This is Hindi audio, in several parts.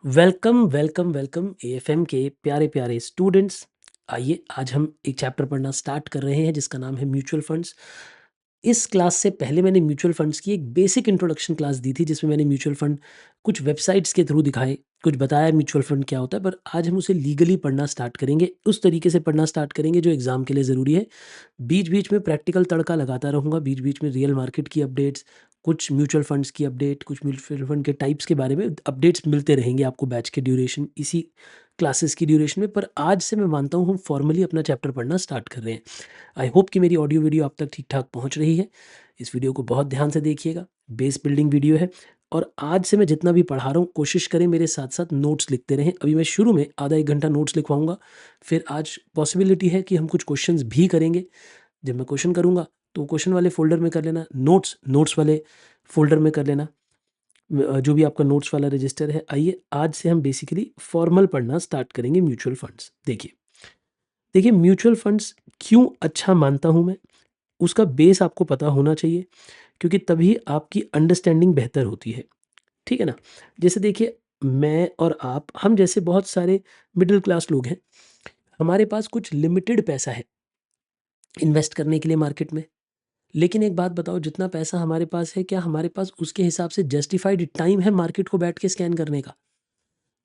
वेलकम, वेलकम, वेलकम एएफएम के प्यारे-प्यारे स्टूडेंट्स। आइए आज हम एक चैप्टर पढ़ना स्टार्ट कर रहे हैं जिसका नाम है म्यूचुअल फंड्स। इस क्लास से पहले मैंने म्यूचुअल फंड्स की एक बेसिक इंट्रोडक्शन क्लास दी थी जिसमें मैंने म्यूचुअल फंड कुछ वेबसाइट्स के थ्रू दिखाए, कुछ बताया म्यूचुअल फंड क्या होता है, पर आज हम उसे लीगली पढ़ना स्टार्ट करेंगे, उस तरीके से पढ़ना स्टार्ट करेंगे जो एग्ज़ाम के लिए ज़रूरी है। बीच-बीच में प्रैक्टिकल तड़का लगाता रहूँगा, बीच-बीच में रियल मार्केट की अपडेट्स, कुछ म्यूचुअल फंड्स की अपडेट, कुछ म्यूचुअल फंड के टाइप्स के बारे में अपडेट्स मिलते रहेंगे आपको बैच के ड्यूरेशन इसी क्लासेस की ड्यूरेशन में। पर आज से मैं मानता हूँ हम फॉर्मली अपना चैप्टर पढ़ना स्टार्ट कर रहे हैं। आई होप कि मेरी ऑडियो वीडियो आप तक ठीक-ठाक पहुँच रही है। इस वीडियो को बहुत ध्यान से देखिएगा, बेस बिल्डिंग वीडियो है और आज से मैं जितना भी पढ़ा रहा हूँ कोशिश करें मेरे साथ-साथ नोट्स लिखते रहें। अभी मैं शुरू में आधा 1 घंटा नोट्स लिखवाऊँगा, फिर आज पॉसिबिलिटी है कि हम कुछ क्वेश्चंस भी करेंगे। जब मैं क्वेश्चन करूँगा तो क्वेश्चन वाले फ़ोल्डर में कर लेना, नोट्स वाले फ़ोल्डर में कर लेना। जो भी आपका नोट्स वाला रजिस्टर है। आइए आज से हम बेसिकली फॉर्मल पढ़ना स्टार्ट करेंगे म्यूचुअल फंड्स। देखिए म्यूचुअल फंड्स क्यों अच्छा मानता हूँ मैं, उसका बेस आपको पता होना चाहिए क्योंकि तभी आपकी अंडरस्टैंडिंग बेहतर होती है, ठीक है ना? जैसे देखिए मैं और आप, हम जैसे बहुत सारे मिडल क्लास लोग हैं, हमारे पास कुछ लिमिटेड पैसा है इन्वेस्ट करने के लिए मार्केट में। लेकिन एक बात बताओ, जितना पैसा हमारे पास है, क्या हमारे पास उसके हिसाब से जस्टिफाइड टाइम है मार्केट को बैठ के स्कैन करने का?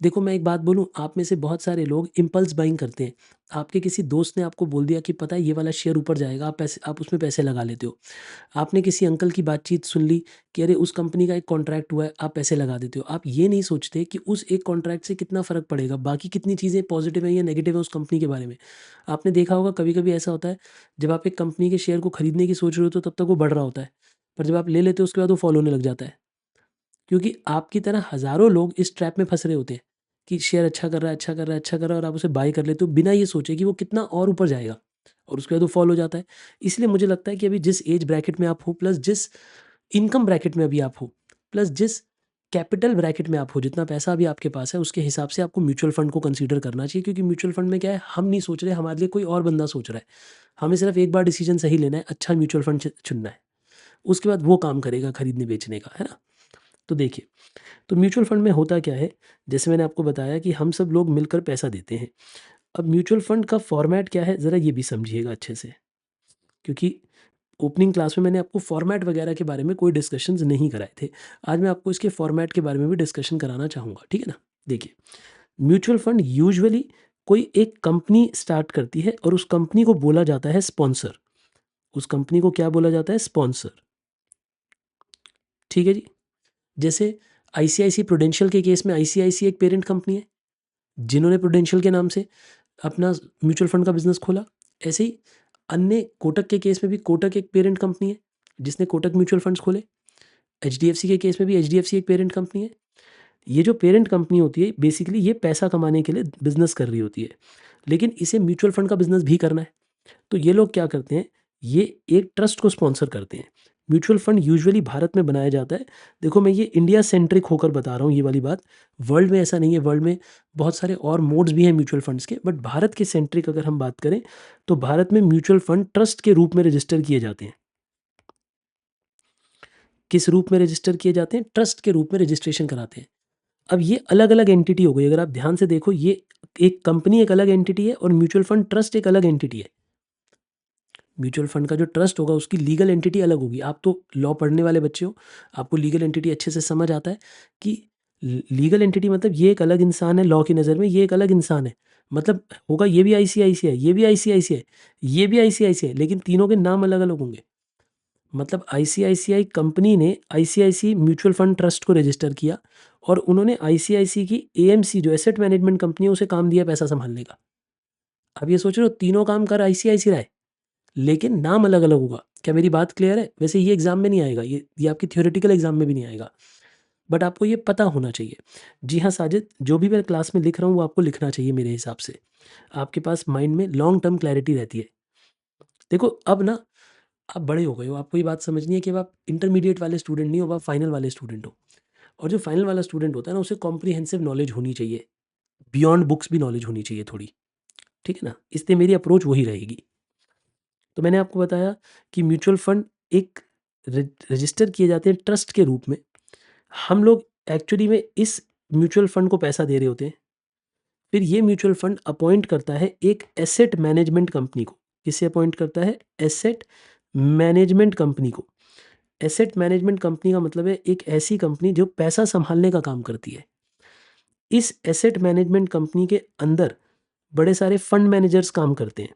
देखो मैं एक बात बोलूँ, आप में से बहुत सारे लोग इम्पल्स बाइंग करते हैं। आपके किसी दोस्त ने आपको बोल दिया कि पता है ये वाला शेयर ऊपर जाएगा, आप उसमें पैसे लगा लेते हो। आपने किसी अंकल की बातचीत सुन ली कि अरे उस कंपनी का एक कॉन्ट्रैक्ट हुआ है, आप पैसे लगा देते हो। आप ये नहीं सोचते कि उस एक कॉन्ट्रैक्ट से कितना फ़र्क पड़ेगा, बाकी कितनी चीज़ें पॉज़िटिव हैं या नेगेटिव हैं उस कंपनी के बारे में। आपने देखा होगा कभी-कभी ऐसा होता है, जब आप एक कंपनी के शेयर को खरीदने की सोच रहे हो तो तब तक वो बढ़ रहा होता है। पर जब आप ले लेते हो उसके बाद वो फ़ॉल होने लग जाता है। क्योंकि आपकी तरह हज़ारों लोग इस ट्रैप में फँस रहे होते हैं कि शेयर अच्छा कर रहा है, अच्छा कर रहा है, अच्छा कर रहा है और आप उसे बाय कर लेते हो बिना ये सोचे कि वो कितना और ऊपर जाएगा और उसके बाद वो फ़ॉल हो जाता है। इसलिए मुझे लगता है कि अभी जिस एज ब्रैकेट में आप हो, प्लस जिस इनकम ब्रैकेट में अभी आप हो, प्लस जिस कैपिटल ब्रैकेट में आप हो, जितना पैसा अभी आपके पास है, उसके हिसाब से आपको म्यूचुअल फंड को कंसीडर करना चाहिए क्योंकि म्यूचुअल फंड में क्या है, हम नहीं सोच रहे, हमारे लिए कोई और बंदा सोच रहा है। हमें सिर्फ़ एक बार डिसीज़न सही लेना है, अच्छा म्यूचुअल फंड चुनना है। उसके बाद वो काम करेगा खरीदने-बेचने का, है ना? तो देखिए, तो म्यूचुअल फंड में होता क्या है, जैसे मैंने आपको बताया कि हम सब लोग मिलकर पैसा देते हैं। अब म्यूचुअल फंड का फॉर्मेट क्या है, ज़रा ये भी समझिएगा अच्छे से, क्योंकि ओपनिंग क्लास में मैंने आपको फॉर्मेट वगैरह के बारे में कोई डिस्कशंस नहीं कराए थे। आज मैं आपको इसके फॉर्मेट के बारे में भी डिस्कशन कराना चाहूँगा, ठीक है ना? देखिए, म्यूचुअल फंड यूजुअली कोई एक कंपनी स्टार्ट करती है और उस कंपनी को बोला जाता है स्पॉन्सर। उस कंपनी को क्या बोला जाता है? स्पॉन्सर, ठीक है जी? जैसे आईसीआईसी प्रूडेंशियल के केस में आईसीआईसी एक पेरेंट कंपनी है, जिन्होंने प्रूडेंशियल के नाम से अपना म्यूचुअल फंड का बिज़नेस खोला। ऐसे ही अन्य कोटक के केस में भी कोटक एक पेरेंट कंपनी है, जिसने कोटक म्यूचुअल फंड्स खोले। एचडीएफसी के केस में भी एचडीएफसी एक पेरेंट कंपनी है। ये जो पेरेंट कंपनी होती है बेसिकली ये पैसा कमाने के लिए बिज़नेस कर रही होती है, लेकिन इसे म्यूचुअल फंड का बिज़नेस भी करना है। तो ये लोग क्या करते हैं, ये एक ट्रस्ट को स्पॉन्सर करते हैं। म्यूचुअल फंड यूजुअली भारत में बनाया जाता है। देखो मैं ये इंडिया सेंट्रिक होकर बता रहा हूँ ये वाली बात, वर्ल्ड में ऐसा नहीं है, वर्ल्ड में बहुत सारे और मोड्स भी हैं म्यूचुअल फंड्स के, बट भारत के सेंट्रिक अगर हम बात करें, तो भारत में म्यूचुअल फंड ट्रस्ट के रूप में रजिस्टर किए जाते हैं। किस रूप में रजिस्टर किए जाते हैं? ट्रस्ट के रूप में रजिस्ट्रेशन कराते हैं। अब ये अलग-अलग एंटिटी हो गई, अगर आप ध्यान से देखो ये एक कंपनी एक अलग एंटिटी है और म्यूचुअल फंड ट्रस्ट एक अलग एंटिटी है। म्यूचुअल फंड का जो ट्रस्ट होगा उसकी लीगल एंटिटी अलग होगी। आप तो लॉ पढ़ने वाले बच्चे हो, आपको लीगल एंटिटी अच्छे से समझ आता है कि लीगल एंटिटी मतलब ये एक अलग इंसान है लॉ की नज़र में, ये एक अलग इंसान है। मतलब होगा ये भी आईसीआईसीआई, ये भी आईसीआईसीआई, ये भी आईसीआईसीआई, लेकिन तीनों के नाम अलग-अलग होंगे। मतलब आईसीआईसीआई कंपनी ने आईसीआईसी म्यूचुअल फंड ट्रस्ट को रजिस्टर किया और उन्होंने आईसीआईसी की एएमसी जो एसेट मैनेजमेंट कंपनी है उसे काम दिया पैसा सँभालने का। अब ये सोच रहे हो तीनों काम कर आईसीआईसी रहा है। लेकिन नाम अलग-अलग होगा। क्या मेरी बात क्लियर है? वैसे ये एग्ज़ाम में नहीं आएगा, ये आपकी थ्योरेटिकल एग्ज़ाम में भी नहीं आएगा, बट आपको ये पता होना चाहिए। जी हाँ, साजिद, जो भी मैं क्लास में लिख रहा हूँ वो आपको लिखना चाहिए मेरे हिसाब से। आपके पास माइंड में लॉन्ग टर्म क्लैरिटी रहती है। देखो अब ना आप बड़े हो गए हो, आपको ये बात समझनी है कि अब आप इंटरमीडिएट वाले स्टूडेंट नहीं हो, अब आप फाइनल वाले स्टूडेंट हो। और जो फाइनल वाला स्टूडेंट होता है ना, उसे कॉम्प्रिहेंसिव नॉलेज होनी चाहिए, बियॉन्ड बुक्स भी नॉलेज होनी चाहिए थोड़ी, ठीक है ना? इसलिए मेरी अप्रोच वही रहेगी। तो मैंने आपको बताया कि म्यूचुअल फंड एक रजिस्टर किए जाते हैं ट्रस्ट के रूप में। हम लोग एक्चुअली में इस म्यूचुअल फंड को पैसा दे रहे होते हैं। फिर ये म्यूचुअल फंड अपॉइंट करता है एक एसेट मैनेजमेंट कंपनी को। किसे अपॉइंट करता है? एसेट मैनेजमेंट कंपनी को। एसेट मैनेजमेंट कंपनी का मतलब है एक ऐसी कंपनी जो पैसा संभालने का काम करती है। इस एसेट मैनेजमेंट कंपनी के अंदर बड़े सारे फंड मैनेजर्स काम करते हैं।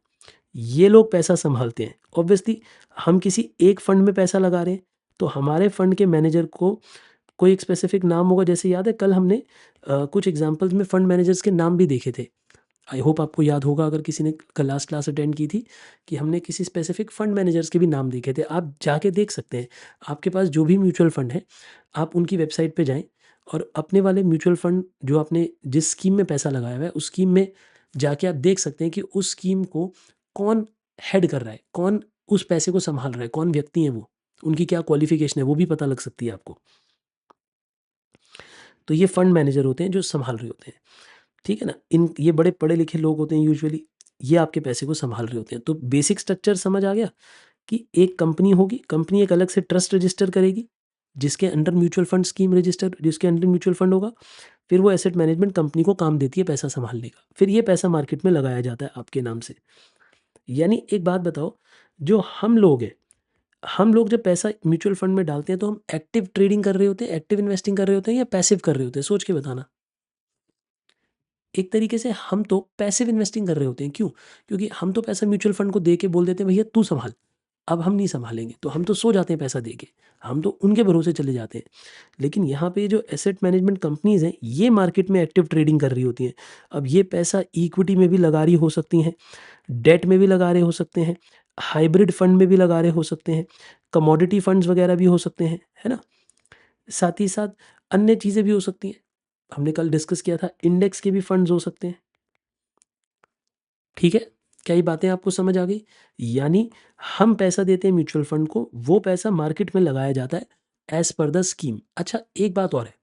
ये लोग पैसा संभालते हैं। ऑब्वियसली हम किसी एक फंड में पैसा लगा रहे हैं, तो हमारे फंड के मैनेजर को कोई एक स्पेसिफिक नाम होगा। जैसे याद है कल हमने कुछ एग्जांपल्स में फंड मैनेजर्स के नाम भी देखे थे। आई होप आपको याद होगा अगर किसी ने कल लास्ट क्लास अटेंड की थी कि हमने किसी स्पेसिफिक फंड मैनेजर्स के भी नाम देखे थे। आप जाके देख सकते हैं। आपके पास जो भी म्यूचुअल फंड है, आप उनकी वेबसाइट पे जाएँ और अपने वाले म्यूचुअल फंड जो आपने जिस स्कीम में पैसा लगाया हुआ है, उस स्कीम में जाके आप देख सकते हैं कि उस स्कीम को कौन हेड कर रहा है, कौन उस पैसे को सँभाल रहा है, कौन व्यक्ति हैं वो, उनकी क्या क्वालिफ़िकेशन है, वो भी पता लग सकती है आपको। तो ये फंड मैनेजर होते हैं जो सँभाल रहे होते हैं, ठीक है ना? ये बड़े पढ़े-लिखे लोग होते हैं यूजुअली, ये आपके पैसे को सँभाल रहे होते हैं। तो बेसिक स्ट्रक्चर समझ आ गया कि एक कंपनी होगी, कंपनी एक अलग से ट्रस्ट रजिस्टर करेगी, जिसके under mutual fund scheme register जिसके अंडर म्यूचुअल फंड होगा। फिर वो एसेट मैनेजमेंट कंपनी को काम देती है पैसा सँभालने का। फिर ये पैसा मार्केट में लगाया जाता है आपके नाम से। यानी एक बात बताओ, जो हम लोग हैं, हम लोग जब पैसा म्यूचुअल फंड में डालते हैं तो हम एक्टिव ट्रेडिंग कर रहे होते हैं, एक्टिव इन्वेस्टिंग कर रहे होते हैं या पैसिव कर रहे होते हैं? सोच के बताना। एक तरीके से हम तो पैसिव इन्वेस्टिंग कर रहे होते हैं। क्यों? क्योंकि हम तो पैसा म्यूचुअल फंड को दे के बोल देते हैं भैया तू सँभाल, अब हम नहीं सँभालेंगे, तो हम तो सो जाते हैं पैसा दे के, हम तो उनके भरोसे चले जाते हैं। लेकिन यहाँ पे जो एसेट मैनेजमेंट कंपनीज़ हैं, ये मार्केट में एक्टिव ट्रेडिंग कर रही होती हैं। अब ये पैसा इक्विटी में भी लगा रही हो सकती हैं, डेट में भी लगा रहे हो सकते हैं, हाइब्रिड फंड में भी लगा रहे हो सकते हैं, कमोडिटी फंड्स वगैरह भी हो सकते हैं, है ना? साथ ही साथ अन्य चीज़ें भी हो सकती हैं। हमने कल डिस्कस किया था इंडेक्स के भी फंड्स हो सकते हैं। ठीक है? क्या ये बातें आपको समझ आ गई? यानी हम पैसा देते हैं म्यूचुअल फंड को, वो पैसा मार्केट में लगाया जाता है एज़ पर द स्कीम। अच्छा एक बात और है,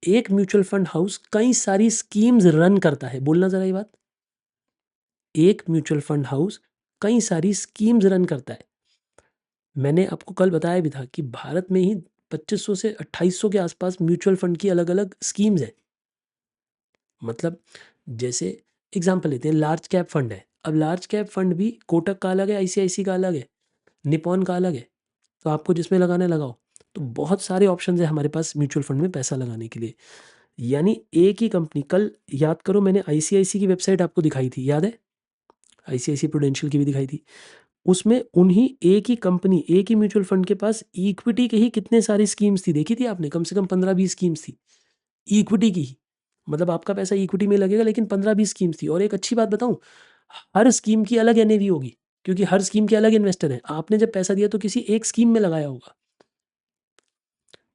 एक म्यूचुअल फंड हाउस कई सारी स्कीम्स रन करता है। बोलना ज़रा ये बात। एक म्यूचुअल फंड हाउस कई सारी स्कीम्स रन करता है। मैंने आपको कल बताया भी था कि भारत में ही 2500 से 2800 के आसपास म्यूचुअल फंड की अलग-अलग स्कीम्स हैं। मतलब जैसे एग्ज़ाम्पल लेते हैं, लार्ज कैप फंड है। अब लार्ज कैप फंड भी कोटक का अलग है, आईसीआईसी का अलग है, निप्पॉन का अलग है। तो आपको जिसमें लगाना है लगाओ। तो बहुत सारे ऑप्शंस हैं हमारे पास म्यूचुअल फंड में पैसा लगाने के लिए। यानी एक ही कंपनी, कल याद करो मैंने आईसीआईसी की वेबसाइट आपको दिखाई थी, याद है? आईसीआईसी प्रूडेंशियल की भी दिखाई थी। उसमें उन्हीं एक ही कंपनी, एक ही म्यूचुअल फंड के पास इक्विटी के ही कितने सारी स्कीम्स थी, देखी थी आपने? कम से कम 15-20 स्कीम्स थी, इक्विटी की ही। मतलब आपका पैसा इक्विटी में लगेगा लेकिन 15-20 स्कीम्स थी। और एक अच्छी बात बताऊँ, हर स्कीम की अलग एनएवी होगी, क्योंकि हर स्कीम के अलग इन्वेस्टर हैं। आपने जब पैसा दिया तो किसी एक स्कीम में लगाया होगा।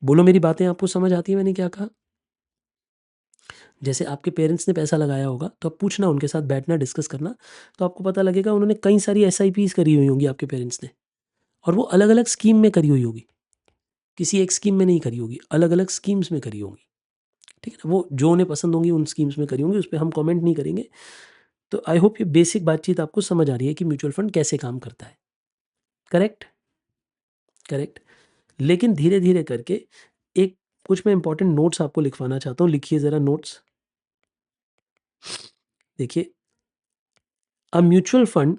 बोलो मेरी बातें आपको समझ आती है मैंने क्या कहा? जैसे आपके पेरेंट्स ने पैसा लगाया होगा, तो आप पूछना, उनके साथ बैठना, डिस्कस करना, तो आपको पता लगेगा उन्होंने कई सारी एसआईपीज़ करी हुई होंगी आपके पेरेंट्स ने, और वो अलग-अलग स्कीम में करी हुई होगी। किसी एक स्कीम में नहीं करी होगी, अलग-अलग स्कीम्स में करी होंगी। ठीक है ना? वो जो उन्हें पसंद होंगी उन स्कीम्स में करी होंगी, उस पे हम कमेंट नहीं करेंगे। तो आई होप ये बेसिक बातचीत आपको समझ आ रही है कि म्यूचुअल फंड कैसे काम करता है। करेक्ट? करेक्ट। लेकिन धीरे-धीरे करके एक कुछ मैं इम्पोर्टेंट नोट्स आपको लिखवाना चाहता हूँ, लिखिए ज़रा नोट्स। देखिए, अ म्यूचुअल फंड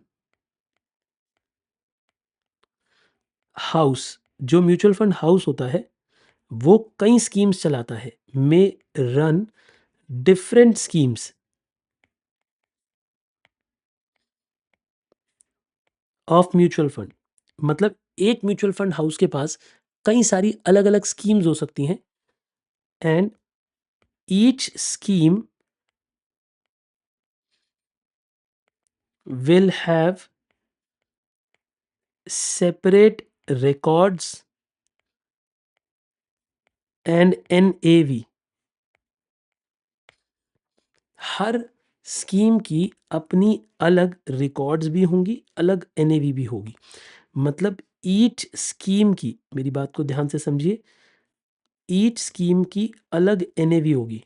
हाउस, जो म्यूचुअल फंड हाउस होता है, वो कई स्कीम्स चलाता है, मे run different schemes of mutual fund. मतलब एक म्यूचुअल फंड हाउस के पास कई सारी अलग-अलग स्कीम्स हो सकती हैं, and each scheme will have separate records and NAV। Her scheme की अपनी अलग रिकॉर्ड्स भी होंगी, अलग एनएवी भी होगी। मतलब ईच स्कीम की, मेरी बात को ध्यान से समझिए, ईच स्कीम की अलग एनएवी होगी।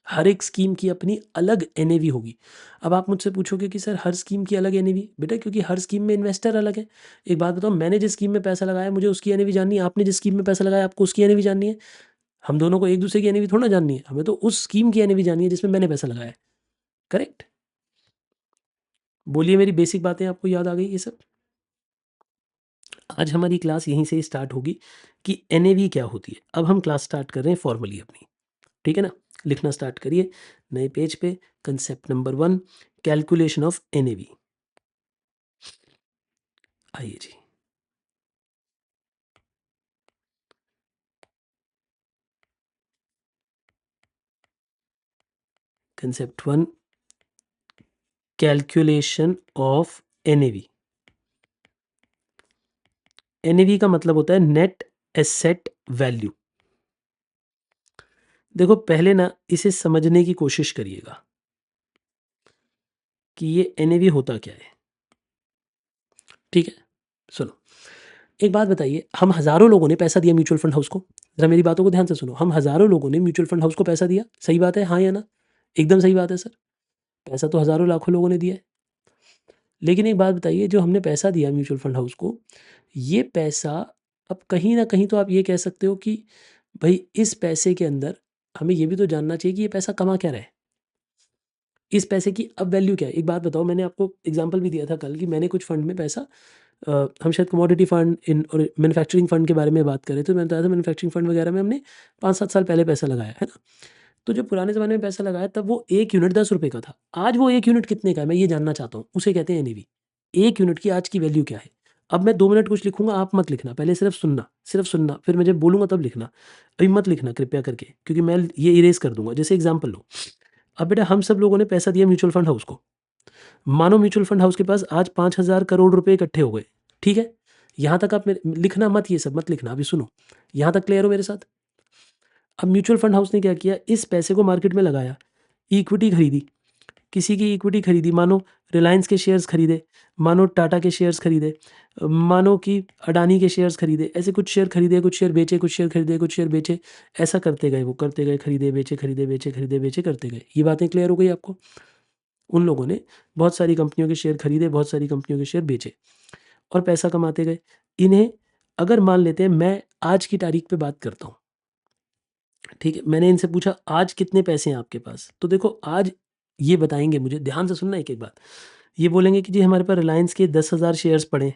हर एक स्कीम की अपनी अलग एनएवी होगी। अब आप मुझसे पूछोगे कि सर हर स्कीम की अलग एनएवी, बेटा क्योंकि हर स्कीम में इन्वेस्टर अलग है। एक बात बताओ, मैंने जिस स्कीम में पैसा लगाया मुझे उसकी एनएवी जाननी है, आपने जिस स्कीम में पैसा लगाया आपको उसकी एनएवी जाननी है। हम दोनों को एक दूसरे की एनएवी थोड़ा ना जाननी है, हमें तो उस स्कीम की एनएवी जाननी है जिसमें मैंने पैसा लगाया है। करेक्ट? बोलिए मेरी बेसिक बातें आपको याद आ गई ये सब? आज हमारी क्लास यहीं से स्टार्ट होगी कि एनएवी क्या होती है। अब हम क्लास स्टार्ट कर रहे हैं फॉर्मली अपनी, ठीक है ना? लिखना स्टार्ट करिए नए पेज पे। Concept number 1, calculation of NAV. आइए जी। Concept 1, calculation of NAV. NAV का मतलब होता है नेट एसेट वैल्यू। देखो पहले ना इसे समझने की कोशिश करिएगा कि ये एनएवी होता क्या है। ठीक है, सुनो एक बात बताइए, हम हजारों लोगों ने पैसा दिया म्यूचुअल फंड हाउस को। जरा मेरी बातों को ध्यान से सुनो, हम हजारों लोगों ने म्यूचुअल फंड हाउस को पैसा दिया। सही बात है, हाँ या ना? एकदम सही बात है सर, पैसा तो हजारों लाखों लोगों ने दिया है। लेकिन एक बात बताइए, जो हमने पैसा दिया म्यूचुअल फंड हाउस को, ये पैसा अब कहीं ना कहीं तो आप ये कह सकते हो कि भाई इस पैसे के अंदर हमें ये भी तो जानना चाहिए कि ये पैसा कमा क्या रहा है, इस पैसे की अब वैल्यू क्या है। एक बात बताओ, मैंने आपको एग्जांपल भी दिया था कल कि मैंने कुछ फंड में पैसा हम शायद कमोडिटी फंड इन और मैन्युफैक्चरिंग फंड के बारे में बात करें, तो मैंने बताया था मैन्युफैक्चरिंग फंड वगैरह में हमने 5-7 साल पहले पैसा लगाया है ना। तो जो पुराने ज़माने में पैसा लगाया तब वो 1 यूनिट 10 रुपए का था। आज वो 1 यूनिट कितने का है मैं ये जानना चाहता हूँ, उसे कहते हैं एनएवी। 1 यूनिट की आज की वैल्यू क्या है? अब मैं 2 मिनट कुछ लिखूँगा, आप मत लिखना, पहले सिर्फ सुनना, फिर मैं जब बोलूँगा तब लिखना। अभी मत लिखना कृपया करके, क्योंकि मैं ये इरेज़ कर दूँगा। जैसे एग्ज़ाम्पल लो, अब बेटा हम सब लोगों ने पैसा दिया म्यूचुअल फंड हाउस को। मानो म्यूचुअल फंड हाउस के पास आज 5,000 करोड़ रुपए इकट्ठे हो गए, ठीक है? यहाँ तक आप लिखना मत, ये सब मत लिखना, अभी सुनो। यहाँ तक क्लियर हो मेरे साथ? अब म्यूचुअल फंड हाउस ने क्या किया, इस पैसे को मार्केट में लगाया, इक्विटी खरीदी, किसी की इक्विटी खरीदी, मानो रिलायंस के शेयर्स खरीदे, मानो टाटा के शेयर्स खरीदे, मानो कि अडानी के शेयर्स खरीदे, ऐसे कुछ शेयर खरीदे, कुछ शेयर बेचे, कुछ शेयर खरीदे, कुछ शेयर बेचे, ऐसा करते गए, वो करते गए, खरीदे बेचे, खरीदे बेचे, खरीदे बेचे करते गए। ये बातें क्लियर हो गई आपको? उन लोगों ने बहुत सारी कंपनियों के शेयर खरीदे, बहुत सारी कंपनियों के शेयर बेचे और पैसा कमाते गए। इन्हें अगर मान लेते हैं, मैं आज की तारीख पे बात करता हूँ, ठीक है? मैंने इनसे पूछा आज कितने पैसे हैं आपके पास? तो देखो आज ये बताएँगे मुझे, ध्यान से सुनना एक-एक बात। ये बोलेंगे कि जी हमारे पास रिलायंस के 10,000 शेयर्स पड़े हैं।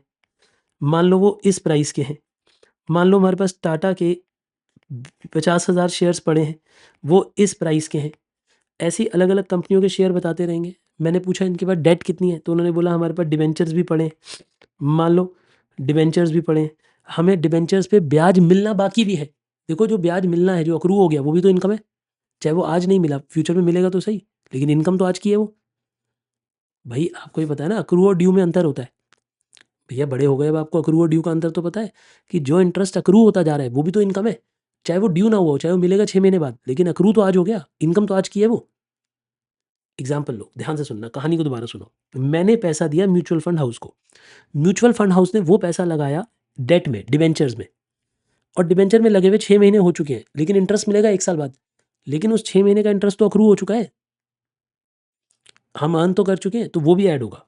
मान लो वो इस प्राइस के हैं। मान लो हमारे पास टाटा के 50,000 शेयर्स पड़े हैं, वो इस प्राइस के हैं। ऐसी अलग-अलग कंपनियों के शेयर बताते रहेंगे। मैंने पूछा इनके पास डेट कितनी है? तो उन्होंने बोला हमारे पास डिबेंचर्स भी पड़े हैं। मान लो डिबेंचर्स भी पड़े हैं। हमें डिबेंचर्स पे ब्याज मिलना बाकी भी है। देखो जो ब्याज मिलना है, जो अक्रू हो गया, वो भी तो इनकम है। चाहे वो आज नहीं मिला, फ्यूचर में मिलेगा तो सही, लेकिन इनकम तो आज की है वो। भाई आपको ही पता है ना, अक्रू और ड्यू में अंतर होता है। भैया बड़े हो गए, अब आपको अक्रू और ड्यू का अंतर तो पता है कि जो इंटरेस्ट अक्रू होता जा रहा है वो भी तो इनकम है। चाहे वो ड्यू ना हुआ हो, चाहे वो मिलेगा 6 महीने बाद, लेकिन अक्रू तो आज हो गया, इनकम तो आज की है वो। एग्जाम्पल लो, ध्यान से सुनना, कहानी को दोबारा सुनो। मैंने पैसा दिया म्यूचुअल फंड हाउस को। म्यूचुअल फंड हाउस ने वो पैसा लगाया डेट में, डिबेंचर्स में, और डिबेंचर में लगे हुए 6 महीने हो चुके हैं, लेकिन इंटरेस्ट मिलेगा 1 साल बाद। लेकिन उस 6 महीने का इंटरेस्ट तो अक्रू हो चुका है, हम अर्न तो कर चुके हैं, तो वो भी ऐड होगा।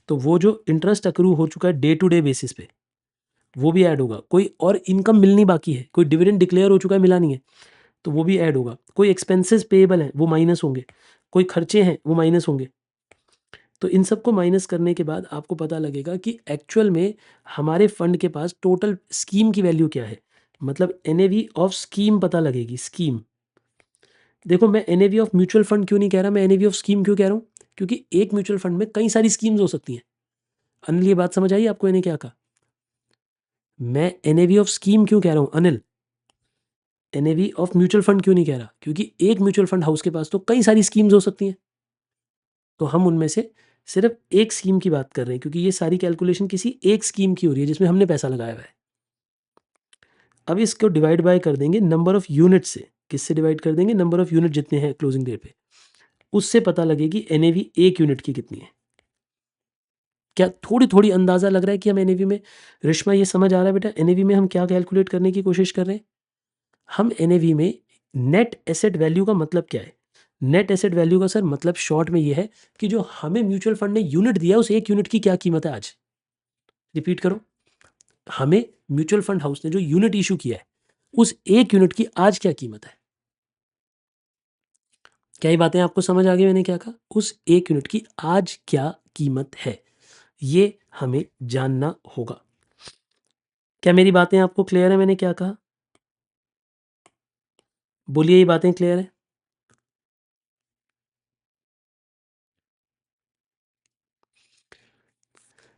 तो वो जो इंटरेस्ट अक्रू हो चुका है डे टू डे बेसिस पे, वो भी ऐड होगा। कोई और इनकम मिलनी बाकी है, कोई डिविडेंड डिक्लेयर हो चुका है, मिला नहीं है, तो वो भी ऐड होगा। कोई एक्सपेंसेस पेएबल हैं, वो माइनस होंगे। कोई खर्चे हैं, वो माइनस होंगे। तो इन सबको माइनस करने के बाद आपको पता लगेगा कि एक्चुअल में हमारे फंड के पास टोटल स्कीम की वैल्यू क्या है। मतलब एनएवी ऑफ स्कीम पता लगेगी, स्कीम। देखो मैं एनएवी ऑफ म्यूचुअल फंड क्यों नहीं कह रहा, मैं एनएवी ऑफ स्कीम क्यों कह रहा हूँ? क्योंकि एक म्यूचुअल फंड में कई सारी स्कीम्स हो सकती हैं। अनिल ये बात समझ आई आपको, इन्हें क्या कहा? मैं एनएवी ऑफ स्कीम क्यों कह रहा हूँ Anil? NAV of mutual fund क्यों नहीं कह रहा? क्योंकि एक म्यूचुअल फंड हाउस के पास तो कई सारी स्कीम्स हो सकती हैं। तो हम उनमें से सिर्फ एक स्कीम की बात कर रहे हैं, क्योंकि ये सारी कैलकुलेशन किसी एक स्कीम की हो रही है जिसमें हमने पैसा लगाया हुआ है। अब इसको डिवाइड बाय कर देंगे नंबर ऑफ यूनिट से। किससे डिवाइड कर देंगे? नंबर ऑफ यूनिट जितने हैं क्लोजिंग डेट पे, उससे पता लगेगी एनएवी एक यूनिट की कितनी है। क्या थोड़ी थोड़ी अंदाजा लग रहा है कि हम एनएवी में, रेशमा ये समझ आ रहा है बेटा एनएवी में हम क्या कैलकुलेट करने की कोशिश कर रहे हैं? हम एनएवी में नेट एसेट वैल्यू का मतलब क्या है? नेट एसेट वैल्यू का सर मतलब शॉर्ट में ये है कि जो हमें म्यूचुअल फंड ने यूनिट दिया उस एक यूनिट की क्या कीमत है आज। रिपीट करो, हमें म्यूचुअल फंड हाउस ने जो यूनिट इशू किया है उस 1 यूनिट की आज क्या कीमत है? क्या ये बातें आपको समझ आ गई मैंने क्या कहा? उस 1 यूनिट की आज क्या कीमत है? ये हमें जानना होगा। क्या मेरी बातें आपको क्लियर है मैंने क्या कहा? बोलिए ये बातें क्लियर है?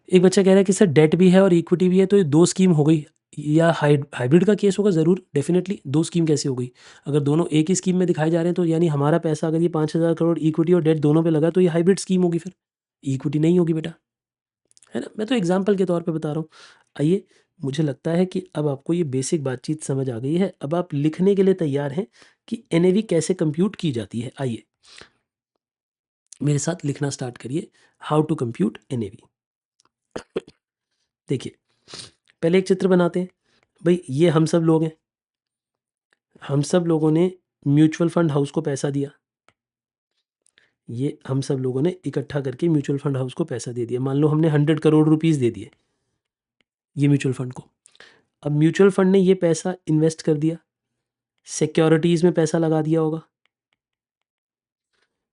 एक बच्चा कह रहा है कि सर डेट भी है और इक्विटी भी है तो ये 2 स्कीम हो गई या हाइब्रिड का केस होगा ज़रूर डेफ़िनेटली 2 स्कीम कैसे हो गई? अगर दोनों एक ही स्कीम में दिखाए जा रहे हैं तो यानी हमारा पैसा अगर ये 5,000 करोड़ इक्विटी और डेट दोनों पे लगा तो ये हाइब्रिड स्कीम होगी फिर, इक्विटी नहीं होगी बेटा, है ना? मैं तो एग्ज़ाम्पल के तौर पे बता रहा हूँ। आइए, मुझे लगता है कि अब आपको ये बेसिक बातचीत समझ आ गई है। अब आप लिखने के लिए तैयार हैं कि एनएवी कैसे कंप्यूट की जाती है। आइए, मेरे साथ लिखना स्टार्ट करिए, हाउ टू कंप्यूट एनएवी। देखिए, पहले एक चित्र बनाते हैं। भई ये हम सब लोग हैं। हम सब लोगों ने म्यूचुअल फंड हाउस को पैसा दिया। ये हम सब लोगों ने इकट्ठा करके म्यूचुअल फंड हाउस को पैसा दे दिया। मान लो हमने 100 करोड़ रुपीज़ दे दिए, ये म्यूचुअल फंड को। अब म्यूचुअल फंड ने ये पैसा इन्वेस्ट कर दिया, सिक्योरिटीज़ में पैसा लगा दिया होगा।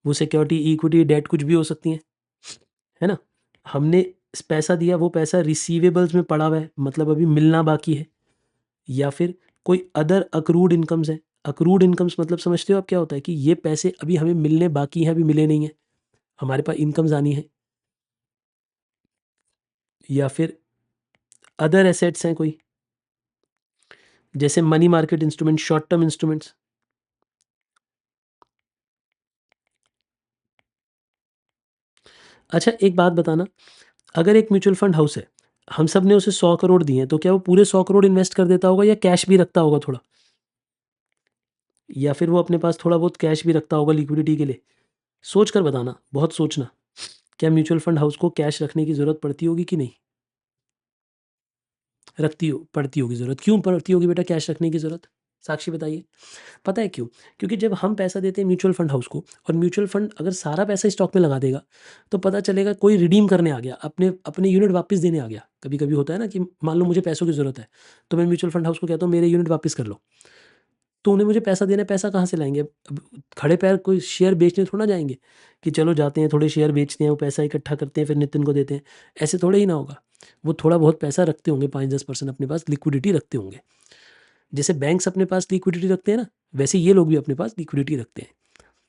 वो सिक्योरिटी, इक्विटी, डेट कुछ भी हो सकती हैं, है ना? हमने पैसा दिया, वो पैसा रिसीवेबल्स में पड़ा हुआ है, मतलब अभी मिलना बाकी है, या फिर कोई अदर अक्रूड इनकम्स है। अक्रूड इनकम्स मतलब समझते हो आप क्या होता है? कि ये पैसे अभी हमें मिलने बाकी हैं, अभी मिले नहीं हैं, हमारे पास इनकम्स आनी है। या फिर अदर एसेट्स हैं कोई, जैसे money market instrument, short term instruments. अच्छा एक बात बताना, अगर एक म्यूचुअल फंड हाउस है, हम सब ने उसे 100 करोड़ दिए हैं, तो क्या वो पूरे 100 करोड़ इन्वेस्ट कर देता होगा या कैश भी रखता होगा थोड़ा? या फिर वो अपने पास थोड़ा बहुत कैश भी रखता होगा लिक्विडिटी के लिए? सोच कर बताना, बहुत सोचना। क्या म्यूचुअल फंड हाउस को कैश रखने की ज़रूरत पड़ती होगी कि नहीं? पड़ती होगी ज़रूरत। क्यों पड़ती होगी बेटा कैश रखने की ज़रूरत? साक्षी बताइए। पता है क्यों? क्योंकि जब हम पैसा देते हैं म्यूचुअल फंड हाउस को और म्यूचुअल फंड अगर सारा पैसा स्टॉक में लगा देगा, तो पता चलेगा कोई रिडीम करने आ गया, अपने अपने यूनिट वापस देने आ गया। कभी-कभी होता है ना कि मान लो मुझे पैसों की ज़रूरत है, तो मैं म्यूचुअल फंड हाउस को कहता हूँ मेरे यूनिट वापस कर लो। तो उन्हें मुझे पैसा देना है, पैसा कहाँ से लाएँगे? अब खड़े पैर कोई शेयर बेचने थोड़ा ना जाएँगे कि चलो जाते हैं थोड़े शेयर बेचते हैं, वो पैसा इकट्ठा करते हैं, फिर नितिन को देते हैं। ऐसे थोड़े ही ना होगा। वो थोड़ा बहुत पैसा रखते होंगे, 5-10% अपने पास लिक्विडिटी रखते होंगे। जैसे बैंक्स अपने पास लिक्विडिटी रखते हैं ना, वैसे ये लोग भी अपने पास लिक्विडिटी रखते हैं।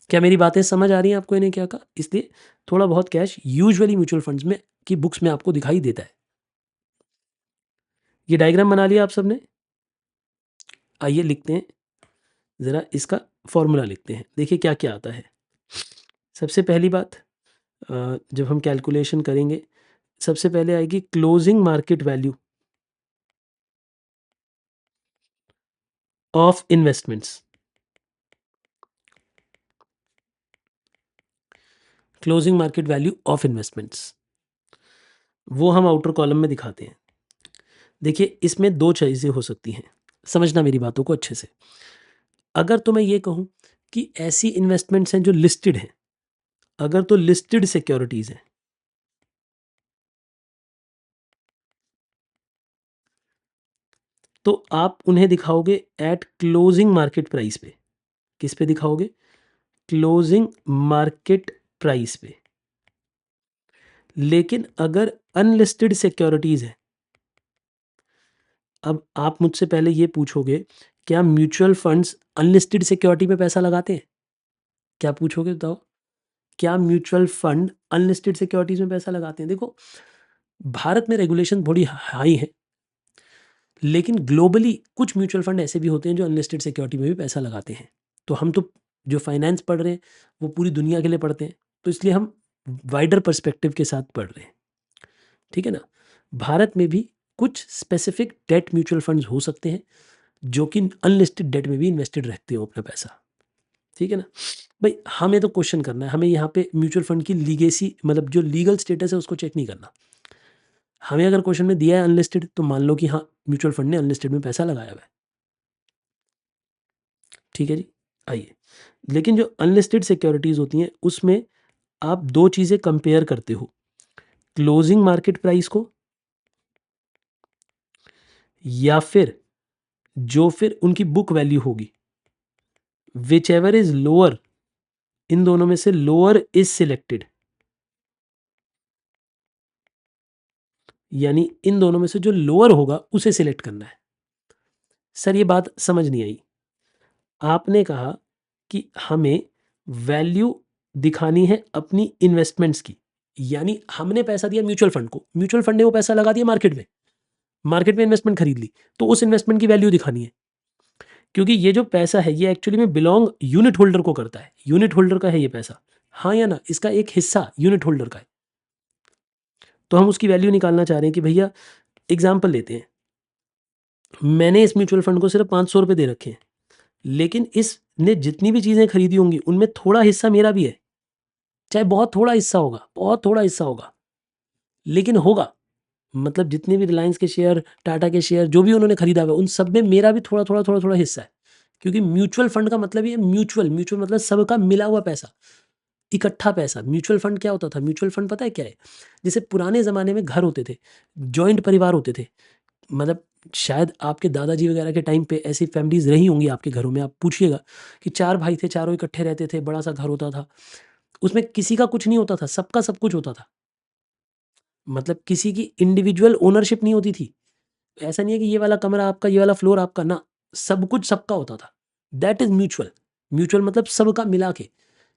क्या मेरी बातें समझ आ रही हैं आपको इन्हें क्या कहा? इसलिए थोड़ा बहुत कैश यूजुअली म्यूचुअल फंड्स में की बुक्स में आपको दिखाई देता है। ये डायग्राम बना लिया आप सबने? आइए लिखते हैं, ज़रा इसका फ़ॉर्मूला लिखते हैं। देखिए क्या-क्या आता है। सबसे पहली बात, जब हम कैलकुलेशन करेंगे, सबसे पहले आएगी closing market value of investments. Closing market value of investments, वो हम आउटर कॉलम में दिखाते हैं। देखिए इसमें 2 चीज़ें हो सकती हैं, समझना मेरी बातों को अच्छे से। अगर तो मैं ये कहूँ कि ऐसी इन्वेस्टमेंट्स हैं जो लिस्टेड हैं, अगर तो लिस्टेड सिक्योरिटीज़ हैं, तो आप उन्हें दिखाओगे एट क्लोजिंग मार्केट प्राइस पे। किस पे दिखाओगे? क्लोजिंग मार्केट प्राइस पे। लेकिन अगर अनलिस्टेड सिक्योरिटीज़ हैं, अब आप मुझसे पहले ये पूछोगे, क्या म्यूचुअल फंड्स अनलिस्टेड सिक्योरिटी में पैसा लगाते हैं? क्या पूछोगे बताओ? क्या म्यूचुअल फंड अनलिस्टेड सिक्योरिटीज़ में पैसा लगाते हैं? देखो, भारत में रेगुलेशन थोड़ी हाई है, लेकिन ग्लोबली कुछ म्यूचुअल फंड ऐसे भी होते हैं जो अनलिस्टेड सिक्योरिटी में भी पैसा लगाते हैं। तो हम तो जो फाइनेंस पढ़ रहे हैं, वो पूरी दुनिया के लिए पढ़ते हैं, तो इसलिए हम वाइडर पर्सपेक्टिव के साथ पढ़ रहे हैं, ठीक है ना? भारत में भी कुछ स्पेसिफिक डेट म्यूचुअल फंड्स हो सकते हैं, जो कि अनलिस्टेड डेट में भी इन्वेस्टेड रखते हो अपना पैसा, ठीक है ना? भई हमें तो क्वेश्चन करना है, हमें यहाँ पे म्यूचुअल फंड की लीगेसी मतलब जो लीगल स्टेटस है उसको चेक नहीं करना। हमें अगर क्वेश्चन में दिया है अनलिस्टेड तो मान लो कि हाँ, म्यूचुअल फंड ने अनलिस्टेड में पैसा लगाया हुआ है। ठीक है जी? आइए, लेकिन जो अनलिस्टेड सिक्योरिटीज़ होती हैं उसमें आप 2 चीज़ें कंपेयर करते हो, क्लोजिंग मार्केट प्राइस को या फिर जो फिर उनकी बुक वैल्यू होगी, विच एवर इज लोअर, इन दोनों में से लोअर इज सिलेक्टेड, यानी इन दोनों में से जो लोअर होगा उसे सिलेक्ट करना है। सर ये बात समझ नहीं आई। आपने कहा कि हमें वैल्यू दिखानी है अपनी इन्वेस्टमेंट्स की, यानी हमने पैसा दिया म्यूचुअल फंड को, म्यूचुअल फंड ने वो पैसा लगा दिया मार्केट में इन्वेस्टमेंट खरीद ली, तो उस इन्वेस्टमेंट की वैल्यू दिखानी है, क्योंकि ये जो पैसा है ये एक्चुअली में बिलोंग यूनिट होल्डर को करता है, यूनिट होल्डर का है ये पैसा, हाँ या ना, इसका एक हिस्सा यूनिट होल्डर का है। तो हम उसकी वैल्यू निकालना चाह रहे हैं कि भैया एग्जाम्पल लेते हैं, मैंने इस म्यूचुअल फंड को सिर्फ 500 रुपये दे रखे हैं, लेकिन इसने जितनी भी चीज़ें खरीदी होंगी उनमें थोड़ा हिस्सा मेरा भी है, चाहे बहुत थोड़ा हिस्सा होगा, बहुत थोड़ा हिस्सा होगा, लेकिन होगा। मतलब जितने भी रिलायंस के शेयर, टाटा के शेयर, जो भी उन्होंने खरीदा हुआ, उन सब में मेरा भी थोड़ा थोड़ा थोड़ा थोड़ा हिस्सा है, क्योंकि म्यूचुअल फंड का मतलब ये म्यूचुअल, म्यूचुअल मतलब सबका मिला हुआ पैसा, इकट्ठा पैसा। म्यूचुअल फंड क्या होता था? म्यूचुअल फंड पता है क्या है? जैसे पुराने ज़माने में घर होते थे, जॉइंट परिवार होते थे, मतलब शायद आपके दादाजी वगैरह के टाइम पे ऐसी फैमिलीज रही होंगी आपके घरों में, आप पूछिएगा कि 4 भाई थे, चारों इकट्ठे रहते थे, बड़ा सा घर होता था, उसमें किसी का कुछ नहीं होता था, सबका सब कुछ होता था, मतलब किसी की इंडिविजुअल ओनरशिप नहीं होती थी। ऐसा नहीं है कि ये वाला कमरा आपका, ये वाला फ्लोर आपका, ना, सब कुछ सबका होता था। That is mutual. म्यूचुअल मतलब सबका मिला के,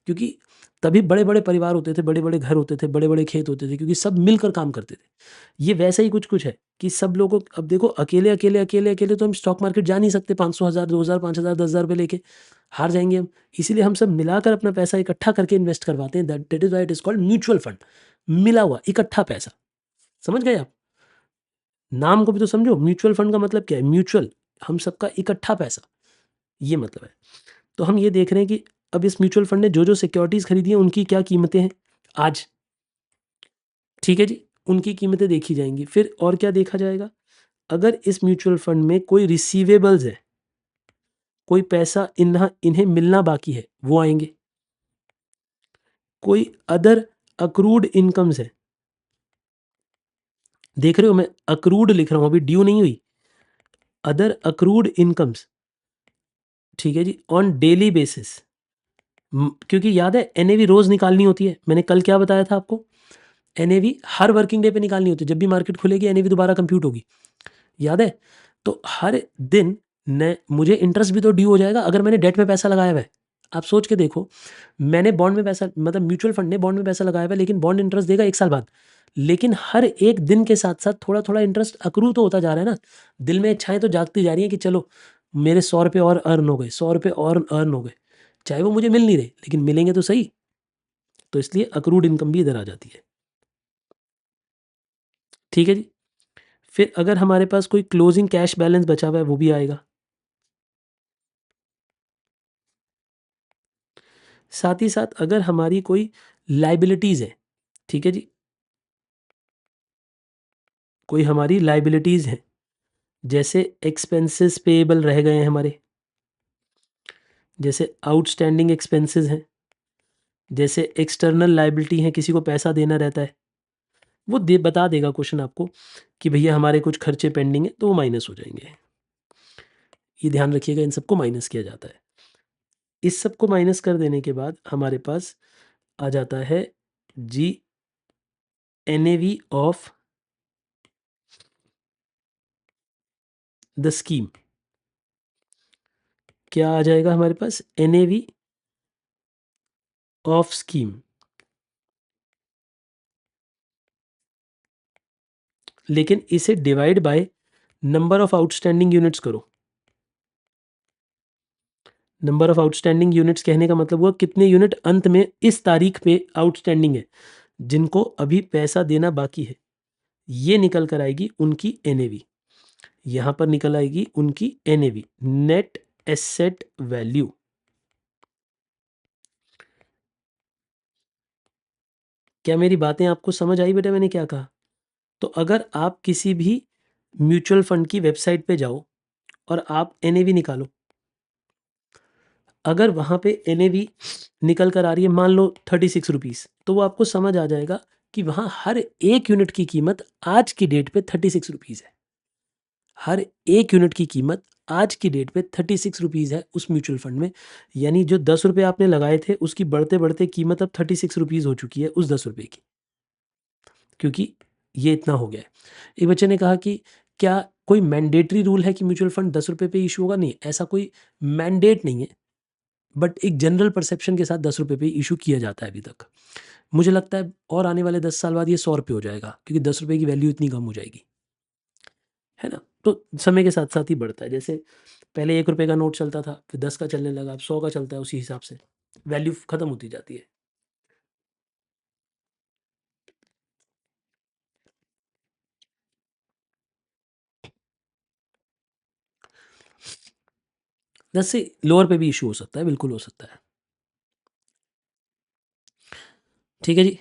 क्योंकि तभी बड़े बड़े परिवार होते थे, बड़े बड़े घर होते थे, बड़े बड़े खेत होते थे, क्योंकि सब मिलकर काम करते थे। ये वैसा ही कुछ कुछ है कि सब लोगों को, अब देखो अकेले अकेले अकेले अकेले तो हम स्टॉक मार्केट जा नहीं सकते, 500 हज़ार 2,000 5,000 10,000 रुपये लेके, हार जाएंगे हम। इसीलिए हम सब मिलाकर अपना पैसा इकट्ठा करके इन्वेस्ट करवाते हैं। That is why it is called mutual fund, मिला हुआ इकट्ठा पैसा। समझ गए आप? नाम को भी तो समझो, म्यूचुअल फंड का मतलब क्या है? म्यूचुअल, हम सबका इकट्ठा पैसा, ये मतलब है। तो हम ये देख रहे हैं कि अब इस म्यूचुअल फंड ने जो जो सिक्योरिटीज़ खरीदी हैं उनकी क्या कीमतें हैं आज, ठीक है जी, उनकी कीमतें देखी जाएंगी। फिर और क्या देखा जाएगा? अगर इस म्यूचुअल फंड में कोई रिसीवेबल्स है, कोई पैसा इन्हें मिलना बाकी है, वो आएंगे। कोई अदर अक्रूड इनकम्स है, देख रहे हो मैं अक्रूड लिख रहा हूं, अभी ड्यू नहीं हुई, अदर अक्रूड इनकम्स, ठीक है जी, ऑन डेली बेसिस। क्योंकि याद है एनएवी रोज निकालनी होती है, मैंने कल क्या बताया था आपको, एनएवी हर वर्किंग डे पे निकालनी होती है, जब भी मार्केट खुलेगी एनएवी दोबारा कंप्यूट होगी, याद है? तो हर दिन न मुझे इंटरेस्ट भी तो ड्यू हो जाएगा अगर मैंने डेट में पैसा लगाया हुआ है। आप सोच के देखो, मैंने बॉन्ड में पैसा, मतलब म्यूचुअल फंड ने बॉन्ड में पैसा लगाया हुआ है, लेकिन बॉन्ड इंटरेस्ट देगा 1 साल बाद, लेकिन हर एक दिन के साथ साथ थोड़ा थोड़ा इंटरेस्ट अक्रू तो होता जा रहा है ना। दिल में इच्छाएं तो जागती जा रही हैं कि चलो मेरे 100 रुपये और अर्न हो गए, 100 रुपये और अर्न हो गए, चाहे वो मुझे मिल नहीं रहे लेकिन मिलेंगे तो सही। तो इसलिए अक्रूड इनकम भी इधर आ जाती है, ठीक है जी। फिर अगर हमारे पास कोई क्लोजिंग कैश बैलेंस बचा हुआ है वो भी आएगा। साथ ही साथ अगर हमारी कोई लाइबिलिटीज़ है, ठीक है जी, कोई हमारी लाइबिलिटीज़ हैं, जैसे एक्सपेंसेस पेएबल रह गए हैं हमारे, जैसे आउटस्टैंडिंग एक्सपेंसेस हैं, जैसे एक्सटर्नल लाइबिलिटी हैं, किसी को पैसा देना रहता है, वो बता देगा क्वेश्चन आपको कि भैया हमारे कुछ खर्चे पेंडिंग है, तो वो माइनस हो जाएंगे। ये ध्यान रखिएगा, इन सबको माइनस किया जाता है। इस सब को माइनस कर देने के बाद हमारे पास आ जाता है जी एनएवी ऑफ द स्कीम। क्या आ जाएगा हमारे पास? NAV of scheme. लेकिन इसे divide by number of outstanding units करो। नंबर ऑफ आउटस्टैंडिंग यूनिट्स कहने का मतलब हुआ कितने यूनिट अंत में इस तारीख पे आउटस्टैंडिंग है, जिनको अभी पैसा देना बाकी है, ये निकल कर आएगी उनकी एनएवी। यहां पर निकल आएगी उनकी एनएवी, नेट एसेट वैल्यू। क्या मेरी बातें आपको समझ आई बेटा मैंने क्या कहा? तो अगर आप किसी भी म्यूचुअल फंड की वेबसाइट पे जाओ और आप एनएवी निकालो, अगर वहाँ पे एनएवी निकल कर आ रही है मान लो 36 रुपीज़, तो वो आपको समझ आ जाएगा कि वहाँ हर एक यूनिट की कीमत आज की डेट पे 36 रुपीज़ है। हर एक यूनिट की कीमत आज की डेट पे 36 रुपीज़ है उस म्यूचुअल फंड में, यानी जो 10 रुपये आपने लगाए थे उसकी बढ़ते-बढ़ते कीमत अब 36 रुपीज़ हो चुकी है उस 10 रुपये की, क्योंकि ये इतना हो गया है। एक बच्चे ने कहा कि क्या कोई मैंडेटरी रूल है कि म्यूचुअल फंड 10 रुपये पे इश्यू होगा? नहीं, ऐसा कोई मैंडेट नहीं है, बट एक जनरल परसेप्शन के साथ 10 रुपये पे इश्यू किया जाता है अभी तक। मुझे लगता है और आने वाले 10 साल बाद ये 100 रुपये हो जाएगा, क्योंकि 10 रुपये की वैल्यू इतनी कम हो जाएगी, है ना? तो समय के साथ-साथ ही बढ़ता है। जैसे पहले 1 रुपए का नोट चलता था, फिर 10 का चलने लगा, अब 100 का चलता है, उसी हिसाब से वैल्यू खत्म होती जाती है। दस से लोअर पे भी इश्यू हो सकता है, बिल्कुल हो सकता है। ठीक है जी।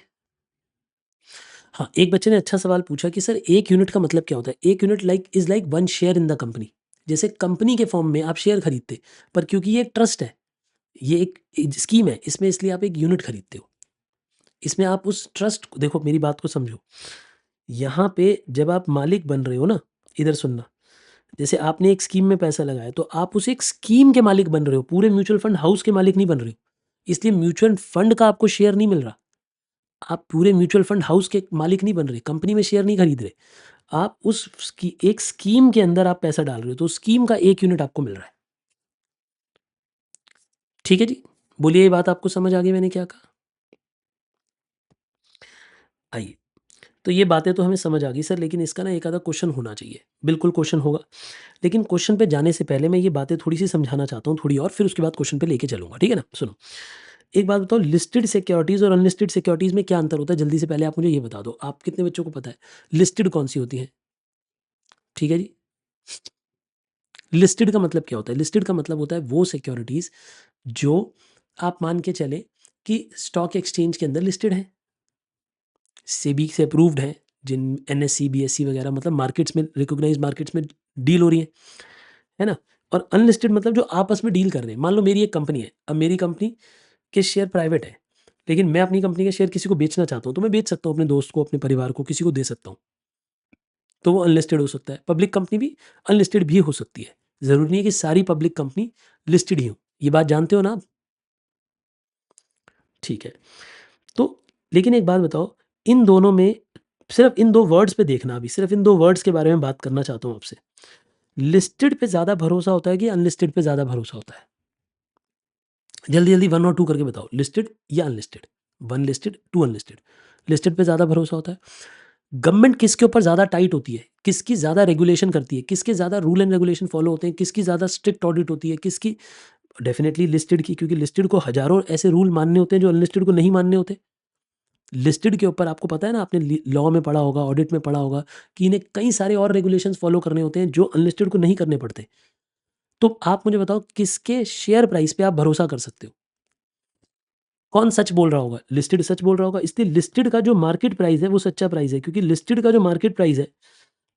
हाँ, एक बच्चे ने अच्छा सवाल पूछा कि सर 1 यूनिट का मतलब क्या होता है? 1 unit is like 1 share in the company. जैसे कंपनी के फॉर्म में आप शेयर खरीदते, पर क्योंकि ये एक ट्रस्ट है, ये एक स्कीम है, इसमें इसलिए आप 1 यूनिट खरीदते हो। इसमें आप उस ट्रस्ट को देखो, मेरी बात को समझो। यहाँ पे जब आप मालिक बन रहे हो ना, इधर सुनना, जैसे आपने एक स्कीम में पैसा लगाया, तो आप उस एक स्कीम के मालिक बन रहे हो, पूरे म्यूचुअल फंड हाउस के मालिक नहीं बन रहे हो। इसलिए म्यूचुअल फंड का आपको शेयर नहीं मिल रहा। आप पूरे म्यूचुअल फंड हाउस के मालिक नहीं बन रहे, कंपनी में शेयर नहीं खरीद रहे। आप उस एक स्कीम के अंदर आप पैसा डाल रहे हो, तो स्कीम का 1 यूनिट आपको मिल रहा है। ठीक है जी? बोलिए, ये बात आपको समझ आ गई मैंने क्या कहा? आइए, तो ये बातें तो हमें समझ आ गई सर, लेकिन इसका ना एक आधा क्वेश्चन होना चाहिए। बिल्कुल क्वेश्चन होगा। लेकिन क्वेश्चन पे जाने से पहले मैं ये बातें थोड़ी-सी समझाना चाहता हूँ थोड़ी और, फिर उसके बाद क्वेश्चन पे लेके चलूँगा, ठीक है ना? सुनो, एक बात बताओ, लिस्टेड सिक्योरिटीज़ और अनलिस्टेड सिक्योरिटीज़ में क्या अंतर होता है? जल्दी से पहले आप मुझे ये बता दो, आप कितने बच्चों को पता है? लिस्टेड कौन-सी होती हैं? ठीक है जी। लिस्टेड का मतलब क्या होता है? लिस्टेड का मतलब होता है वो सिक्योरिटीज़ जो आप मान के चलें कि स्टॉक एक्सचेंज के अंदर लिस्टेड हैं, सेबी से अप्रूव्ड हैं, जिन एनएसई, बीएसई वगैरह, मतलब मार्केट्स में, रिकॉग्नाइज्ड मार्केट्स में डील हो रही हैं, है ना? और अनलिस्टेड मतलब जो आपस में डील कर रहे हैं। मान लो मेरी एक कंपनी है, अब मेरी कंपनी के शेयर प्राइवेट है, लेकिन मैं अपनी कंपनी के शेयर किसी को बेचना चाहता हूँ, तो मैं बेच सकता हूँ, अपने दोस्त को, अपने परिवार को, किसी को दे सकता हूँ। तो वो अनलिस्टेड हो सकता है। पब्लिक कंपनी भी अनलिस्टेड भी हो सकती है। ज़रूरी नहीं है कि सारी पब्लिक कंपनी लिस्टेड ही हो। ये बात जानते हो ना आप? ठीक है। तो लेकिन एक बात बताओ, इन दोनों में सिर्फ़ इन 2 वर्ड्स पे देखना, अभी सिर्फ़ इन 2 वर्ड्स के बारे में बात करना चाहता हूँ आपसे। लिस्टेड पे ज़्यादा भरोसा होता है कि अनलिस्टेड पे ज़्यादा भरोसा होता है? जल्दी-जल्दी 1 और 2 करके बताओ, लिस्टेड या अनलिस्टेड? 1 listed, 2 unlisted. लिस्टेड पे ज़्यादा भरोसा होता है। गवर्नमेंट किसके ऊपर ज़्यादा टाइट होती है? किसकी ज़्यादा रेगुलेशन करती है? किसके ज़्यादा रूल एंड रेगुलेशन फॉलो होते हैं? किसकी ज़्यादा स्ट्रिक्ट ऑडिट होती है? किसकी? डेफिनिटली लिस्टेड की, क्योंकि लिस्टेड को हज़ारों ऐसे रूल मानने होते हैं जो अनलिस्टेड को नहीं मानने होते। लिस्टेड के ऊपर आपको पता है ना, आपने लॉ में पढ़ा होगा, ऑडिट में पढ़ा होगा कि इन्हें कई सारे और रेगुलेशंस फॉलो करने होते हैं जो अनलिस्टेड को नहीं करने पड़ते। तो आप मुझे बताओ, किसके शेयर प्राइस पे आप भरोसा कर सकते हो? कौन सच बोल रहा होगा? लिस्टेड सच बोल रहा होगा। इसलिए लिस्टेड का जो मार्केट प्राइस है वो सच्चा प्राइस है, क्योंकि लिस्टेड का जो मार्केट प्राइस है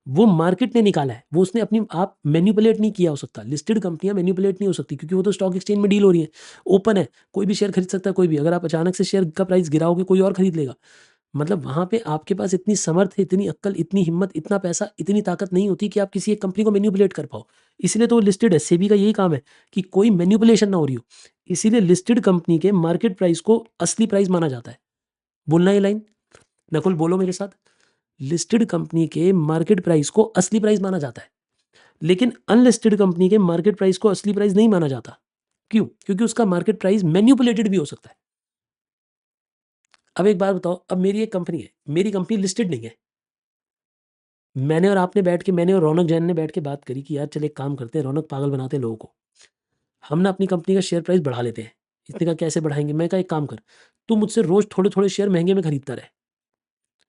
वो मार्केट ने निकाला है। वो उसने अपनी आप मैनिपुलेट नहीं किया हो सकता। लिस्टेड कंपनियाँ मैनिपुलेट नहीं हो सकती, क्योंकि वो तो स्टॉक एक्सचेंज में डील हो रही है। ओपन है, कोई भी शेयर खरीद सकता है, कोई भी। अगर आप अचानक से शेयर का प्राइस गिराओगे, कोई और खरीद लेगा। मतलब वहाँ पे आपके पास इतनी समर्थ है, इतनी अक्ल, इतनी हिम्मत, इतना पैसा, इतनी ताकत नहीं होती कि आप किसी एक कंपनी को मैनिपुलेट कर पाओ। इसीलिए तो वो लिस्टेड है। सेबी का यही काम है कि कोई मैनिपुलेशन ना हो रही हो। इसीलिए लिस्टेड कंपनी के मार्केट प्राइस को असली प्राइस माना जाता है। बोलना ये लाइन, नकुल बोलो मेरे साथ। लिस्टेड कंपनी के मार्केट प्राइस को असली प्राइस माना जाता है, लेकिन अनलिस्टेड कंपनी के मार्केट प्राइस को असली प्राइस नहीं माना जाता। क्यों? क्योंकि उसका मार्केट प्राइस मैनिपुलेटेड भी हो सकता है। अब एक बात बताओ, अब मेरी एक कंपनी है, मेरी कंपनी लिस्टेड नहीं है। मैंने और रौनक जैन ने बैठ के बात करी कि यार चल एक काम करते हैं, रौनक पागल बनाते हैं लोगों को। हम ना अपनी कंपनी का शेयर प्राइस बढ़ा लेते हैं। इसने कहा कैसे बढ़ाएँगे? मैं कहा एक काम कर, तू मुझसे रोज़ थोड़े-थोड़े शेयर महँगे में खरीदता रह।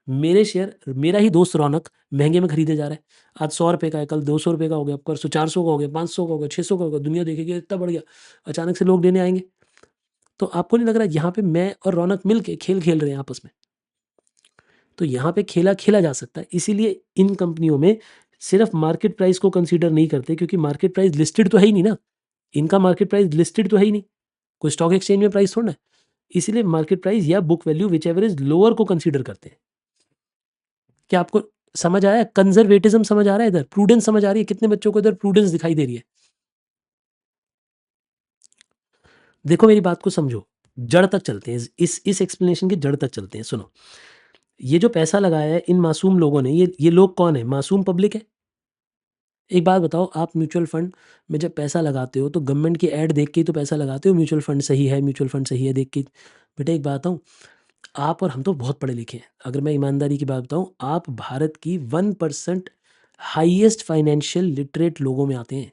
मेरे शेयर, मेरा ही दोस्त रौनक महँगे में खरीदे जा रहा है। आज ₹100 का है, कल ₹200 का हो गया, परसों 400 का हो गया, 500 का हो गया, 600 का हो गया, दुनिया देखेगी इतना बढ़ गया। अचानक से लोग लेने आएँगे। तो आपको नहीं लग रहा यहाँ पे मैं और रौनक मिल के खेल खेल रहे हैं आपस में? तो यहाँ पे खेला खेला जा सकता है। इसीलिए इन कंपनियों में सिर्फ़ मार्केट प्राइस को कंसीडर नहीं करते, क्योंकि मार्केट प्राइस लिस्टेड तो है ही नहीं ना। इनका मार्केट प्राइस लिस्टेड तो है ही नहीं। कोई स्टॉक एक्सचेंज में प्राइस थोड़ा ना है। इसीलिए मार्केट प्राइस या book value whichever is lower को कंसीडर करते हैं। क्या आपको समझ आया? कंज़र्वेटिज़्म समझ आ रहा है इधर? प्रूडेंस समझ आ रही है? कितने बच्चों को इधर प्रूडेंस दिखाई दे रही है? देखो मेरी बात को समझो, जड़ तक चलते हैं, इस एक्सप्लेनेशन की जड़ तक चलते हैं। सुनो, ये जो पैसा लगाया है इन मासूम लोगों ने, ये लोग कौन है? मासूम पब्लिक है। एक बात बताओ, आप म्यूचुअल फंड में जब पैसा लगाते हो तो गवर्नमेंट की ऐड देख के ही तो पैसा लगाते हो, म्यूचुअल फंड सही है, म्यूचुअल फंड सही है देख के। बेटा एक बात बताऊँ, आप और हम तो बहुत पढ़े लिखे हैं। अगर मैं ईमानदारी की बात बताऊँ, आप भारत की 1% हाईएस्ट फाइनेंशियल लिटरेट लोगों में आते हैं।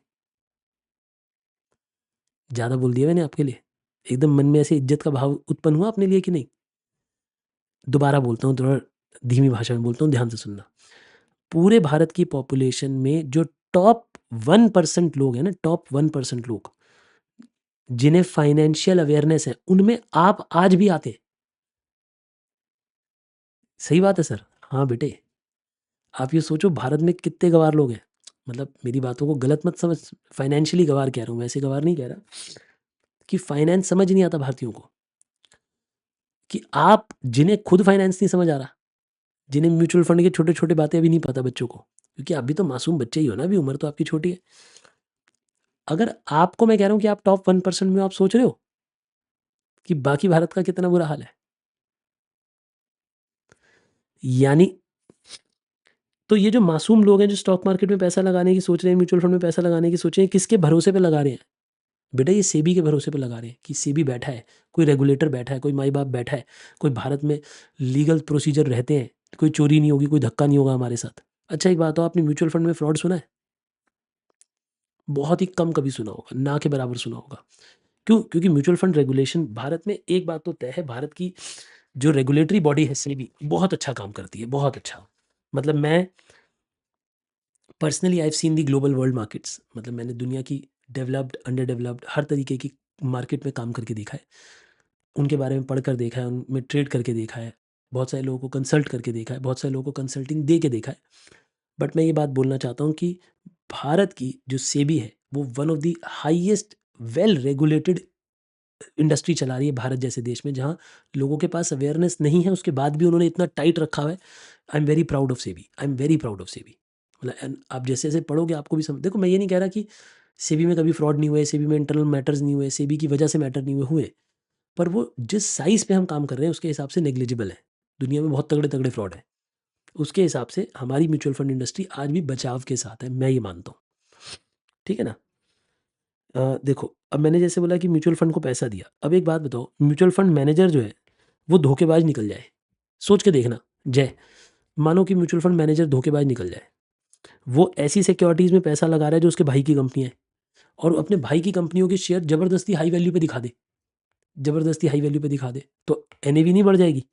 ज़्यादा बोल दिया मैंने आपके लिए? एकदम मन में ऐसे इज्जत का भाव उत्पन्न हुआ अपने लिए कि नहीं? दोबारा बोलता हूँ, थोड़ा धीमी भाषा में बोलता हूँ, ध्यान से सुनना। पूरे भारत की पॉपुलेशन में जो टॉप 1% लोग हैं ना, टॉप 1% लोग जिन्हें फाइनेंशियल अवेयरनेस है, उनमें आप आज भी आते हैं। सही बात है सर। हाँ बेटे, आप ये सोचो भारत में कितने गँवार लोग हैं। मतलब मेरी बातों को गलत मत समझ, फाइनेंशियली गँवार कह रहा हूँ, वैसे गँवार नहीं कह रहा कि फाइनेंस समझ नहीं आता भारतीयों को। कि आप जिन्हें खुद फाइनेंस नहीं समझ आ रहा, जिन्हें म्यूचुअल फंड के छोटे-छोटे बातें अभी नहीं पता बच्चों को, क्योंकि आप भी तो मासूम बच्चे ही हो ना, अभी उम्र तो आपकी छोटी है। अगर आपको मैं कह रहा हूँ कि आप टॉप 1% में हो, आप सोच रहे हो कि बाकी भारत का कितना बुरा हाल है? यानी तो ये जो मासूम लोग हैं जो स्टॉक मार्केट में पैसा लगाने की सोच रहे हैं, म्यूचुअल फंड में पैसा लगाने की सोच रहे हैं, किसके भरोसे पे लगा रहे हैं? बेटा ये सेबी के भरोसे पे लगा रहे हैं कि सेबी बैठा है, कोई रेगुलेटर बैठा है, कोई माई-बाप बैठा है, कोई भारत में लीगल प्रोसीजर रहते हैं, कोई चोरी नहीं होगी, कोई धक्का नहीं होगा हमारे साथ। अच्छा एक बात बताओ, आपने म्यूचुअल फंड में फ्रॉड सुना है? बहुत ही कम कभी सुना होगा, ना के बराबर सुना होगा। क्यों? क्योंकि म्यूचुअल फंड रेगुलेशन भारत में एक बात तो तय है, भारत की जो रेगुलेटरी बॉडी है सेबी, बहुत अच्छा काम करती है, बहुत अच्छा। मतलब मैं personally I have seen the global world markets, मतलब मैंने दुनिया की डेवलप्ड, अंडर डेवलप्ड हर तरीके की मार्केट में काम करके देखा है। उनके बारे में पढ़कर देखा है, उनमें ट्रेड करके देखा है, बहुत सारे लोगों को कंसल्ट करके देखा है, बहुत सारे लोगों को कंसल्टिंग दे के देखा है। बट मैं ये बात बोलना चाहता हूँ कि भारत की जो सेबी है, वो one of the highest well regulated industry चला रही है भारत जैसे देश में, जहाँ लोगों के पास अवेयरनेस नहीं है, उसके बाद भी उन्होंने इतना टाइट रखा हुआ है। I am very proud of SEBI, I am very proud of SEBI. मतलब एंड आप जैसे-जैसे पढ़ोगे आपको भी समझ, देखो मैं ये नहीं कह रहा कि सेबी में कभी फ्रॉड नहीं हुए, सेबी में इंटरनल मैटर्स नहीं हुए, सेबी की वजह से मैटर नहीं हुए, पर वो जिस साइज़ पे हम काम कर रहे हैं उसके हिसाब से नेग्लिजिबल है। दुनिया में बहुत तगड़े-तगड़े फ्रॉड हैं। उसके हिसाब से हमारी म्यूचुअल फंड इंडस्ट्री आज भी बचाव के साथ है, मैं ये मानता हूँ। ठीक है ना? देखो, अब मैंने जैसे बोला कि म्यूचुअल फंड को पैसा दिया। अब एक बात बताओ, म्यूचुअल फंड मैनेजर जो है, वो धोखेबाज निकल जाए, सोच के देखना, जय, मानो कि म्यूचुअल फंड मैनेजर धोखेबाज निकल जाए। वो ऐसी सिक्योरिटीज़ में पैसा लगा रहा है जो उसके भाई की कंपनी है, और अपने भाई की कंपनियों के शेयर ज़बरदस्ती हाई वैल्यू पे दिखा दे, ज़बरदस्ती हाई वैल्यू पे दिखा दे, तो एनएवी नहीं बढ़ जाएगी?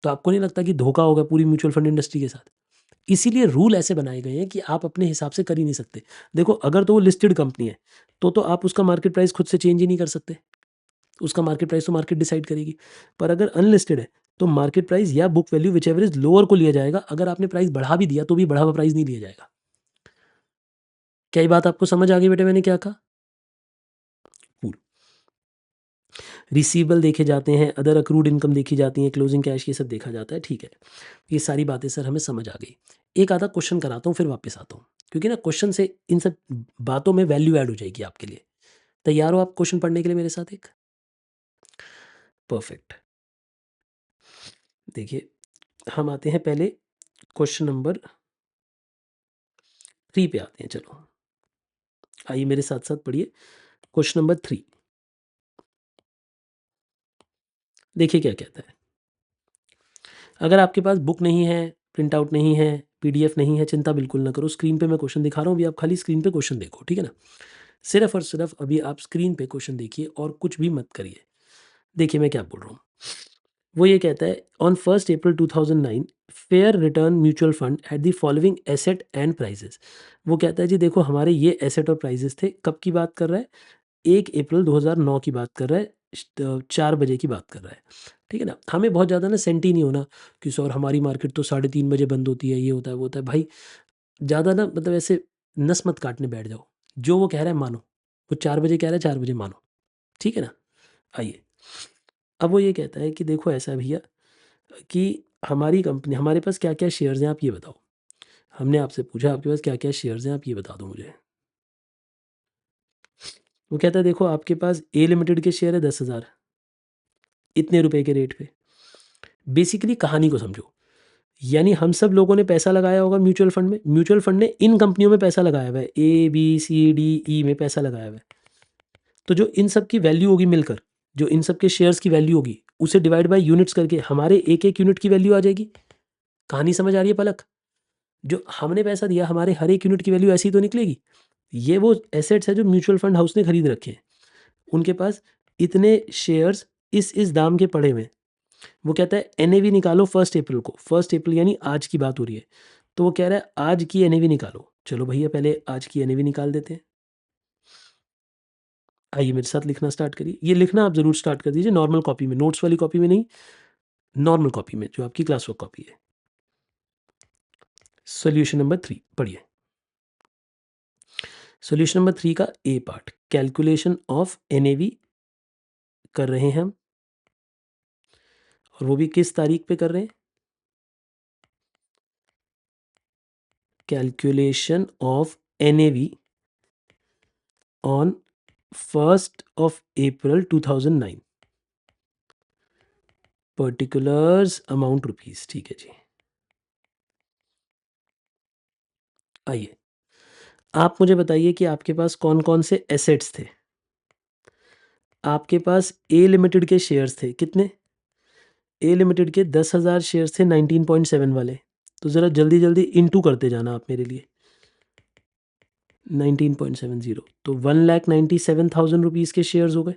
तो आपको नहीं लगता कि धोखा होगा पूरी म्यूचुअल फंड इंडस्ट्री के साथ? इसीलिए रूल ऐसे बनाए गए हैं कि आप अपने हिसाब से कर ही नहीं सकते। देखो अगर तो वो लिस्टेड कंपनी है, तो आप उसका मार्केट प्राइस खुद से चेंज ही नहीं कर सकते। उसका मार्केट प्राइस तो मार्केट डिसाइड करेगी। पर अगर अनलिस्टेड है, तो मार्केट प्राइस या book value whichever is lower को लिया जाएगा। अगर आपने प्राइस बढ़ा भी दिया, तो भी बढ़ा हुआ प्राइस नहीं लिया जाएगा। क्या ये बात आपको समझ आ गई बेटे मैंने क्या कहा? कूल। रिसीवेबल देखे जाते हैं, अदर अक्रूड इनकम देखी जाती है, क्लोजिंग कैश ये सब देखा जाता है, ठीक है। ये सारी बातें सर हमें समझ आ गई। एक आधा क्वेश्चन कराता हूँ फिर वापस आता हूँ, क्योंकि ना क्वेश्चन से इन सब बातों में वैल्यू ऐड हो जाएगी आपके लिए। तैयार हो आप क्वेश्चन पढ़ने के लिए मेरे साथ एक? परफेक्ट। देखिए, हम आते हैं पहले क्वेश्चन नंबर 3 पे आते हैं, चलो। आइए मेरे साथ-साथ पढ़िए क्वेश्चन नंबर 3। देखिए क्या कहता है। अगर आपके पास बुक नहीं है, प्रिंट आउट नहीं है, पीडीएफ नहीं है, चिंता बिल्कुल ना करो। स्क्रीन पे मैं क्वेश्चन दिखा रहा हूँ, अभी आप खाली स्क्रीन पे क्वेश्चन देखो, ठीक है ना? सिर्फ़ और सिर्फ़ अभी आप स्क्रीन पे क्वेश्चन देखिए और कुछ भी मत करिए। देखिए मैं क्या बोल रहा हूँ। वो ये कहता है, on 1 April 2009 fair return mutual fund had the following asset and prices. वो कहता है जी देखो हमारे ये एसेट और प्राइसेस थे। कब की बात कर रहा है? 1 अप्रैल 2009 की बात कर रहा है, 4 बजे की बात कर रहा है। ठीक है ना? हमें बहुत ज़्यादा ना सेंटी नहीं होना कि सर हमारी मार्केट तो 3:30 बजे बंद होती है, ये होता है, वो होता है। भाई ज़्यादा ना मतलब ऐसे नस मत काटने बैठ जाओ। जो वो कह रहा है मानो। वो 4 बजे कह रहा है, 4 बजे मानो। ठीक है ना? आइए, अब वो ये कहता है कि देखो ऐसा है भैया कि हमारी कंपनी, हमारे पास क्या-क्या शेयर्स हैं आप ये बताओ। हमने आपसे पूछा आपके पास क्या-क्या शेयर्स हैं आप ये बता दो मुझे। वो कहता है देखो आपके पास ए लिमिटेड के शेयर है 10,000 इतने रुपए के रेट पे। बेसिकली कहानी को समझो, यानी हम सब लोगों ने पैसा लगाया होगा म्यूचुअल फंड में, म्यूचुअल फंड ने इन कंपनियों में पैसा लगाया हुआ है, A B C D E में पैसा लगाया हुआ है। तो जो इन सब की वैल्यू होगी मिलकर, जो इन सब के शेयर्स की वैल्यू होगी, उसे डिवाइड बाय यूनिट्स करके हमारे एक एक यूनिट की वैल्यू आ जाएगी। कहानी समझ आ रही है पलक? जो हमने पैसा दिया हमारे हर एक यूनिट की वैल्यू ऐसी तो निकलेगी। ये वो एसेट्स है जो म्यूचुअल फंड हाउस ने खरीद रखे हैं, उनके पास इतने शेयर्स इस दाम के पड़े हुए हैं। वो कहता है एनएवी निकालो 1 अप्रैल को, 1 अप्रैल यानी आज की बात हो रही है। तो वो कह रहा है आज की एनएवी निकालो। चलो भैया पहले आज की एनएवी निकाल देते हैं। आइए मेरे साथ लिखना स्टार्ट करिए। ये लिखना आप ज़रूर स्टार्ट कर दीजिए नॉर्मल कॉपी में, नोट्स वाली कॉपी में नहीं, नॉर्मल कॉपी में जो आपकी क्लास वर्क कॉपी है। सोल्यूशन नंबर 3 पढ़िए। सोल्यूशन नंबर 3 का ए पार्ट, कैलकुलेशन ऑफ एनएवी कर रहे हैं हम, और वो भी किस तारीख पे कर रहे हैं? Calculation of NAV on 1 April 2009, particulars amount rupees. ठीक है जी। आइए आप मुझे बताइए कि आपके पास कौन कौन से एसेट्स थे। आपके पास ए लिमिटेड के शेयर्स थे, कितने? ए लिमिटेड के 10,000 शेयर्स थे 19.7 वाले। तो ज़रा जल्दी जल्दी इनटू करते जाना आप मेरे लिए। 19.70 तो 1,97,000 रुपीज़ के शेयर्स हो गए।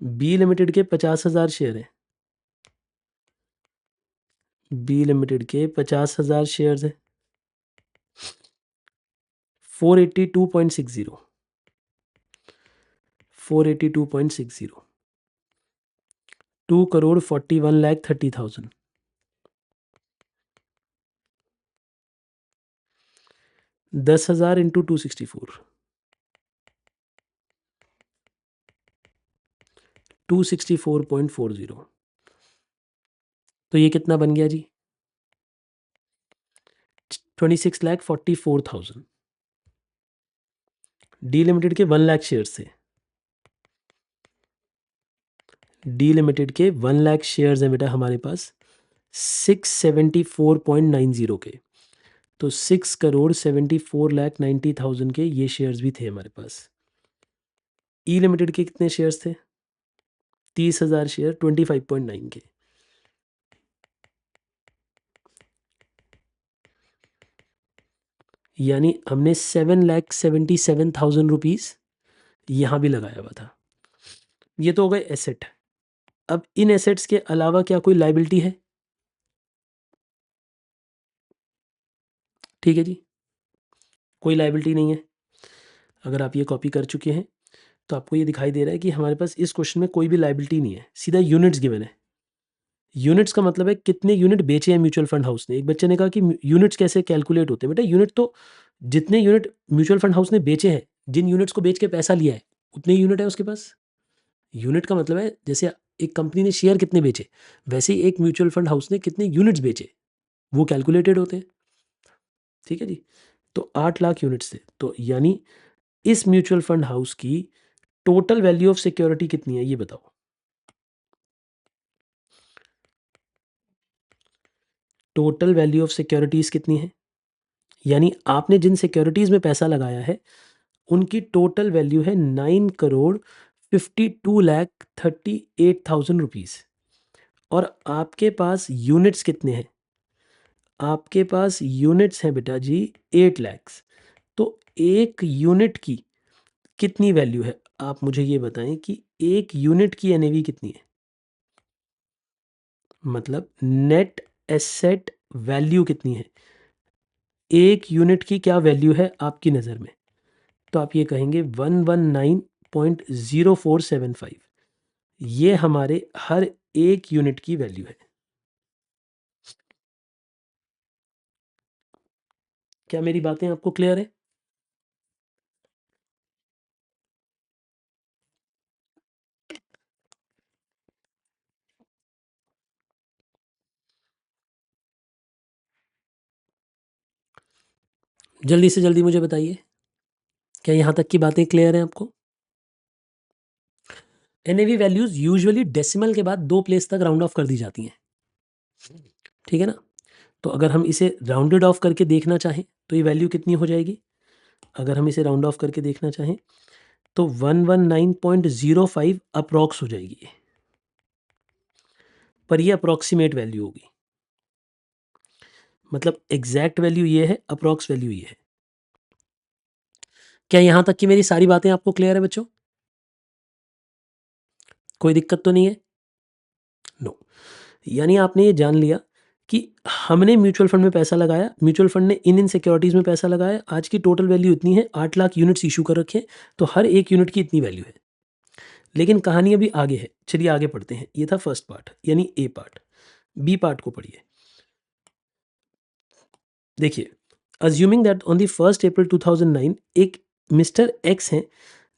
बी लिमिटेड के 50,000 शेयर हैं, बी लिमिटेड के 50,000 शेयर्स हैं, 482.60, 482.60, 2,41,30,000, 10,000 इंटू 264, 264.40। तो ये कितना बन गया जी? 26,44,000। डी लिमिटेड के 1 लाख शेयर्स थे, डी लिमिटेड के 1 लाख शेयर्स हैं बेटा हमारे पास 674.90 के। तो 6,74,90,000 के ये शेयर्स भी थे हमारे पास। ई लिमिटेड के कितने शेयर्स थे? 30,000 शेयर 25.9 के। यानी हमने 7,77,000 रुपीज़ यहाँ भी लगाया हुआ था। ये तो हो गए एसेट। अब इन एसेट्स के अलावा क्या कोई लाइबिलिटी है? ठीक है जी, कोई लाइबिलिटी नहीं है। अगर आप ये कॉपी कर चुके हैं तो आपको ये दिखाई दे रहा है कि हमारे पास इस क्वेश्चन में कोई भी लाइबिलिटी नहीं है, सीधा यूनिट्स गिवन है। यूनिट्स का मतलब है कितने यूनिट बेचे हैं म्यूचुअल फंड हाउस ने। एक बच्चे ने कहा कि यूनिट्स कैसे कैलकुलेट होते हैं। बेटा यूनिट तो जितने यूनिट म्यूचुअल फंड हाउस ने बेचे हैं, जिन यूनिट्स को बेच के पैसा लिया है, उतने यूनिट है उसके पास। यूनिट का मतलब है जैसे एक कंपनी ने शेयर कितने बेचे, वैसे ही एक म्यूचुअल फंड हाउस ने कितने यूनिट्स बेचे, वो कैलकुलेटेड होते हैं। ठीक है जी। तो 8 लाख यूनिट्स थे। तो यानी इस म्यूचुअल फंड हाउस की टोटल वैल्यू ऑफ सिक्योरिटी कितनी है ये बताओ। टोटल वैल्यू ऑफ सिक्योरिटीज कितनी है? यानी आपने जिन सिक्योरिटीज में पैसा लगाया है उनकी टोटल वैल्यू है 9,52,38,000 रुपीज़। और आपके पास यूनिट्स कितने हैं? आपके पास यूनिट्स हैं बेटा जी 8 lakhs। तो एक यूनिट की कितनी वैल्यू है? आप मुझे ये बताएं कि एक यूनिट की एनएवी कितनी है, मतलब नेट एसेट वैल्यू कितनी है, एक यूनिट की क्या वैल्यू है आपकी नज़र में? तो आप ये कहेंगे 119.0475। ये हमारे हर एक यूनिट की वैल्यू है। क्या मेरी बातें आपको क्लियर है? जल्दी से जल्दी मुझे बताइए क्या यहाँ तक की बातें क्लियर हैं आपको? एनएवी वैल्यूज यूजुअली डेसिमल के बाद 2 प्लेस तक राउंड ऑफ कर दी जाती हैं। ठीक है ना? तो अगर हम इसे राउंडेड ऑफ करके देखना चाहें तो ये वैल्यू कितनी हो जाएगी? अगर हम इसे राउंड ऑफ करके देखना चाहें तो 119.05 अप्रॉक्स हो जाएगी ये। पर ये अप्रॉक्सीमेट वैल्यू होगी, मतलब एग्जैक्ट वैल्यू ये है, अप्रॉक्स वैल्यू ये है। क्या यहां तक की मेरी सारी बातें आपको क्लियर है बच्चों? कोई दिक्कत तो नहीं है? नो। यानी आपने ये जान लिया कि हमने म्यूचुअल फंड में पैसा लगाया, म्यूचुअल फंड ने इन सिक्योरिटीज़ में पैसा लगाया, आज की टोटल वैल्यू इतनी है, 8 लाख यूनिट्स इशू कर रखे हैं, तो हर एक यूनिट की इतनी वैल्यू है। लेकिन कहानी अभी आगे है, चलिए आगे पढ़ते हैं। ये था फर्स्ट पार्ट यानी ए पार्ट। बी पार्ट को पढ़िए। देखिए, अज्यूमिंग दैट ऑन द 1 अप्रैल 2009 एक मिस्टर एक्स हैं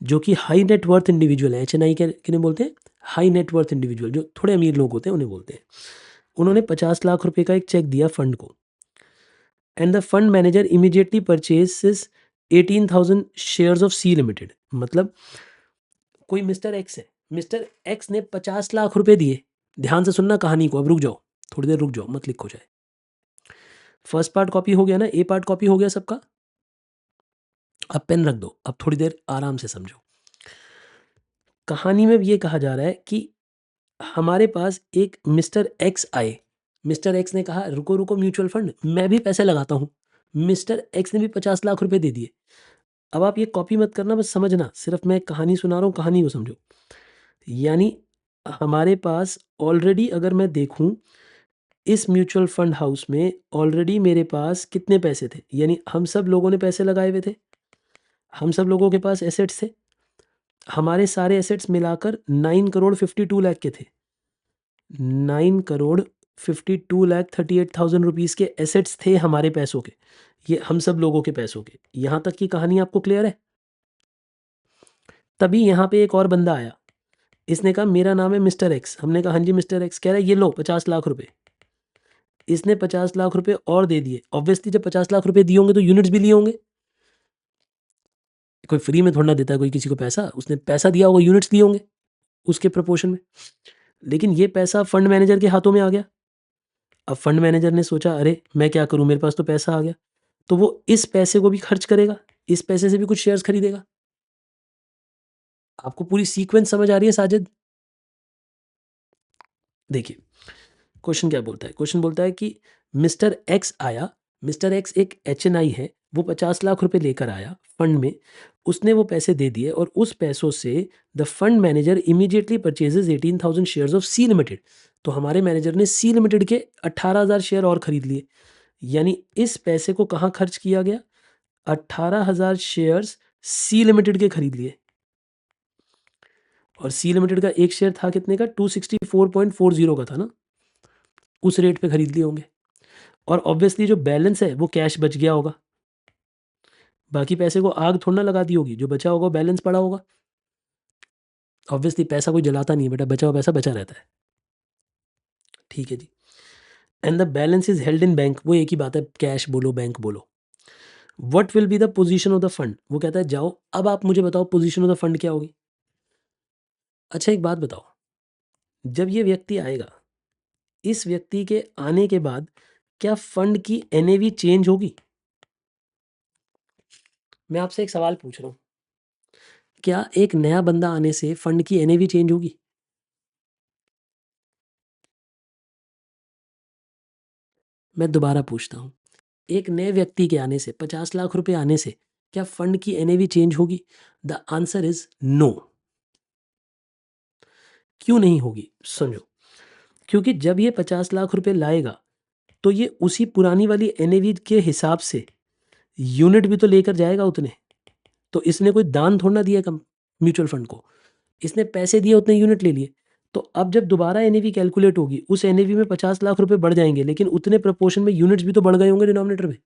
जो कि हाई नेटवर्थ इंडिविजुअल है। HNI किन्हें बोलते हैं? हाई नेटवर्थ इंडिविजुअल, जो थोड़े अमीर लोग होते हैं उन्हें बोलते हैं। उन्होंने 50 लाख रुपए का एक चेक दिया फंड को, and the fund manager immediately purchases 18,000 shares of C limited. मतलब कोई मिस्टर एक्स है, मिस्टर एक्स ने 50 लाख रुपए दिए। ध्यान से सुनना कहानी को, अब रुक जाओ, थोड़ी देर रुक जाओ, मत लिखो जाए। फर्स्ट पार्ट कॉपी हो गया ना? ए पार्ट कॉपी हो गया सबका? अब पेन रख दो, अब थोड़ी देर आराम से समझो। कहानी में ये कहा जा रहा है कि हमारे पास एक मिस्टर एक्स आए। मिस्टर एक्स ने कहा रुको रुको म्यूचुअल फंड, मैं भी पैसे लगाता हूँ। मिस्टर एक्स ने भी 50 लाख रुपए दे दिए। अब आप ये कॉपी मत करना, बस समझना, सिर्फ मैं कहानी सुना रहा हूँ, कहानी को समझो। यानी हमारे पास ऑलरेडी, अगर मैं देखूं, इस म्यूचुअल फंड हाउस में ऑलरेडी मेरे पास कितने पैसे थे? यानी हम सब लोगों ने पैसे लगाए हुए थे, हम सब लोगों के पास एसेट्स थे। हमारे सारे एसेट्स मिलाकर 9 करोड़ 52 लाख के थे। 9 करोड़ 52 लाख 38,000 रुपीज़ के एसेट्स थे हमारे पैसों के, ये हम सब लोगों के पैसों के। यहाँ तक की कहानी आपको क्लियर है? तभी यहाँ पे एक और बंदा आया, इसने कहा मेरा नाम है मिस्टर एक्स। हमने कहा हाँ जी मिस्टर एक्स। कह रहा है ये लो 50 लाख रुपए। इसने 50 लाख रुपए और दे दिए। ऑब्वियसली जब 50 लाख रुपए दिए होंगे तो यूनिट्स भी लिए होंगे। कोई फ्री में थोड़ा ना देता है कोई किसी को पैसा, उसने पैसा दिया होगा, यूनिट्स लिए होंगे उसके प्रपोर्शन में। लेकिन ये पैसा फंड मैनेजर के हाथों में आ गया। अब फंड मैनेजर ने सोचा अरे मैं क्या करूं, मेरे पास तो पैसा आ गया, तो वो इस पैसे को भी खर्च करेगा, इस पैसे से भी कुछ शेयर्स खरीदेगा। आपको पूरी सीक्वेंस समझ आ रही है साजिद? देखिए क्वेश्चन क्या बोलता है। क्वेश्चन बोलता है कि मिस्टर एक्स आया, मिस्टर एक्स एक HNI है, वो 50 लाख रुपए लेकर आया फंड में, उसने वो पैसे दे दिए और उस पैसों से the fund manager immediately purchases 18,000 shares of C limited. तो हमारे मैनेजर ने सी लिमिटेड के 18,000 शेयर और खरीद लिए। यानी इस पैसे को कहाँ खर्च किया गया? 18,000 शेयर्स सी लिमिटेड के खरीद लिए। और सी लिमिटेड का एक शेयर था कितने का? 264.40 का था ना, उस रेट पे खरीद लिए होंगे। और ऑब्वियसली जो बैलेंस है वो कैश बच गया होगा। बाकी पैसे को आग थोड़ा ना लगा दी होगी, जो बचा होगा बैलेंस पड़ा होगा। ऑब्वियसली पैसा कोई जलाता नहीं है बेटा, बचा हुआ पैसा बचा रहता है। ठीक है जी। And the balance is held in bank. वो एक ही बात है, कैश बोलो बैंक बोलो। What will be the position of the fund? वो कहता है जाओ अब आप मुझे बताओ पोजीशन ऑफ द फंड क्या होगी। अच्छा एक बात बताओ, जब ये व्यक्ति आएगा, इस व्यक्ति के आने के बाद क्या फंड की NAV चेंज होगी? मैं आपसे एक सवाल पूछ रहा हूं, क्या एक नया बंदा आने से फंड की NAV चेंज होगी? मैं दोबारा पूछता हूं, एक नए व्यक्ति के आने से, 50 लाख रुपए आने से क्या फंड की NAV चेंज होगी? The answer is no. क्यों नहीं होगी? समझो, क्योंकि जब ये 50 लाख रुपए लाएगा तो ये उसी पुरानी वाली NAV के हिसाब से यूनिट भी तो लेकर जाएगा उतने। तो इसने कोई दान थोड़ा ना दिया कम म्यूचुअल फंड को, इसने पैसे दिए उतने यूनिट ले लिए। तो अब जब दोबारा NAV कैलकुलेट होगी, उस NAV में 50 लाख रुपए बढ़ जाएंगे, लेकिन उतने प्रपोर्शन में यूनिट्स भी तो बढ़ गए होंगे डिनोमिनेटर में।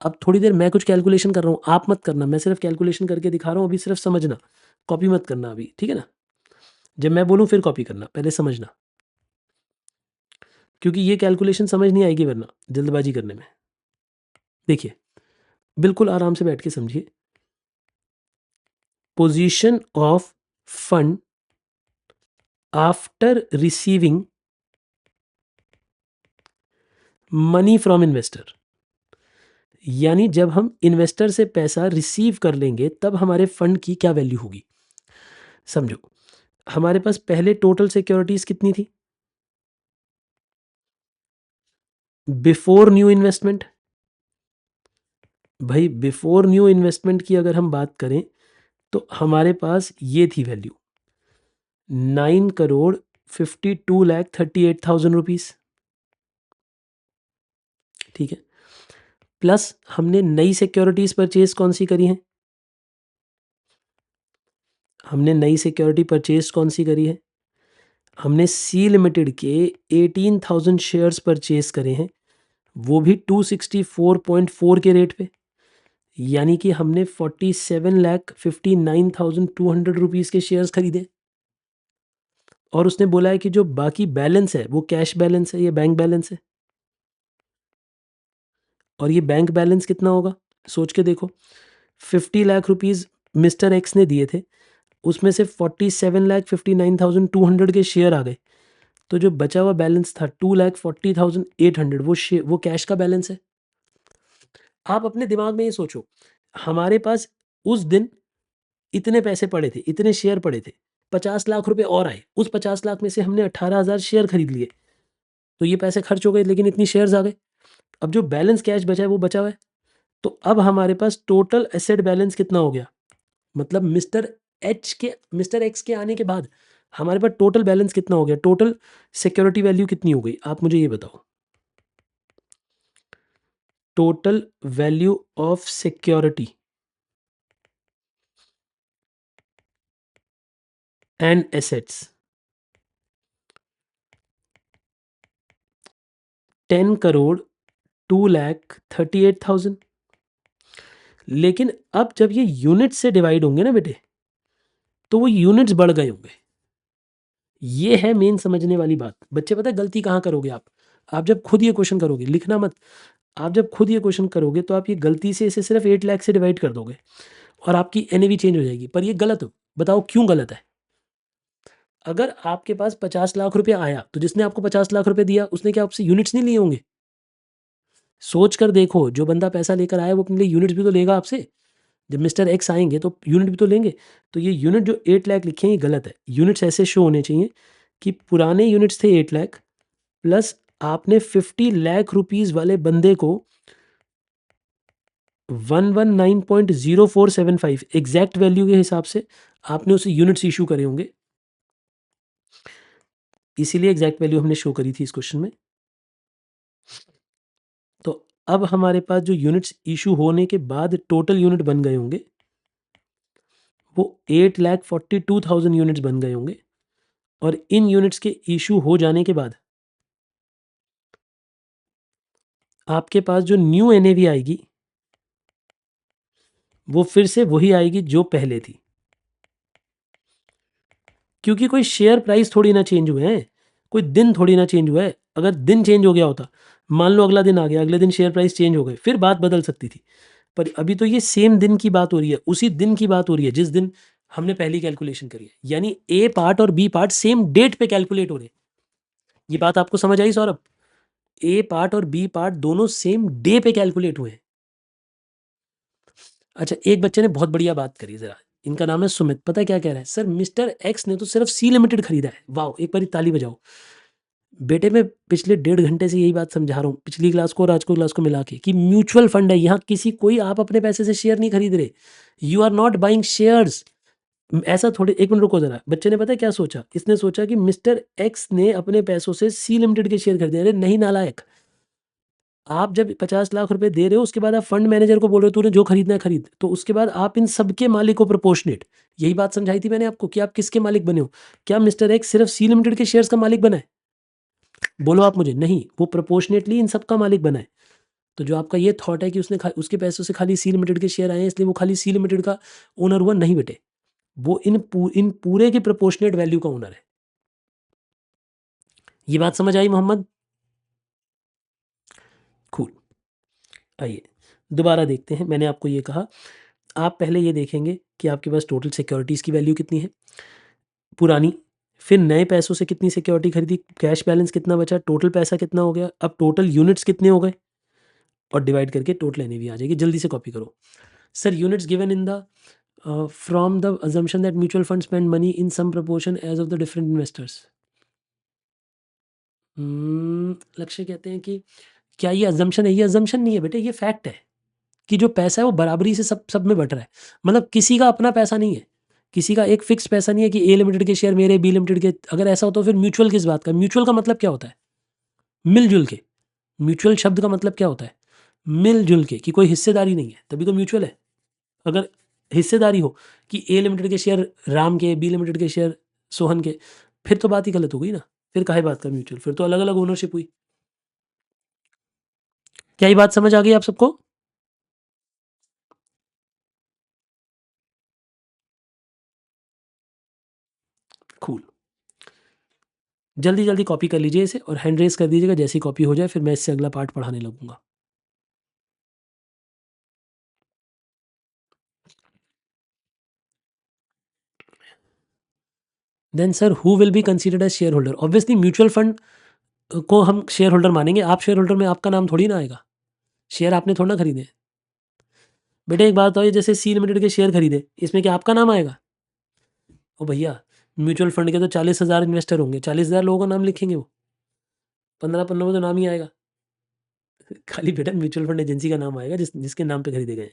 अब थोड़ी देर मैं कुछ कैलकुलेशन कर रहा हूँ, आप मत करना, मैं सिर्फ कैलकुलेशन करके दिखा रहा हूँ, अभी सिर्फ समझना, कॉपी मत करना अभी, ठीक है ना? जब मैं बोलूँ फिर कॉपी करना, पहले समझना, क्योंकि ये कैलकुलेशन समझ नहीं आएगी वरना जल्दबाजी करने में। देखिए बिल्कुल आराम से बैठ के समझिए। Position of fund after receiving money from investor, यानी जब हम इन्वेस्टर से पैसा रिसीव कर लेंगे तब हमारे फंड की क्या वैल्यू होगी। समझो, हमारे पास पहले टोटल सिक्योरिटीज कितनी थी बिफोर न्यू इन्वेस्टमेंट। भाई बिफोर न्यू इन्वेस्टमेंट की अगर हम बात करें तो हमारे पास ये थी वैल्यू 9,52,38,000 रुपीज। ठीक है, प्लस हमने नई सिक्योरिटीज परचेज कौन सी करी है, हमने नई सिक्योरिटी परचेज कौन सी करी है, हमने सी लिमिटेड के 18,000 शेयर्स परचेज करे हैं, वो भी 264.4 के रेट पे, यानी कि हमने 47,59,200 रुपीज़ के शेयर्स खरीदे। और उसने बोला है कि जो बाकी बैलेंस है वो कैश बैलेंस है, ये बैंक बैलेंस है। और ये बैंक बैलेंस कितना होगा सोच के देखो, 50 लाख रुपीज़ मिस्टर एक्स ने दिए थे, उसमें से 47,59,200 के शेयर आ गए, तो जो बचा हुआ बैलेंस था 2,40,800 वो कैश का बैलेंस है। आप अपने दिमाग में ये सोचो, हमारे पास उस दिन इतने पैसे पड़े थे, इतने शेयर पड़े थे, 50 लाख रुपए और आए, उस 50 लाख में से हमने 18,000 शेयर खरीद लिए, तो ये पैसे खर्च हो गए लेकिन इतनी शेयर्स आ गए। अब जो बैलेंस कैश बचा है वो बचा हुआ है, तो अब हमारे पास टोटल एसेट बैलेंस कितना हो गया, मतलब मिस्टर एक्स के आने के बाद हमारे पास टोटल बैलेंस कितना हो गया, टोटल सिक्योरिटी वैल्यू कितनी हो गई, आप मुझे ये बताओ। Total value of security and assets 10,02,38,000। लेकिन अब जब ये यूनिट से डिवाइड होंगे ना बेटे, तो वो यूनिट्स बढ़ गए होंगे। ये है मेन समझने वाली बात। बच्चे पता है गलती कहाँ करोगे आप जब खुद ये क्वेश्चन करोगे, लिखना मत, आप जब खुद ये क्वेश्चन करोगे तो आप ये गलती से इसे सिर्फ 8 लाख से डिवाइड कर दोगे और आपकी एनएवी चेंज हो जाएगी, पर ये गलत हो। बताओ क्यों गलत है। अगर आपके पास 50 लाख रुपया आया तो जिसने आपको 50 लाख रुपए दिया उसने क्या आपसे यूनिट्स नहीं लिए होंगे। सोच कर देखो, जो बंदा पैसा लेकर आया वो अपने लिए यूनिट्स भी तो लेगा आपसे। जब मिस्टर एक्स आएंगे तो यूनिट भी तो लेंगे। तो ये यूनिट जो 8 लाख लिखे हैं ये गलत है। यूनिट्स ऐसे शो होने चाहिए कि पुराने यूनिट्स थे 8 लाख, प्लस आपने 50 लाख रुपीज वाले बंदे को 119.0475 एग्जैक्ट वैल्यू के हिसाब से आपने उसे यूनिट्स इशू करे होंगे, इसीलिए एग्जैक्ट वैल्यू हमने शो करी थी इस क्वेश्चन में। तो अब हमारे पास जो यूनिट्स इशू होने के बाद टोटल यूनिट बन गए होंगे वो 8,42,000 यूनिट्स बन गए होंगे। और इन यूनिट्स के इशू हो जाने के बाद आपके पास जो न्यू एनएवी आएगी वो फिर से वही आएगी जो पहले थी, क्योंकि कोई शेयर प्राइस थोड़ी ना चेंज हुए हैं, कोई दिन थोड़ी ना चेंज हुआ है। अगर दिन चेंज हो गया होता, मान लो अगला दिन आ गया, अगले दिन शेयर प्राइस चेंज हो गए, फिर बात बदल सकती थी। पर अभी तो ये सेम दिन की बात हो रही है, उसी दिन की बात हो रही है जिस दिन हमने पहली कैलकुलेशन करी है, यानी ए पार्ट और बी पार्ट सेम डेट पे कैलकुलेट हो रहे हैं। ये बात आपको समझ आई सौरभ? ए पार्ट और बी पार्ट दोनों सेम डे पे कैलकुलेट हुए हैं। अच्छा, एक बच्चे ने बहुत बढ़िया बात करी, जरा इनका नाम है सुमित। पता है क्या कह रहा है, सर मिस्टर एक्स ने तो सिर्फ सी लिमिटेड खरीदा है। वाह, एक बार ताली बजाओ। बेटे मैं पिछले 1.5 घंटे से यही बात समझा रहा हूँ, पिछली क्लास को और आज को क्लास को मिला के, कि म्यूचुअल फंड है, यहाँ किसी कोई आप अपने पैसे से शेयर नहीं खरीद रहे। You are not buying shares. ऐसा थोड़े, एक मिनट रुको जरा। बच्चे ने पता है क्या सोचा, इसने सोचा कि मिस्टर एक्स ने अपने पैसों से सी लिमिटेड के शेयर खरीदे। अरे नहीं नालायक, आप जब 50 लाख रुपए दे रहे हो उसके बाद आप फंड मैनेजर को बोल रहे हो तूने जो खरीदना है खरीद, तो उसके बाद आप इन सबके मालिक को प्रोपोर्शनेट। यही बात समझाई थी मैंने आपको कि आप किसके मालिक बने हो। क्या मिस्टर एक्स सिर्फ सी लिमिटेड के शेयर्स का मालिक बना है? बोलो आप मुझे। नहीं, वो प्रोपोर्शनेटली इन सबका मालिक बना है। तो जो आपका ये थॉट है कि उसके पैसों से खाली सी लिमिटेड के शेयर आए हैं इसलिए वो खाली सी लिमिटेड का ओनर हुआ, नहीं बेटे, वो इन पूरे की प्रोपोर्शनेट वैल्यू का ओनर है। ये बात समझ आई मोहम्मद? कूल। आइए, दोबारा देखते हैं, मैंने आपको ये कहा, आप पहले ये देखेंगे कि आपके पास टोटल सिक्योरिटीज़ की वैल्यू कितनी है, पुरानी, फिर नए पैसों से कितनी सिक्योरिटी खरीदी, कैश बैलेंस कितना बचा, टोटल पैसा कितना हो गया, अब टोटल यूनिट्स कितने हो गए और डिवाइड करके टोटल एनएवी आ जाएगी। जल्दी से कॉपी करो। Sir units given in the from the assumption that mutual funds spend money in some proportion as of the different investors। लक्ष्य कहते हैं कि क्या ये assumption है? ये assumption नहीं है बेटे, ये फैक्ट है कि जो पैसा है वो बराबरी से सब सब में बट रहा है। मतलब किसी का अपना पैसा नहीं है, किसी का एक फिक्स पैसा नहीं है कि ए लिमिटेड के शेयर मेरे, बी लिमिटेड के। अगर ऐसा हो तो फिर म्यूचुअल किस बात का? म्यूचुअल का मतलब क्या होता है? मिलजुल के। म्यूचुअल शब्द का मतलब क्या होता है? मिलजुल के, कि कोई हिस्सेदारी नहीं है, तभी तो म्यूचुअल है। अगर हिस्सेदारी हो कि ए लिमिटेड के शेयर राम के, बी लिमिटेड के शेयर सोहन के, फिर तो बात ही गलत हो गई ना। फिर काहे बात का म्यूचुअल? फिर तो अलग अलग ओनरशिप हुई। क्या ये बात समझ आ गई आप सबको? कूल। जल्दी जल्दी कॉपी कर लीजिए इसे और हैंड रेस कर दीजिएगा जैसी कॉपी हो जाए, फिर मैं इससे अगला पार्ट पढ़ाने लगूंगा। Then sir who will be considered as shareholder? Obviously mutual fund को हम शेयर होल्डर मानेंगे। आप शेयर होल्डर में आपका नाम थोड़ी ना आएगा, शेयर आपने थोड़ा ना खरीदे। बेटा एक बात बताओ, जैसे सी लिमिटेड के शेयर खरीदे, इसमें क्या आपका नाम आएगा? ओ भैया, म्यूचुअल फंड के तो 40,000 इन्वेस्टर होंगे, 40,000 लोगों का नाम लिखेंगे वो, 15 पन्नों में तो नाम ही आएगा। खाली बेटा म्यूचुअल फंड एजेंसी का नाम आएगा जिसके नाम पे खरीदे गए।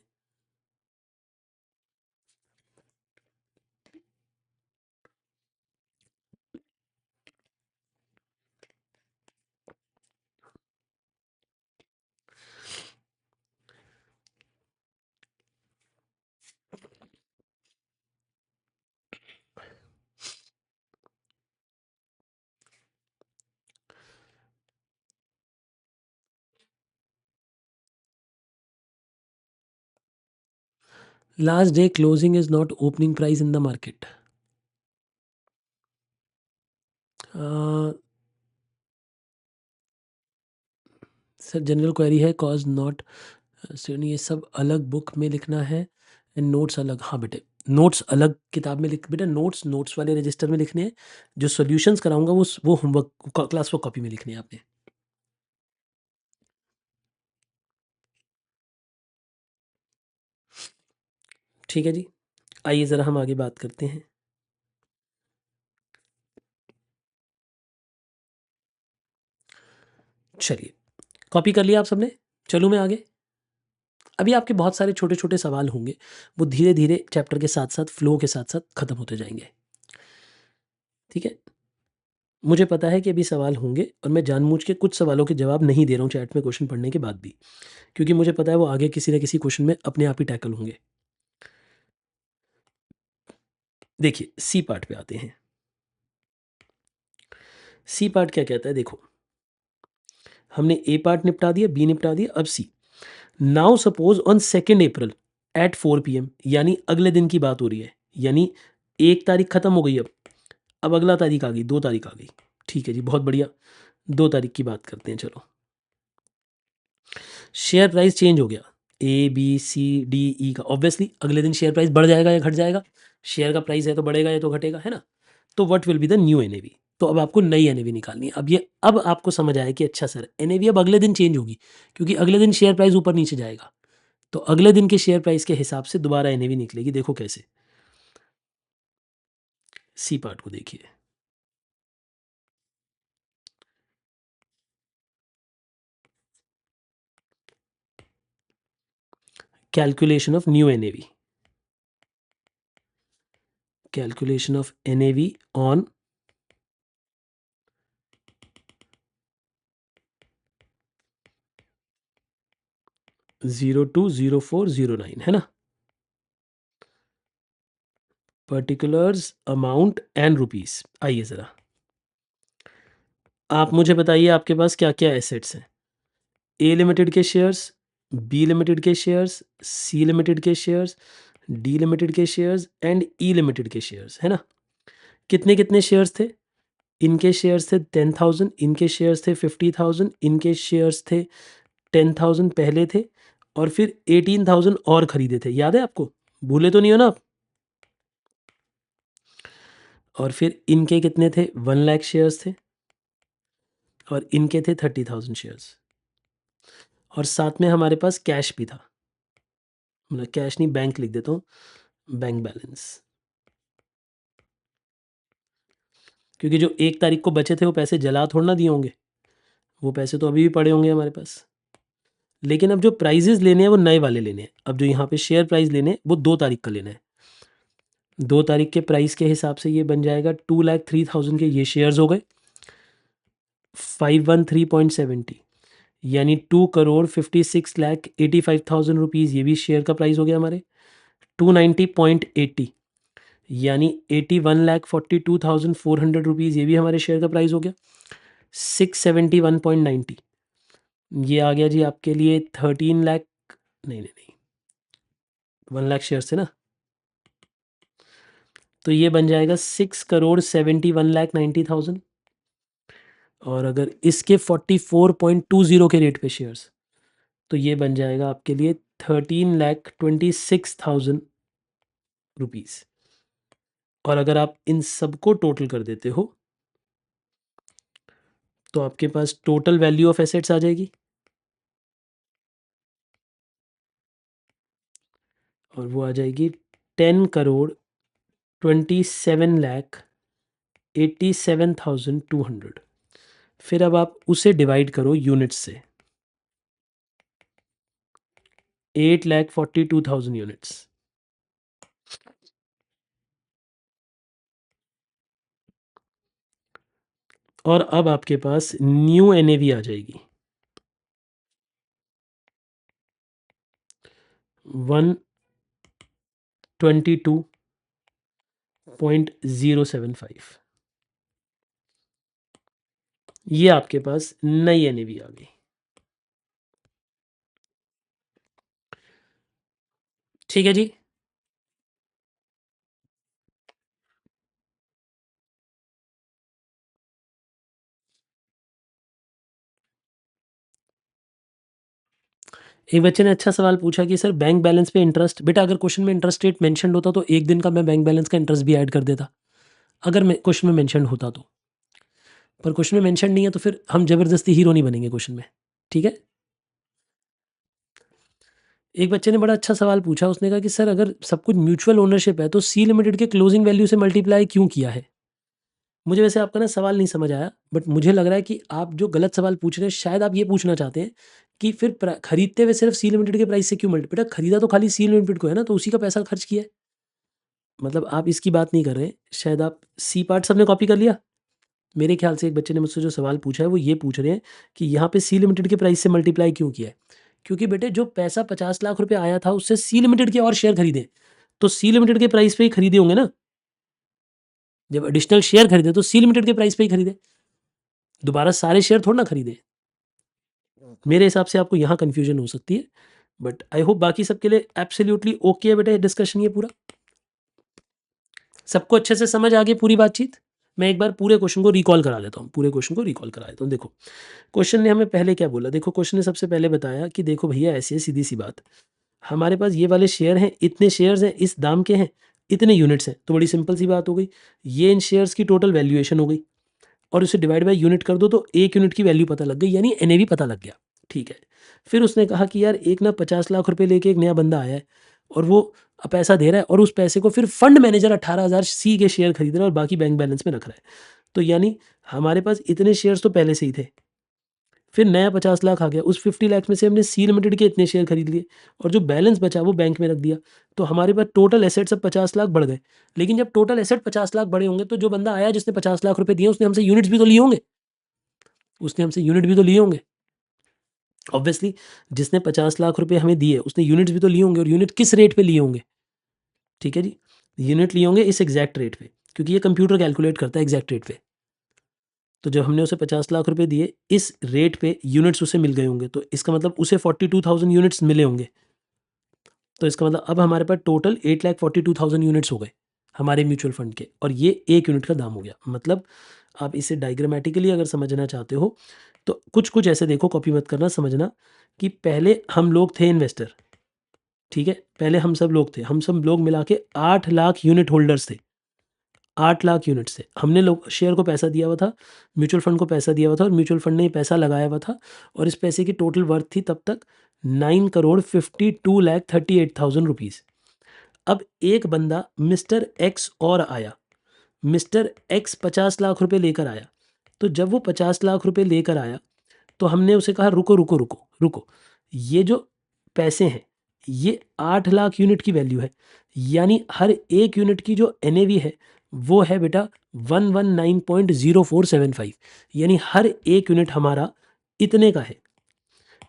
Last day closing is not opening price in the market. Sir general query है, कॉज नॉट, ये सब अलग बुक में लिखना है एंड नोट्स अलग। हाँ बेटे, नोट्स अलग किताब में लिख, बेटा नोट्स नोट्स वाले रजिस्टर में लिखने हैं, जो सॉल्यूशंस कराऊंगा वो होमवर्क क्लास वर्क कॉपी में लिखने हैं आपने। ठीक है जी, आइए ज़रा हम आगे बात करते हैं। चलिए, कॉपी कर लिया आप सबने? चलूँ मैं आगे? अभी आपके बहुत सारे छोटे छोटे सवाल होंगे, वो धीरे धीरे चैप्टर के साथ साथ फ्लो के साथ साथ खत्म होते जाएंगे। ठीक है, मुझे पता है कि अभी सवाल होंगे और मैं जानबूझ के कुछ सवालों के जवाब नहीं दे रहा हूँ चैट में क्वेश्चन पढ़ने के बाद भी, क्योंकि मुझे पता है वो आगे किसी न किसी क्वेश्चन में अपने आप ही टैकल होंगे। देखिए सी पार्ट पे आते हैं। सी पार्ट क्या कहता है? देखो, हमने ए पार्ट निपटा दिया, बी निपटा दिया, अब C. Now suppose on 2 April at 4 PM, यानी अगले दिन की बात हो रही है, यानी 1 तारीख खत्म हो गई, अब अगला तारीख आ गई, 2 तारीख आ गई। ठीक है जी, बहुत बढ़िया, 2 तारीख की बात करते हैं। चलो, शेयर प्राइस चेंज हो गया, A B C D E का, ऑब्वियसली अगले दिन शेयर प्राइस बढ़ जाएगा या घट जाएगा? शेयर का प्राइस है तो बढ़ेगा या तो घटेगा, है ना? तो what will be the new NAV? तो अब आपको नई एनएवी निकालनी है। अब आपको समझ आया कि अच्छा सर, एनएवी अब अगले दिन चेंज होगी, क्योंकि अगले दिन शेयर प्राइस ऊपर नीचे जाएगा, तो अगले दिन के शेयर प्राइस के हिसाब से दोबारा एनएवी निकलेगी। देखो कैसे, सी पार्ट को देखिए। Calculation of new NAV, calculation of NAV on 02/04/09, है ना? Particulars, amount and rupees. आइए ज़रा, आप मुझे बताइए आपके पास क्या क्या एसेट्स हैं? ए लिमिटेड के शेयर्स, बी लिमिटेड के शेयर्स, सी लिमिटेड के शेयर्स, डी लिमिटेड के शेयर्स एंड ई लिमिटेड के शेयर्स, है ना? कितने कितने शेयर्स थे? इनके शेयर्स थे 10,000, इनके शेयर्स थे 50,000, इनके शेयर्स थे 10,000 पहले थे, और फिर 18,000 और खरीदे थे, याद है आपको? भूले तो नहीं हो ना आप? और फिर इनके कितने थे? 1 लाख शेयर्स थे और इनके थे 30,000 शेयर्स। और साथ में हमारे पास कैश भी था, मतलब कैश नहीं, बैंक लिख देता हूँ, बैंक बैलेंस। क्योंकि जो 1 तारीख को बचे थे वो पैसे जला थोड़ा ना दिए होंगे, वो पैसे तो अभी भी पड़े होंगे हमारे पास। लेकिन अब जो प्राइजेस लेने हैं वो नए वाले लेने हैं। अब जो यहाँ पे शेयर प्राइस लेने हैं वो 2 तारीख का लेना है। 2 तारीख के प्राइस के हिसाब से ये बन जाएगा 2,03,000 के ये शेयर्स हो गए, 513.70, यानी 2,56,85,000 रुपीज़ ये भी शेयर का प्राइस हो गया हमारे। 290.80 यानी 81,42,400 रुपीज़ ये भी हमारे शेयर का प्राइस हो गया। 671.90 ये आ गया जी आपके लिए 13 लाख, नहीं 1 लाख शेयर्स थे ना, तो ये बन जाएगा 6,71,90,000। और अगर इसके 44.20 के रेट पे शेयर्स, तो ये बन जाएगा आपके लिए 13,26,000 रुपीज़। और अगर आप इन सबको टोटल कर देते हो तो आपके पास टोटल वैल्यू ऑफ एसेट्स आ जाएगी, और वो आ जाएगी 10,27,87,200। फिर अब आप उसे डिवाइड करो यूनिट्स से, 8,42,000 यूनिट्स। और अब आपके पास न्यू एनएवी आ जाएगी 122.075। ये आपके पास नई एनएवी आ गई। ठीक है जी। एक बच्चे ने अच्छा सवाल पूछा कि सर बैंक बैलेंस पे इंटरेस्ट, बेटा अगर क्वेश्चन में इंटरेस्ट रेट मेंशन होता तो एक दिन का मैं बैंक बैलेंस का इंटरेस्ट भी ऐड कर देता, अगर मैं क्वेश्चन में मेंशन होता तो। पर क्वेश्चन में मेंशन नहीं है तो फिर हम जबरदस्ती हीरो नहीं बनेंगे क्वेश्चन में, ठीक है। एक बच्चे ने बड़ा अच्छा सवाल पूछा, उसने कहा कि सर अगर सब कुछ म्यूचुअल ओनरशिप है तो सी लिमिटेड के क्लोजिंग वैल्यू से मल्टीप्लाई क्यों किया है। मुझे वैसे आपका ना सवाल नहीं समझ आया, बट मुझे लग रहा है कि आप जो गलत सवाल पूछ रहे हैं शायद आप ये पूछना चाहते हैं कि फिर खरीदते हुए सिर्फ सी लिमिटेड के प्राइस से क्यों मल्टी, बेटा खरीदा तो खाली सी लिमिटेड को है ना, तो उसी का पैसा खर्च किया है। मतलब आप इसकी बात नहीं कर रहे हैं, शायद आप सी पार्ट सबने कॉपी कर लिया। मेरे ख्याल से एक बच्चे ने मुझसे जो सवाल पूछा है वो ये पूछ रहे हैं कि यहाँ पे सी लिमिटेड के प्राइस से मल्टीप्लाई क्यों किया है। क्योंकि बेटे जो पैसा 50 लाख रुपए आया था उससे सी लिमिटेड के और शेयर खरीदे, तो सी लिमिटेड के प्राइस पे ही खरीदे होंगे ना। जब एडिशनल शेयर खरीदे तो सी लिमिटेड के प्राइस पे ही खरीदे, दोबारा सारे शेयर थोड़ा ना खरीदे। मेरे हिसाब से आपको यहाँ कंफ्यूजन हो सकती है, बट आई होप बाकी सबके लिए एब्सोल्युटली ओके है बेटा डिस्कशन ये पूरा, सबको अच्छे से समझ आ गई पूरी बातचीत। मैं एक बार पूरे क्वेश्चन को रिकॉल करा देता हूँ, पूरे क्वेश्चन को रिकॉल करा देता हूँ। देखो क्वेश्चन ने हमें पहले क्या बोला, देखो क्वेश्चन ने सबसे पहले बताया कि देखो भैया ऐसी है सीधी सी बात, हमारे पास ये वाले शेयर हैं, इतने शेयर्स हैं, इस दाम के हैं, इतने यूनिट्स हैं, तो बड़ी सिंपल सी बात हो गई, ये इन शेयर्स की टोटल वैल्यूएशन हो गई और उसे डिवाइड बाय यूनिट कर दो तो 1 यूनिट की वैल्यू पता लग गई, यानी एनएवी पता लग गया। ठीक है, फिर उसने कहा कि यार एक ना 50 लाख रुपए लेके एक नया बंदा आया है और वो पैसा दे रहा है और उस पैसे को फिर फंड मैनेजर 18,000 सी के शेयर खरीद रहा है और बाकी बैंक बैलेंस में रख रहा है, तो यानी हमारे पास इतने शेयर्स तो पहले से ही थे, फिर नया 50 लाख आ गया, उस 50 लाख में से हमने सी लिमिटेड के इतने शेयर खरीद लिए और जो बैलेंस बचा वो बैंक में रख दिया, तो हमारे पास टोटल एसेट्स अब 50 लाख बढ़ गए। लेकिन जब टोटल एसेट 50 लाख बढ़े होंगे तो जो बंदा आया जिसने 50 लाख रुपए दिए उसने हमसे यूनिट्स भी तो लिए होंगे, उसने हमसे यूनिट भी तो लिए होंगे ऑब्वियसली। जिसने 50 लाख रुपए हमें दिए उसने यूनिट्स भी तो लिए होंगे, और यूनिट किस रेट पे लिए होंगे, ठीक है जी, यूनिट लिए होंगे इस एग्जैक्ट रेट पे, क्योंकि ये कंप्यूटर कैलकुलेट करता है एग्जैक्ट रेट पे। तो जब हमने उसे 50 लाख रुपए दिए इस रेट पे यूनिट्स उसे मिल गए होंगे, तो इसका मतलब उसे 42,000 यूनिट्स मिले होंगे, तो इसका मतलब अब हमारे पास टोटल 8,42,000 यूनिट्स हो गए हमारे म्यूचुअल फंड के, और ये 1 यूनिट का दाम हो गया। मतलब आप इसे डायग्रामेटिकली अगर समझना चाहते हो तो कुछ ऐसे देखो, कॉपी मत करना, समझना कि पहले हम लोग थे इन्वेस्टर, ठीक है? पहले हम सब लोग थे, हम सब लोग मिला के 8 लाख यूनिट होल्डर्स थे। 8 लाख यूनिट्स थे। हमने लोग शेयर को पैसा दिया हुआ था, म्यूचुअल फंड को पैसा दिया हुआ था और म्यूचुअल फंड ने ये पैसा लगाया हुआ था और इस पैसे की टोटल वर्थ थी तब तक 9,52,38,000 रुपीज़। अब एक बंदा मिस्टर एक्स और आया, मिस्टर एक्स 50 लाख रुपए लेकर आया। तो जब वो 50 लाख रुपए लेकर आया, तो हमने उसे कहा रुको, रुको, रुको, रुको। ये जो पैसे हैं, ये 8 लाख यूनिट की वैल्यू है। यानी हर एक यूनिट की जो एनएवी है, वो है बेटा 119.0475, यानी हर एक यूनिट हमारा इतने का है।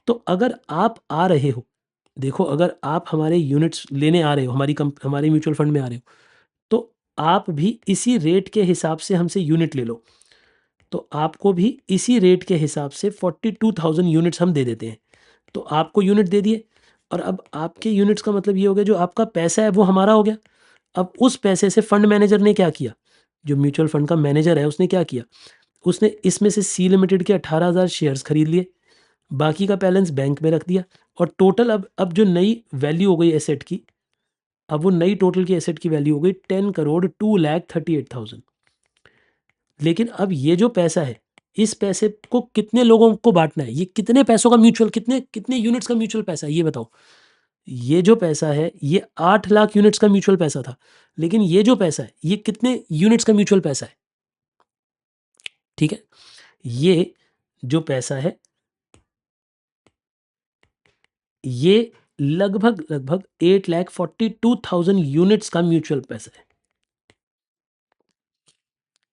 तो अगर आप आ रहे हो, देखो अगर आप हमारे यूनिट्स लेने आ रहे हो, हमारे म्यूचुअल फंड में आ रहे हो, तो आप भी इसी रेट के हिसाब से हमसे यूनिट ले लो। तो आपको भी इसी रेट के हिसाब से 42,000 यूनिट्स हम दे देते हैं। तो आपको यूनिट दे दिए और अब आपके यूनिट्स का मतलब ये हो गया, जो आपका पैसा है वो हमारा हो गया। अब उस पैसे से फंड मैनेजर ने क्या किया, जो म्यूचुअल फंड का मैनेजर है उसने क्या किया, उसने इसमें से सी लिमिटेड के 18,000 शेयर्स खरीद लिए, बाकी का बैलेंस बैंक में रख दिया और टोटल अब जो नई वैल्यू हो गई एसेट की, अब वो नई टोटल की एसेट की वैल्यू हो गई 10,02,38,000। लेकिन अब ये जो पैसा है, इस पैसे को कितने लोगों को बांटना है, ये कितने पैसों का म्यूचुअल, कितने कितने यूनिट्स का म्यूचुअल पैसा है, ये बताओ। ये जो पैसा है ये 8 लाख यूनिट्स का म्यूचुअल पैसा था, लेकिन ये जो पैसा है ये कितने यूनिट्स का म्यूचुअल पैसा है? ठीक है, ये जो पैसा है ये लगभग 8,42,000 यूनिट्स का म्यूचुअल पैसा है।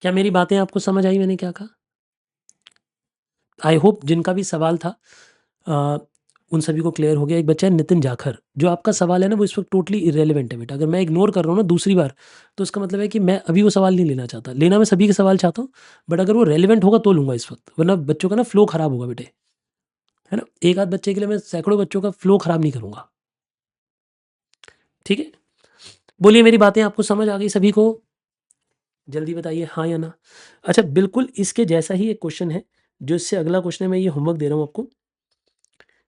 क्या मेरी बातें आपको समझ आई, मैंने क्या कहा? आई होप जिनका भी सवाल था उन सभी को क्लियर हो गया। एक बच्चा है नितिन जाखर, जो आपका सवाल है ना वो इस वक्त टोटली इरेलीवेंट है बेटा। अगर मैं इग्नोर कर रहा हूँ ना दूसरी बार, तो इसका मतलब है कि मैं अभी वो सवाल नहीं लेना चाहता। लेना मैं सभी के सवाल चाहता हूँ, बट अगर वो रेलिवेंट होगा तो लूंगा इस वक्त, वरना बच्चों का ना फ्लो खराब होगा बेटे, है ना। एक आध बच्चे के लिए मैं सैकड़ों बच्चों का फ्लो खराब नहीं करूंगा, ठीक है। बोलिए, मेरी बातें आपको समझ आ गई सभी को? जल्दी बताइए हाँ या ना। अच्छा, बिल्कुल इसके जैसा ही एक क्वेश्चन है, जो इससे अगला क्वेश्चन है, मैं ये होमवर्क दे रहा हूँ आपको।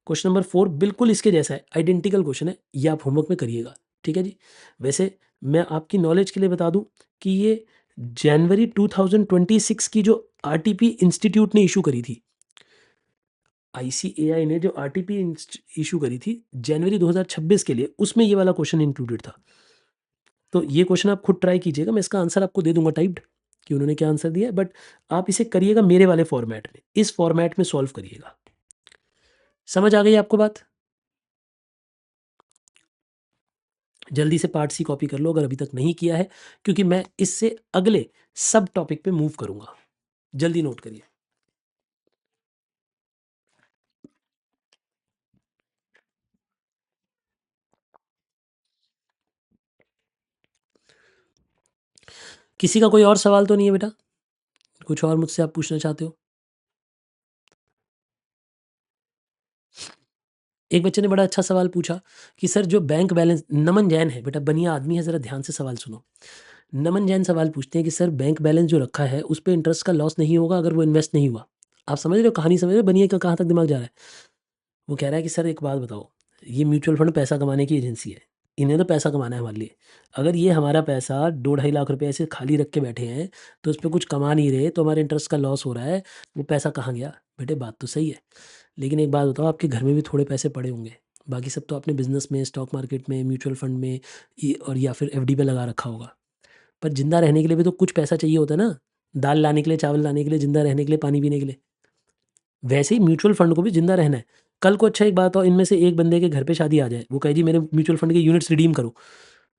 क्वेश्चन नंबर 4 बिल्कुल इसके जैसा है, आइडेंटिकल क्वेश्चन है, ये आप होमवर्क में करिएगा, ठीक है जी। वैसे मैं आपकी नॉलेज के लिए बता दूं कि ये जनवरी 2026 की जो आरटीपी इंस्टीट्यूट ने इशू करी थी, आईसीएआई ने जो आरटीपी इशू करी थी जनवरी 2026 के लिए, उसमें ये वाला क्वेश्चन इंक्लूडेड था। तो ये क्वेश्चन आप खुद ट्राई कीजिएगा, मैं इसका आंसर आपको दे दूंगा टाइप्ड कि उन्होंने क्या आंसर दिया है, बट आप इसे करिएगा मेरे वाले फॉर्मेट में, इस फॉर्मेट में सॉल्व करिएगा। समझ आ गई आपको बात? जल्दी से पार्ट सी कॉपी कर लो अगर अभी तक नहीं किया है, क्योंकि मैं इससे अगले सब टॉपिक पे मूव करूंगा। जल्दी नोट करिए। किसी का कोई और सवाल तो नहीं है बेटा? कुछ और मुझसे आप पूछना चाहते हो? एक बच्चे ने बड़ा अच्छा सवाल पूछा कि सर जो बैंक बैलेंस, नमन जैन है बेटा, बढ़िया आदमी है, जरा ध्यान से सवाल सुनो। नमन जैन सवाल पूछते हैं कि सर बैंक बैलेंस जो रखा है उस पर इंटरेस्ट का लॉस नहीं होगा अगर वो इन्वेस्ट नहीं हुआ? आप समझ रहे हो कहानी, समझ रहे हो बनिए का कहाँ तक दिमाग जा रहा है? वो कह रहा है कि सर एक बात बताओ, ये म्यूचुअल फंड पैसा कमाने की एजेंसी है, इन्हें तो पैसा कमाना है हमारे लिए। अगर ये हमारा पैसा 2-2.5 लाख रुपए ऐसे खाली रख के बैठे हैं, तो उस पे कुछ कमा नहीं रहे, तो हमारे इंटरेस्ट का लॉस हो रहा है, वो पैसा कहाँ गया? बेटे बात तो सही है, लेकिन एक बात बताओ, आपके घर में भी थोड़े पैसे पड़े होंगे, बाकी सब तो आपने बिज़नेस में, स्टॉक मार्केट में, म्यूचुअल फंड में और या फिर एफडी पे लगा रखा होगा। पर ज़िंदा रहने के लिए भी तो कुछ पैसा चाहिए होता है ना, दाल लाने के लिए, चावल लाने के लिए, ज़िंदा रहने के लिए, पानी पीने के लिए। वैसे ही म्यूचुअल फंड को भी ज़िंदा रहना है। कल को अच्छा एक बात और, इनमें से एक बंदे के घर पे शादी आ जाए, वो कहे जी मेरे म्यूचुअल फंड के यूनिट्स रिडीम करो।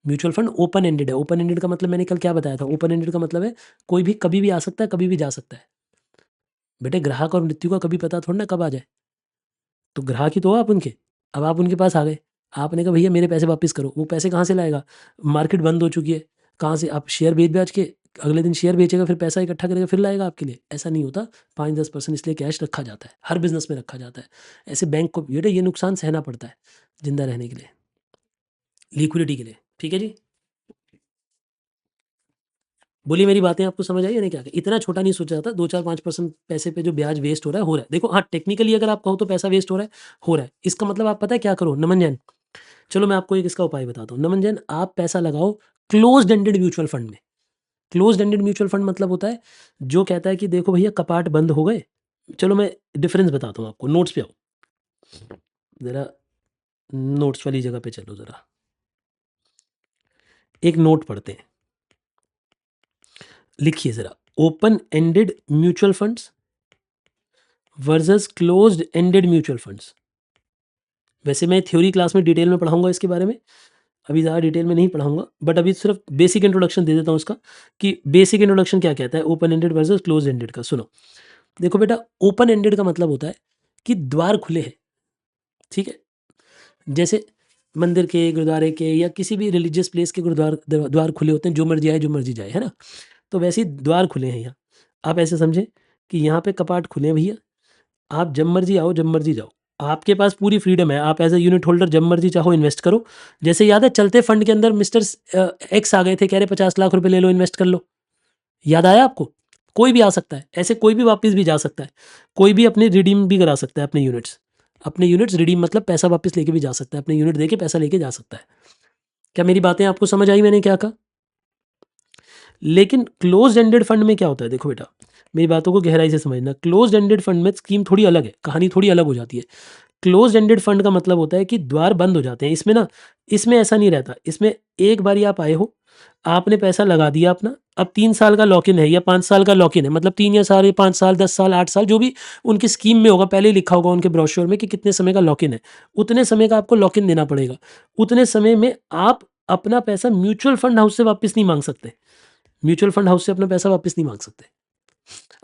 म्यूचुअल फंड ओपन एंडेड है। ओपन एंडेड का मतलब मैंने कल क्या बताया था? ओपन एंडेड का मतलब है कोई भी कभी भी आ सकता है, कभी भी जा सकता है। बेटे ग्राहक और मृत्यु का कभी पता थोड़ा ना कब आ जाए। तो ग्राहक ही तो हो आप उनके। अब आप उनके पास आ गए, आपने कहा भैया मेरे पैसे वापस करो, वो पैसे कहाँ से लाएगा? मार्केट बंद हो चुकी है, कहाँ से आप शेयर बेच-बेच के अगले दिन शेयर बेचेगा, फिर पैसा इकट्ठा करेगा, फिर लाएगा आपके लिए? ऐसा नहीं होता। 5-10% इसलिए कैश रखा जाता है, हर बिज़नेस में रखा जाता है। ऐसे बैंक को बेटा ये नुकसान सहना पड़ता है ज़िंदा रहने के लिए, लिक्विडिटी के लिए। ठीक है जी? बोलिए मेरी बातें आपको समझ आई या नहीं? क्या इतना छोटा नहीं सोचा जाता, 2-4-5% पैसे पे जो ब्याज वेस्ट हो रहा है, हो रहा है। देखो हाँ, टेक्निकली अगर आप कहो तो पैसा वेस्ट हो रहा है, हो रहा है। इसका मतलब आप पता है क्या करो नमन जैन, चलो मैं आपको एक इसका उपाय बताता हूँ। नमन जैन आप पैसा लगाओ क्लोज़्ड एंडेड म्यूचुअल फंड में। क्लोज़्ड एंडेड म्यूचुअल फंड मतलब होता है, जो कहता है कि देखो भैया कपाट बंद हो गए। चलो मैं डिफरेंस बताता हूँ आपको, नोट्स पे आओ। ज़रा नोट्स वाली जगह पे चलो ज़रा। एक नोट पढ़ते हैं। लिखिए ज़रा, open ended mutual funds versus closed ended mutual funds. वैसे मैं थ्योरी क्लास में डिटेल में पढ़ाऊँगा इसके बारे में, अभी ज़्यादा डिटेल में नहीं पढ़ाऊँगा, बट अभी सिर्फ बेसिक इंट्रोडक्शन दे देता हूँ इसका, कि बेसिक इंट्रोडक्शन क्या कहता है open ended versus closed ended का। सुनो, देखो बेटा, ओपन एंडेड का मतलब होता है कि द्वार खुले हैं, ठीक है? जैसे मंदिर के, गुरुद्वारे के या किसी भी रिलीजियस प्लेस के द्वार खुले होते हैं, जो मर्जी आए, जो मर्जी जाए, है ना? तो वैसे ही द्वार खुले हैं यहाँ। आप ऐसे समझें कि यहाँ पे कपाट खुले हैं भैया, आप जब मर्जी आओ, जब मर्जी जाओ। आपके पास पूरी फ्रीडम है, आप एज़ अ यूनिट होल्डर जब मर्जी चाहो इन्वेस्ट करो। जैसे याद है चलते फंड के अंदर मिस्टर एक्स आ गए थे, कह रहे 50 लाख रुपए ले लो, इन्वेस्ट कर लो। याद आया आपको? कोई भी आ सकता है, ऐसे कोई भी वापस भी जा सकता है। कोई भी अपने रिडीम भी करा सकता है अपने यूनिट्स। अपने यूनिट्स रिडीम मतलब पैसा वापस लेके भी जा सकता है, अपने यूनिट देके पैसा लेके जा सकता है। क्या मेरी बातें आपको समझ आई मैंने क्या कहा? लेकिन क्लोज्ड एंडेड फंड में क्या होता है, देखो बेटा, मेरी बातों को गहराई से समझना। क्लोज्ड एंडेड फंड में स्कीम थोड़ी अलग है, कहानी थोड़ी अलग हो जाती है। क्लोज्ड एंडेड फंड का मतलब होता है कि द्वार बंद हो जाते हैं। इसमें ना, इसमें ऐसा नहीं रहता। इसमें एक बारी आप आए हो, आपने पैसा लगा दिया अपना, अब 3 साल का लॉक इन है या 5 साल का लॉक इन है, मतलब 3 या साल या 5 साल, 10 साल, 8 साल, जो भी उनकी स्कीम में होगा, पहले ही लिखा होगा उनके ब्रोशर में कि कितने समय का लॉक इन है। उतने समय का आपको लॉक इन देना पड़ेगा। उतने समय में आप अपना पैसा म्यूचुअल फंड हाउस से वापस नहीं माँग सकते। म्यूचुअल फंड हाउस से अपना पैसा वापस नहीं माँग सकते।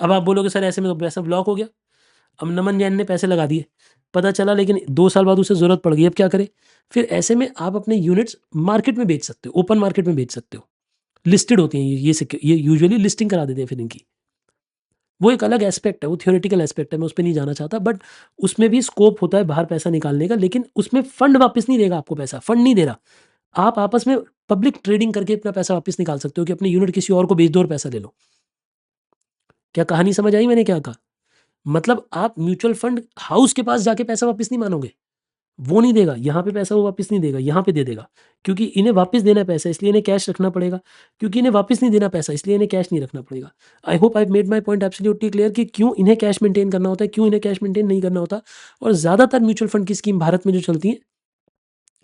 अब आप बोलोगे सर ऐसे में तो पैसा ब्लॉक हो गया। अब नमन जैन ने पैसे लगा दिए, पता चला लेकिन 2 साल बाद उसे ज़रूरत पड़ गई, अब क्या करें? फिर ऐसे में आप अपने यूनिट्स मार्केट में बेच सकते हो, ओपन मार्केट में बेच सकते हो। लिस्टेड होती हैं ये यूजुअली लिस्टिंग करा देते हैं फिर इनकी। वो एक अलग एस्पेक्ट है, वो थ्योरेटिकल एस्पेक्ट है, मैं उस पे नहीं जाना चाहता, बट उसमें भी स्कोप होता है बाहर पैसा निकालने का, लेकिन उसमें फंड वापस नहीं देगा आपको पैसा, फंड नहीं दे रहा। आप आपस में पब्लिक ट्रेडिंग करके अपना पैसा वापस निकाल सकते हो कि अपने यूनिट किसी और को बेच दो और पैसा ले लो। क्या कहानी समझ आई मैंने क्या कहा? मतलब आप म्यूचुअल फंड हाउस के पास जाके पैसा वापस नहीं माँगोगे। वो नहीं देगा, यहाँ पे पैसा वो वापस नहीं देगा, यहाँ पे दे देगा। क्योंकि इन्हें वापस देना है पैसा, इसलिए इन्हें कैश रखना पड़ेगा। क्योंकि इन्हें वापस नहीं देना पैसा, इसलिए इन्हें कैश नहीं रखना पड़ेगा। I hope I have made my point absolutely clear कि क्यों इन्हें कैश मेंटेन करना होता है, क्यों इन्हें कैश मेंटेन नहीं करना होता। और ज़्यादातर म्यूचुअल फंड की स्कीम भारत में जो चलती हैं,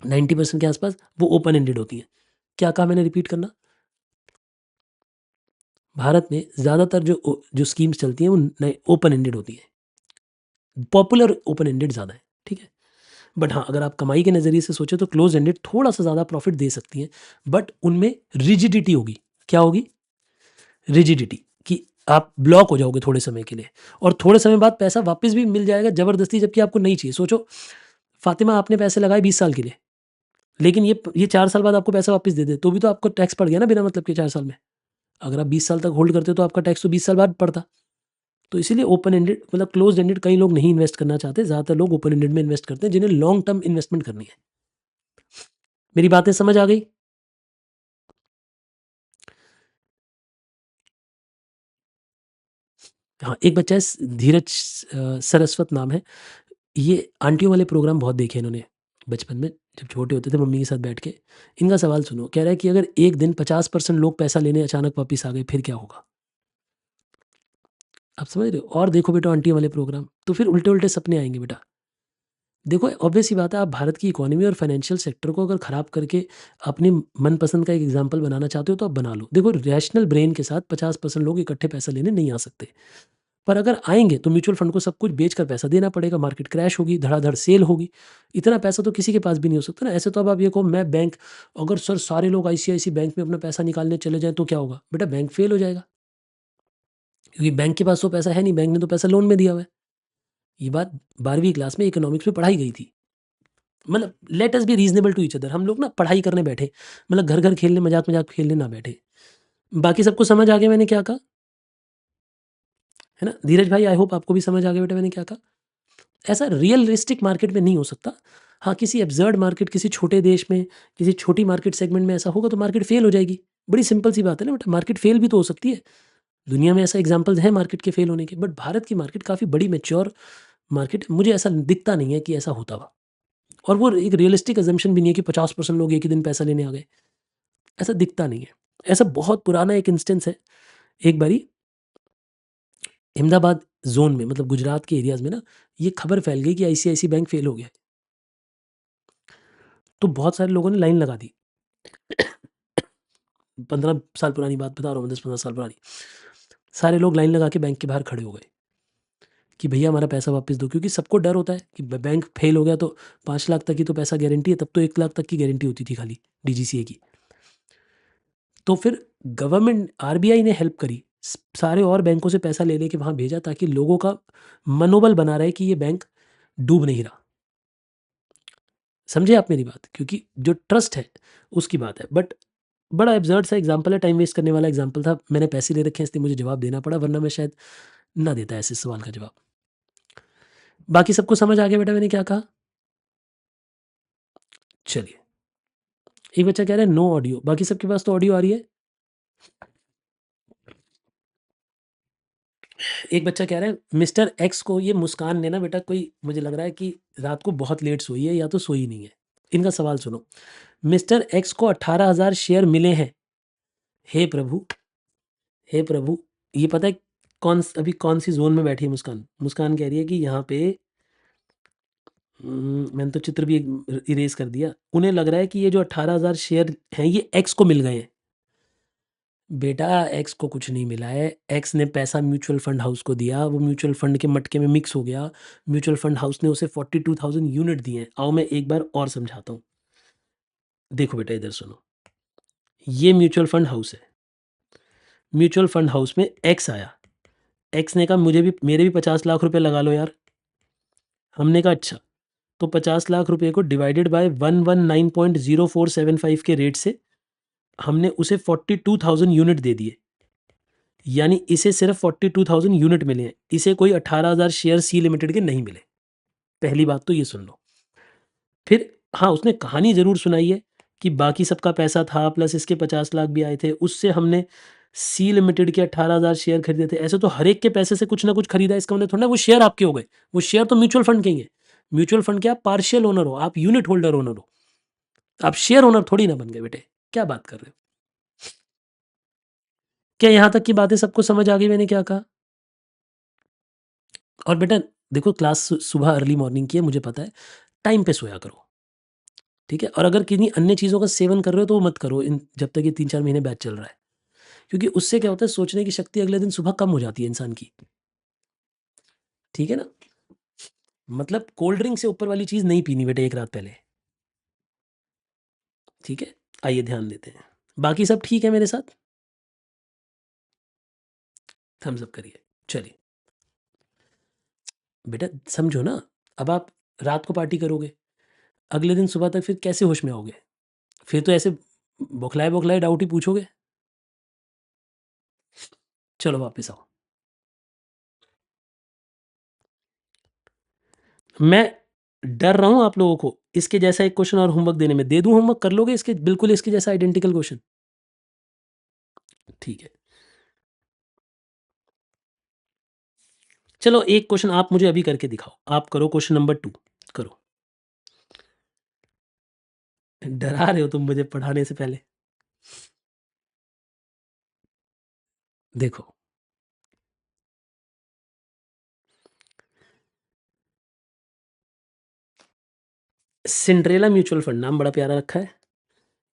90% के आसपास, वो ओपन एंडेड होती हैं। क्या कहा मैंने, रिपीट करना? भारत में ज़्यादातर जो स्कीम्स चलती हैं, वो नए ओपन एंडेड होती हैं। पॉपुलर ओपन एंडेड ज़्यादा है, ठीक है? बट हाँ, अगर आप कमाई के नज़रिए से सोचें तो क्लोज एंडेड थोड़ा-सा ज़्यादा प्रॉफ़िट दे सकती हैं, बट उनमें रिजिडिटी होगी। क्या होगी? रिजिडिटी, कि आप ब्लॉक हो जाओगे थोड़े समय के लिए, और थोड़े समय बाद पैसा वापस भी मिल जाएगा ज़बरदस्ती, जबकि आपको नहीं चाहिए। सोचो, फ़ातिमा आपने पैसे लगाए 20 साल के लिए, लेकिन ये 4 साल बाद आपको पैसा वापस दे दे, तो भी तो आपको टैक्स पड़ गया ना बिना मतलब के 4 साल में। अगर आप 20 साल तक होल्ड करते हो तो आपका टैक्स तो 20 साल बाद पड़ता। तो इसीलिए ओपन एंडेड मतलब क्लोज़्ड एंडेड कई लोग नहीं इन्वेस्ट करना चाहते, ज़्यादातर लोग ओपन एंडेड में इन्वेस्ट करते हैं, जिन्हें लॉन्ग टर्म इन्वेस्टमेंट करनी है। मेरी बातें समझ आ गई? हाँ, एक बच्चा है धीरज, सरस्वत नाम है। ये आंटियों वाले प्रोग्राम बहुत देखे इन्होंने बचपन में, जब छोटे होते थे मम्मी के साथ बैठ के। इनका सवाल सुनो, कह रहा है कि अगर एक दिन 50% लोग पैसा लेने अचानक वापस आ गए, फिर क्या होगा? आप समझ रहे हो? और देखो बेटा आंटियों वाले प्रोग्राम, तो फिर उल्टे-उल्टे सपने आएँगे बेटा। देखो ऑब्वियस सी बात है, आप भारत की इकोनॉमी और फाइनेंशियल सेक्टर को अगर खराब करके अपनी मनपसंद का एक एग्ज़ाम्पल बनाना चाहते हो तो आप बना लो। देखो रैशनल ब्रेन के साथ 50% लोग इकट्ठे पैसा लेने नहीं आ सकते। पर अगर आएँगे तो म्यूचुअल फंड को सब कुछ बेचकर पैसा देना पड़ेगा, मार्केट क्रैश होगी, धड़ाधड़ सेल होगी। इतना पैसा तो किसी के पास भी नहीं हो सकता ना। ऐसे तो अब आप ये कहो मैं बैंक, अगर सर सारे लोग आईसीआईसी बैंक में अपना पैसा निकालने चले जाएँ तो क्या होगा? बेटा बैंक फेल हो जाएगा, क्योंकि बैंक के पास तो पैसा है नहीं, बैंक ने तो पैसा लोन में दिया हुआ है। ये बात 12वीं क्लास में इकोनॉमिक्स में पढ़ाई गई थी। मतलब let us be reasonable to each other, हम लोग ना पढ़ाई करने बैठे, मतलब घर-घर खेलने, मज़ाक-मज़ाक खेलने ना बैठे। बाकी सबको समझ आ गया मैंने क्या कहा? है ना? धीरज भाई आई होप आपको भी समझ आ गया बेटा मैंने क्या कहा? ऐसा रियलिस्टिक मार्केट में नहीं हो सकता। हाँ, किसी एब्सर्ड मार्केट, किसी छोटे देश में, किसी छोटी मार्केट सेगमेंट में ऐसा होगा तो मार्केट फेल हो जाएगी। बड़ी सिंपल सी बात है ना बेटा, मार्केट फेल भी तो हो सकती है। दुनिया में ऐसा एग्ज़ाम्पल्स हैं मार्केट के फेल होने के, बट भारत की मार्केट काफ़ी बड़ी मैच्योर मार्केट, मुझे ऐसा दिखता नहीं है कि ऐसा होता हुआ। और वो एक रियलिस्टिक असम्पशन भी नहीं है कि 50% लोग एक ही दिन पैसा लेने आ गए, ऐसा दिखता नहीं है। ऐसा बहुत पुराना एक इंस्टेंस है, एक बारी अहमदाबाद ज़ोन में, मतलब गुजरात के एरियाज़ में ना, ये खबर फैल गई कि आईसीआईसी बैंक फेल हो गया है। तो बहुत सारे लोगों ने लाइन लगा दी। 15 साल पुरानी बात बता रहा हूँ, 10-15 साल पुरानी। सारे लोग लाइन लगा के बैंक के बाहर खड़े हो गए कि भैया हमारा पैसा वापस दो, क्योंकि सबको डर होता है कि बैंक फेल हो गया तो 5 लाख तक की तो पैसा गारंटी है, तब तो 1 लाख तक की गारंटी होती थी खाली डीजीसीए की। तो फिर गवर्नमेंट आरबीआई ने हेल्प करी, सारे और बैंकों से पैसा ले लेके वहाँ भेजा, ताकि लोगों का मनोबल बना रहे कि ये बैंक डूब नहीं रहा। समझे आप मेरी बात? क्योंकि जो ट्रस्ट है उसकी बात है। बट बड़ा एब्सर्ड सा एग्जाम्पल है, टाइम वेस्ट करने वाला एग्जाम्पल था। मैंने पैसे ले रखे हैं इसलिए मुझे जवाब देना पड़ा, वरना मैं शायद ना देता ऐसे सवाल का जवाब। बाकी सबको समझ आ गया बेटा मैंने क्या कहा? चलिए, एक बच्चा कह रहा है नो ऑडियो, बाकी सबके पास तो ऑडियो आ रही है। एक बच्चा कह रहा है मिस्टर एक्स को, ये मुस्कान ने ना बेटा, कोई मुझे लग रहा है कि रात को बहुत लेट सोई है या तो सोई नहीं है। इनका सवाल सुनो। मिस्टर एक्स को 18,000 शेयर मिले हैं। हे प्रभु, हे प्रभु, ये पता है अभी कौन सी जोन में बैठी है मुस्कान? मुस्कान कह रही है कि यहाँ पे मैंने तो चित्र भी इरेज कर दिया। उन्हें लग रहा है कि ये जो 18,000 शेयर हैं ये एक्स को मिल गए हैं। बेटा एक्स को कुछ नहीं मिला है, एक्स ने पैसा म्यूचुअल फंड हाउस को दिया, वो म्यूचुअल फंड के मटके में मिक्स हो गया, म्यूचुअल फंड हाउस ने उसे 42,000 यूनिट दिए हैं। आओ मैं एक बार और समझाता हूँ। देखो बेटा इधर सुनो, ये म्यूचुअल फंड हाउस है, म्यूचुअल फंड हाउस में एक्स आया, एक्स ने कहा मुझे भी, मेरे भी 50 लाख रुपए लगा लो यार। हमने कहा अच्छा, तो 50 लाख रुपए को डिवाइडेड बाय 119.0475 के रेट से हमने उसे 42,000 यूनिट दे दिए, यानी इसे सिर्फ 42,000 यूनिट मिले हैं, इसे कोई 18,000 शेयर सी लिमिटेड के नहीं मिले। पहली बात तो ये सुन लो। फिर हाँ, उसने कहानी ज़रूर सुनाई है कि बाकी सबका पैसा था प्लस इसके 50 लाख भी आए थे, उससे हमने सी लिमिटेड के 18,000 शेयर खरीदे थे। ऐसे तो हर एक के पैसे से कुछ ना कुछ खरीदा, इसका मतलब थोड़ा ना वो शेयर आपके हो गए, वो शेयर तो म्यूचुअल फंड के ही है। म्यूचुअल फंड के आप पार्शियल ओनर हो, आप यूनिट होल्डर ओनर हो, आप शेयर ओनर थोड़ी ना बन गए बेटे। क्या बात कर रहे हो? क्या यहाँ तक की बातें सबको समझ आ गई मैंने क्या कहा? और बेटा देखो, क्लास सुबह अर्ली मॉर्निंग की है, मुझे पता है, टाइम पे सोया करो, ठीक है? और अगर किन्हीं अन्य चीज़ों का सेवन कर रहे हो तो वो मत करो, इन जब तक ये 3-4 महीने बैच चल रहा है। क्योंकि उससे क्या होता है, सोचने की शक्ति अगले दिन सुबह कम हो जाती है इंसान की। ठीक है ना? मतलब कोल्ड ड्रिंक से ऊपर वाली चीज़ नहीं पीनी बेटे एक रात पहले। ठीक है? आइए ध्यान देते हैं। बाकी सब ठीक है मेरे साथ? थम्स अप करिए। चलिए। बेटा समझो ना, अब आप रात को पार्टी करोगे, अगले दिन सुबह तक फिर कैसे होश में आओगे? फिर तो ऐसे बौखलाए-बौखलाए डाउट ही पूछोगे। चलो वापस आओ। मैं डर रहा हूँ आप लोगों को इसके जैसा एक क्वेश्चन और होमवर्क देने में। दे दूँ होमवर्क, कर लोगे इसके बिल्कुल इसके जैसा आइडेंटिकल क्वेश्चन? ठीक है। चलो एक क्वेश्चन आप मुझे अभी करके दिखाओ। आप करो क्वेश्चन नंबर 2 करो। डरा रहे हो तुम मुझे पढ़ाने से पहले। देखो, सिंड्रेला म्यूचुअल फंड नाम बड़ा प्यारा रखा है।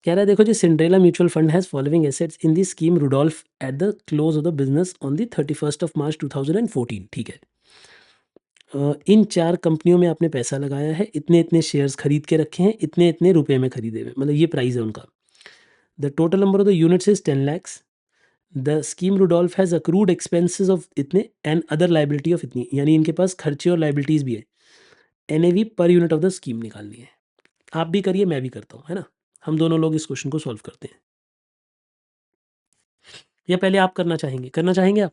कह रहा है देखो जी, Cinderella mutual fund has following assets in the scheme Rudolph at the close of the business on the 31st of March 2014। ठीक है। इन 4 कंपनियों में आपने पैसा लगाया है, इतने-इतने शेयर्स खरीद के रखे हैं, इतने-इतने रुपए में खरीदे हुए हैं, मतलब ये प्राइस है उनका। The total number of the units is 10 lakhs. The scheme Rudolf has accrued expenses of इतने एंड अदर लायबिलिटी ऑफ इतनी, यानी इनके पास खर्चे और लायबिलिटीज़ भी है। NAV per unit of the scheme निकालनी है। आप भी करिए, मैं भी करता हूँ, है ना? हम दोनों लोग इस क्वेश्चन को सॉल्व करते हैं। या पहले आप करना चाहेंगे? करना चाहेंगे आप?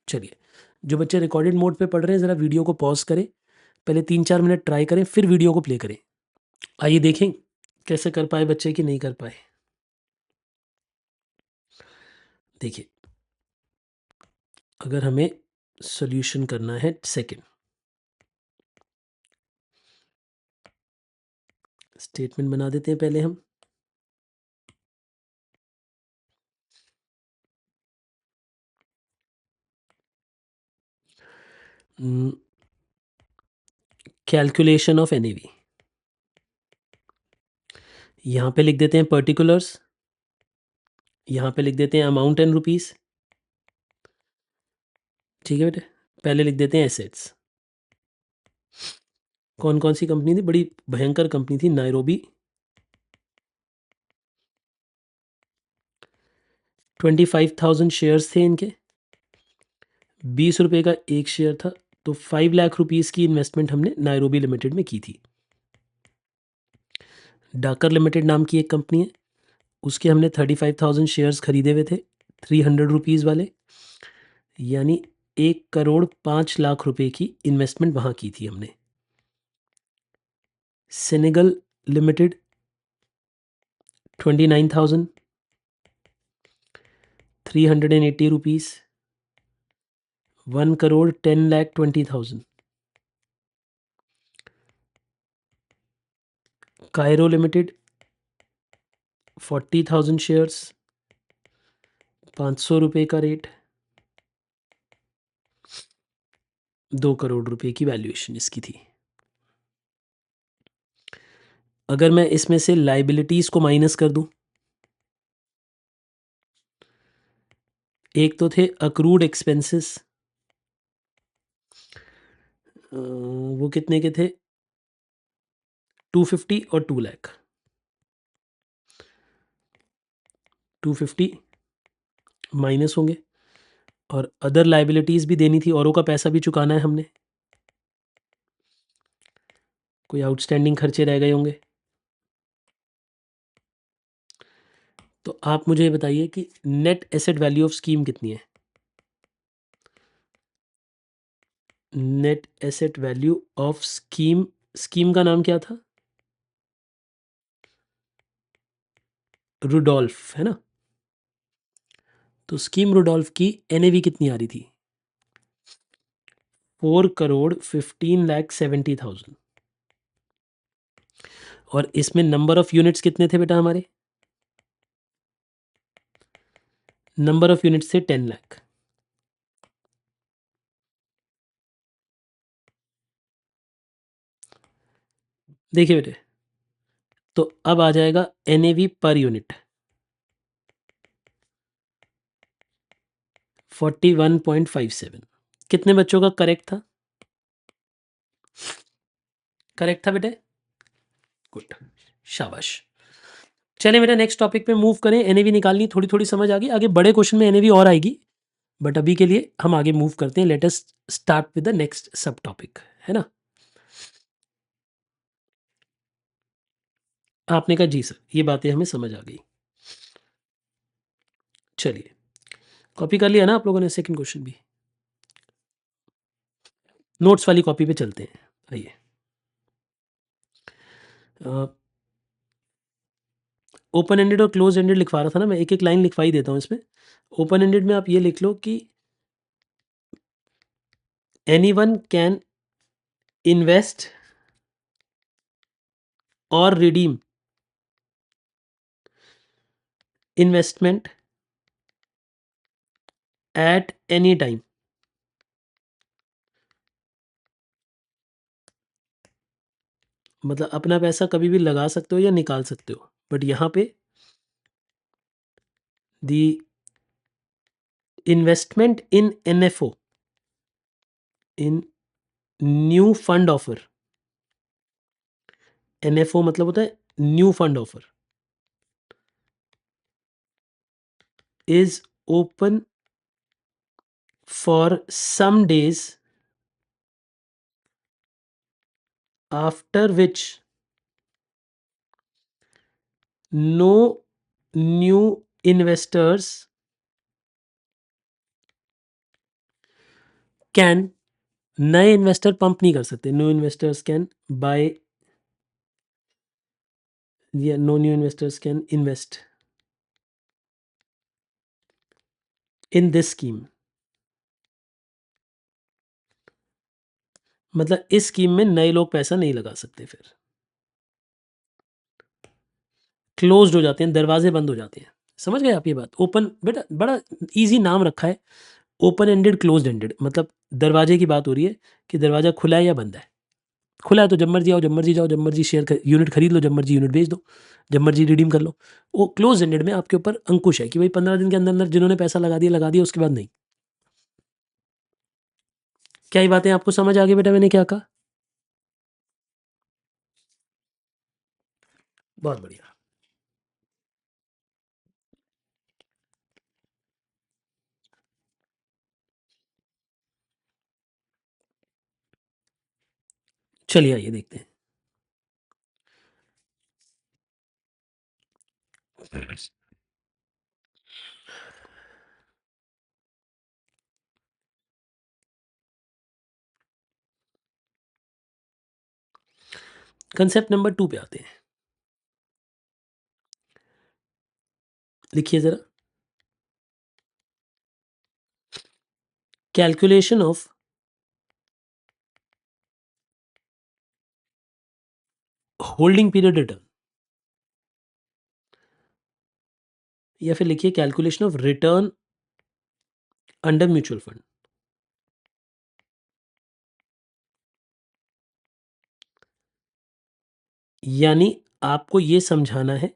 चलिए, जो बच्चे रिकॉर्डेड मोड पे पढ़ रहे हैं ज़रा वीडियो को पॉज़ करें, पहले 3-4 मिनट ट्राई करें, फिर वीडियो को प्ले करें। आइए देखें कैसे कर पाए बच्चे कि नहीं कर पाए। देखिए, अगर हमें सॉल्यूशन करना है सेकंड, स्टेटमेंट बना देते हैं पहले हम। कैलकुलेशन ऑफ एनएवी, यहाँ पे लिख देते हैं पर्टिकुलर्स, यहाँ पे लिख देते हैं अमाउंट इन रुपीस। ठीक है बेटे, पहले लिख देते हैं एसेट्स। कौन कौन सी कंपनी थी? बड़ी भयंकर कंपनी थी, नायरोबी। 25,000 शेयर्स थे इनके, 20 रुपये का एक शेयर था, तो 5 लाख रुपीस की इन्वेस्टमेंट हमने नायरोबी लिमिटेड में की थी। डाकर लिमिटेड नाम की एक कंपनी है, उसके हमने 35,000 शेयर्स खरीदे हुए थे, 300 रुपीज़ वाले, यानी 1,05,00,000 रुपए की इन्वेस्टमेंट वहाँ की थी हमने। Senegal limited 29,000, 380 rupees, 1,10,20,000। Cairo limited 40,000 shares, 500 रुपये का रेट, 2 करोड़ रुपए की वैल्यूएशन इसकी थी। अगर मैं इसमें से लाइबिलिटीज़ को माइनस कर दूं, एक तो थे अक्रूड एक्सपेंसेस, वो कितने के थे? 250 और 2 लाख। 250 माइनस होंगे, और अदर लाइबिलिटीज़ भी देनी थी, औरों का पैसा भी चुकाना है हमने, कोई आउटस्टैंडिंग खर्चे रह गए होंगे। तो आप मुझे ये बताइए कि net asset value of scheme कितनी है? Net asset value of scheme, scheme का नाम क्या था? रुडोल्फ, है ना? तो स्कीम रुडोल्फ की एनएवी कितनी आ रही थी? 4,15,70,000। और इसमें नंबर ऑफ यूनिट्स कितने थे बेटा हमारे? नंबर ऑफ यूनिट्स थे 10 लाख। देखिए बेटे, तो अब आ जाएगा एनएवी पर यूनिट 41.57। कितने बच्चों का करेक्ट था? करेक्ट था बेटे, गुड, शाबाश। चलें बेटा, नेक्स्ट टॉपिक पे मूव करें। एनएवी निकालनी थोड़ी थोड़ी समझ आ गई, आगे बड़े क्वेश्चन में एनएवी और आएगी, बट अभी के लिए हम आगे मूव करते हैं। Let us start with the next सब टॉपिक, है ना? आपने कहा जी सर, ये बातें हमें समझ आ गई। चलिए, कॉपी कर लिया ना आप लोगों ने सेकंड क्वेश्चन भी? नोट्स वाली कॉपी पे चलते हैं, आइए। ओपन एंडेड और क्लोज एंडेड लिखवा रहा था ना मैं, एक एक लाइन लिखवा ही देता हूँ इसमें। ओपन एंडेड में आप ये लिख लो कि एनीवन कैन इन्वेस्ट और redeem investment at any time. मतलब अपना पैसा कभी भी लगा सकते हो या निकाल सकते हो, बट यहाँ पे the investment in NFO, in new fund offer, NFO मतलब होता है new fund offer, is open for some days after which no new investors can, नए इन्वेस्टर पंप नहीं कर सकते, नो इन्वेस्टर्स कैन बाय, या no new investors can invest in this scheme, मतलब इस स्कीम में नए लोग पैसा नहीं लगा सकते, फिर क्लोज्ड हो जाते हैं, दरवाजे बंद हो जाते हैं। समझ गए आप ये बात? ओपन, बेटा बड़ा ईजी नाम रखा है, ओपन एंडेड क्लोज्ड एंडेड, मतलब दरवाजे की बात हो रही है कि दरवाजा खुला है या बंद है। खुला है तो जब मर्जी आओ, जब मर्जी जाओ, जब मर्जी शेयर यूनिट खरीद लो, जब मर्जी यूनिट बेच दो, जब मर्जी रिडीम कर लो। वो क्लोज एंडेड में आपके ऊपर अंकुश है कि भाई 15 दिन के अंदर अंदर जिन्होंने पैसा लगा दिया, उसके बाद नहीं। क्या ये बातें आपको समझ आ गई बेटा मैंने क्या कहा? बहुत बढ़िया। चलिए आइए देखते हैं। कंसेप्ट नंबर 2 पे आते हैं। लिखिए जरा, calculation of holding period return, या फिर लिखिए calculation of return under mutual fund. यानी आपको ये समझाना है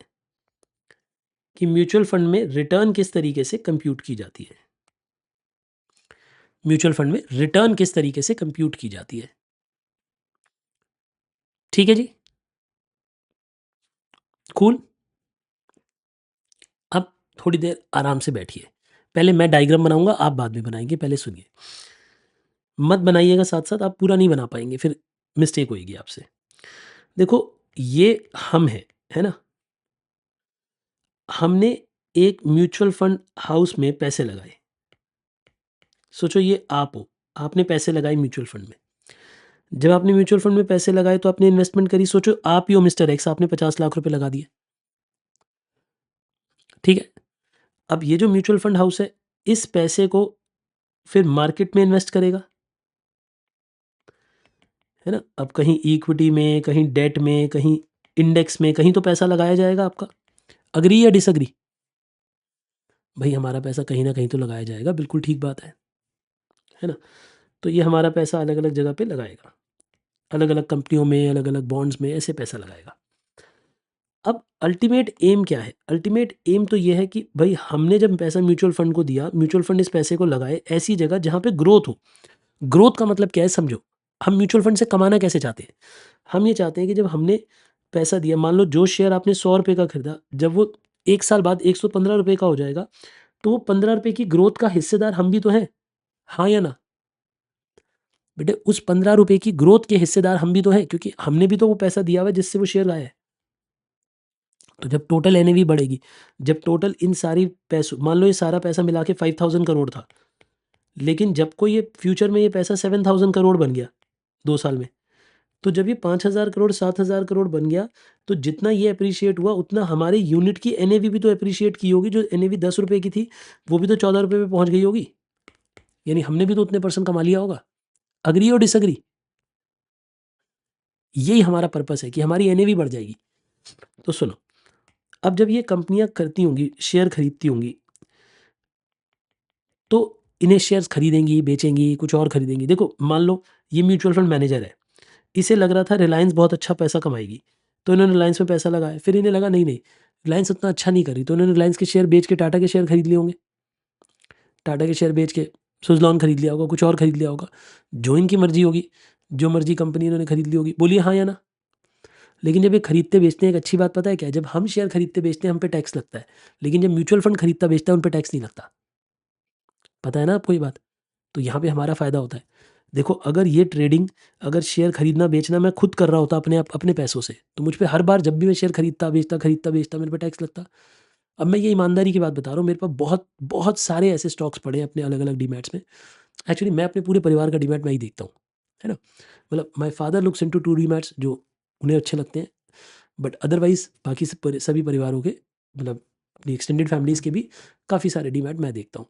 कि म्यूचुअल फंड में रिटर्न किस तरीके से कंप्यूट की जाती है। म्यूचुअल फंड में रिटर्न किस तरीके से कंप्यूट की जाती है। ठीक है जी, कूल। अब थोड़ी देर आराम से बैठिए, पहले मैं डायग्राम बनाऊंगा, आप बाद में बनाएंगे, पहले सुनिए। मत बनाइएगा साथ साथ, आप पूरा नहीं बना पाएंगे, फिर मिस्टेक होएगी आपसे। देखो, ये हम है ना, हमने एक म्यूचुअल फंड हाउस में पैसे लगाए। सोचो ये आप हो, आपने पैसे लगाए म्यूचुअल फंड में। जब आपने म्यूचुअल फंड में पैसे लगाए तो आपने इन्वेस्टमेंट करी। सोचो आप ही हो मिस्टर एक्स, आपने 50 लाख रुपए लगा दिए। ठीक है, अब ये जो म्यूचुअल फंड हाउस है, इस पैसे को फिर मार्केट में इन्वेस्ट करेगा, है ना। अब कहीं इक्विटी में, कहीं डेट में, कहीं इंडेक्स में, कहीं तो पैसा लगाया जाएगा आपका। अग्री या डिसअग्री? भाई हमारा पैसा कहीं ना कहीं तो लगाया जाएगा, बिल्कुल ठीक बात है ना। तो ये हमारा पैसा अलग अलग जगह पे लगाएगा, अलग अलग कंपनियों में, अलग अलग बॉन्ड्स में, ऐसे पैसा लगाएगा। अब अल्टीमेट एम क्या है? अल्टीमेट एम तो ये है कि भाई हमने जब पैसा म्यूचुअल फंड को दिया, म्यूचुअल फंड इस पैसे को लगाए ऐसी जगह जहाँ पे ग्रोथ हो। ग्रोथ का मतलब क्या है समझो। हम म्यूचुअल फंड से कमाना कैसे चाहते हैं? हम ये चाहते हैं कि जब हमने पैसा दिया, मान लो जो शेयर आपने 100 रुपये का खरीदा, जब वो 1 साल बाद 115 रुपये का हो जाएगा, तो वो 15 रुपये की ग्रोथ का हिस्सेदार हम भी तो हैं, हाँ या ना? बेटे उस 15 रुपये की ग्रोथ के हिस्सेदार हम भी तो हैं, क्योंकि हमने भी तो वो पैसा दिया हुआ है जिससे वो शेयर आया है। तो जब टोटल एनएवी बढ़ेगी, जब टोटल इन सारी पैसों, मान लो ये सारा पैसा मिला के 5,000 करोड़ था, लेकिन जब को ये फ्यूचर में ये पैसा 7,000 करोड़ बन गया 2 साल में, तो जब ये 5,000 करोड़ 7,000 करोड़ बन गया, तो जितना ये अप्रिशिएट हुआ उतना हमारे यूनिट की एनएवी भी तो अप्रिशिएट की होगी। जो एनएवी 10 रुपये की थी वो भी तो 14 रुपये पे पहुंच गई होगी, यानी हमने भी तो उतने परसेंट कमा लिया होगा। अग्री और डिसअग्री? यही हमारा पर्पस है कि हमारी एनएवी बढ़ जाएगी। तो सुनो, अब जब ये कंपनियां करती होंगी, शेयर खरीदती होंगी, तो इन्हें शेयर्स खरीदेंगी, बेचेंगी, कुछ और खरीदेंगी। देखो मान लो ये म्यूचुअल फंड मैनेजर है, इसे लग रहा था रिलायंस बहुत अच्छा पैसा कमाएगी, तो इन्होंने रिलायंस में पैसा लगाया। फिर इन्हें लगा नहीं नहीं, रिलायंस उतना अच्छा नहीं करी, तो इन्होंने रिलायंस के शेयर बेच के टाटा के शेयर खरीद लिए होंगे। टाटा के शेयर बेच के सुजलॉन खरीद लिया होगा, कुछ और खरीद लिया होगा, जो इनकी मर्जी होगी, जो मर्जी कंपनी इन्होंने खरीद ली होगी। बोलिए हाँ या ना? लेकिन जब ये खरीदते बेचते हैं, एक अच्छी बात पता है क्या है? जब हम शेयर खरीदते बेचते हैं हम पे टैक्स लगता है, लेकिन जब म्यूचुअल फंड खरीदता बेचता है उन पे टैक्स नहीं लगता। पता है ना आपको ये बात? तो यहाँ पे हमारा फ़ायदा होता है। देखो अगर ये ट्रेडिंग, अगर शेयर खरीदना बेचना मैं खुद कर रहा होता अपने पैसों से, तो मुझ पे हर बार जब भी मैं शेयर खरीदता बेचता मेरे पे टैक्स लगता। अब मैं ये ईमानदारी की बात बता रहा हूँ, मेरे पास बहुत बहुत सारे ऐसे स्टॉक्स पड़े हैं अपने अलग अलग डीमैट्स में। एक्चुअली मैं अपने पूरे परिवार का डीमैट मैं ही देखता हूँ, है ना। मतलब माई फादर लुक्स इनटू 2 डीमैट्स जो उन्हें अच्छे लगते हैं, बट अदरवाइज़ बाकी सभी परिवारों के, मतलब अपनी एक्सटेंडेड फैमिलीज़ के भी काफ़ी सारे डीमैट मैं देखता हूँ।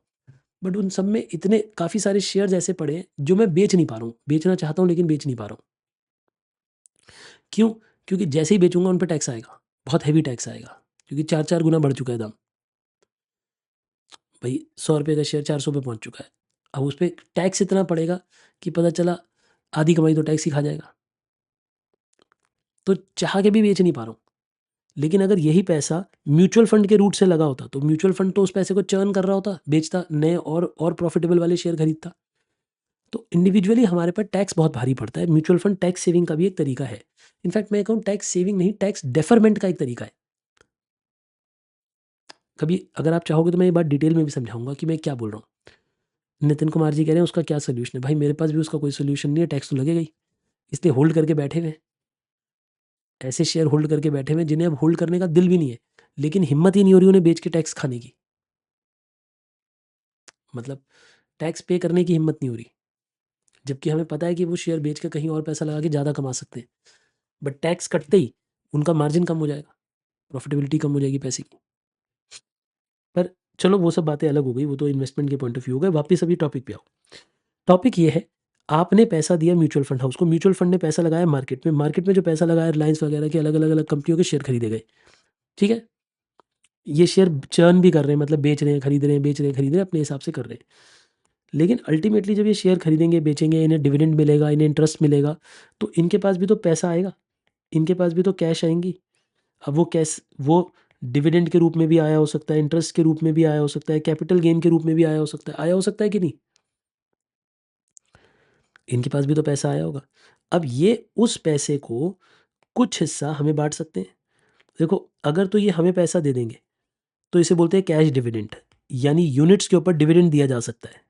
बट उन सब में इतने काफ़ी सारे शेयर्स ऐसे पड़े हैं जो मैं बेच नहीं पा रहा हूँ, बेचना चाहता हूँ लेकिन बेच नहीं पा रहा हूँ। क्यों? क्योंकि जैसे ही बेचूँगा उन पे टैक्स आएगा, बहुत हेवी टैक्स आएगा, क्योंकि 4-4 गुना बढ़ चुका है दाम। भई ₹100 का शेयर 400 पे पहुँच चुका है। अब उस पे टैक्स इतना पड़ेगा कि पता चला आधी कमाई तो टैक्स ही खा जाएगा। तो चाह के भी बेच नहीं पा रहा हूँ। लेकिन अगर यही पैसा म्यूचुअल फंड के रूट से लगा होता, तो म्यूचुअल फंड तो उस पैसे को चर्न कर रहा होता, बेचता, नए और प्रॉफिटेबल वाले शेयर खरीदता। तो इंडिविजुअली हमारे पर टैक्स बहुत भारी पड़ता है। म्यूचुअल फंड टैक्स सेविंग का भी एक तरीका है। इनफैक्ट मैं कहूँ टैक्स सेविंग नहीं, टैक्स डेफरमेंट का एक तरीका है। कभी अगर आप चाहोगे तो मैं ये बात डिटेल में भी समझाऊँगा कि मैं क्या बोल रहा हूँ। नितिन कुमार जी कह रहे हैं उसका क्या सॉल्यूशन है? भाई मेरे पास भी उसका कोई सॉल्यूशन नहीं है, टैक्स तो लगेगा ही। इसलिए होल्ड करके बैठे हुए हैं। ऐसे शेयर होल्ड करके बैठे हुए हैं जिन्हें अब होल्ड करने का दिल भी नहीं है, लेकिन हिम्मत ही नहीं हो रही उन्हें बेच के टैक्स खाने की। मतलब टैक्स पे करने की हिम्मत नहीं हो रही। जबकि हमें पता है कि वो शेयर बेच के कहीं और पैसा लगा के ज़्यादा कमा सकते हैं। बट टैक्स कटते ही उनका मार्जिन कम हो जाएगा, प्रॉफिटेबिलिटी कम हो जाएगी पैसे की। पर चलो वो सब बातें अलग हो गई, वो तो इन्वेस्टमेंट के पॉइंट ऑफ व्यू हो गए। वापस अभी टॉपिक पे आओ। टॉपिक ये है, आपने पैसा दिया म्यूचुअल फंड हाउस को, म्यूचुअल फंड ने पैसा लगाया मार्केट में, मार्केट में जो पैसा लगाया रिलायंस वगैरह के अलग-अलग कंपनियों के शेयर खरीदे गए, ठीक है? ये शेयर चर्न भी कर रहे हैं, मतलब बेच रहे हैं, खरीद रहे हैं, बेच रहे हैं, खरीद रहे हैं, अपने हिसाब से कर रहे हैं। लेकिन अल्टीमेटली जब ये शेयर खरीदेंगे, बेचेंगे, इन्हें डिविडेंड मिलेगा, इन्हें इंटरेस्ट मिलेगा, तो इनके पास भी तो पैसा आएगा, इनके पास भी तो कैश आएँगी। अब वो कैश वो डिविडेंड के रूप में भी आया हो सकता है, इंटरेस्ट के रूप में भी आया हो सकता है, कैपिटल गेन के रूप में भी आया हो सकता है कि नहीं? इनके पास भी तो पैसा आया होगा। अब ये उस पैसे को कुछ हिस्सा हमें बाँट सकते हैं। देखो, अगर तो ये हमें पैसा दे देंगे, तो इसे बोलते हैं कैश डिविडेंड, यानी यूनिट्स के ऊपर डिविडेंड दिया जा सकता है।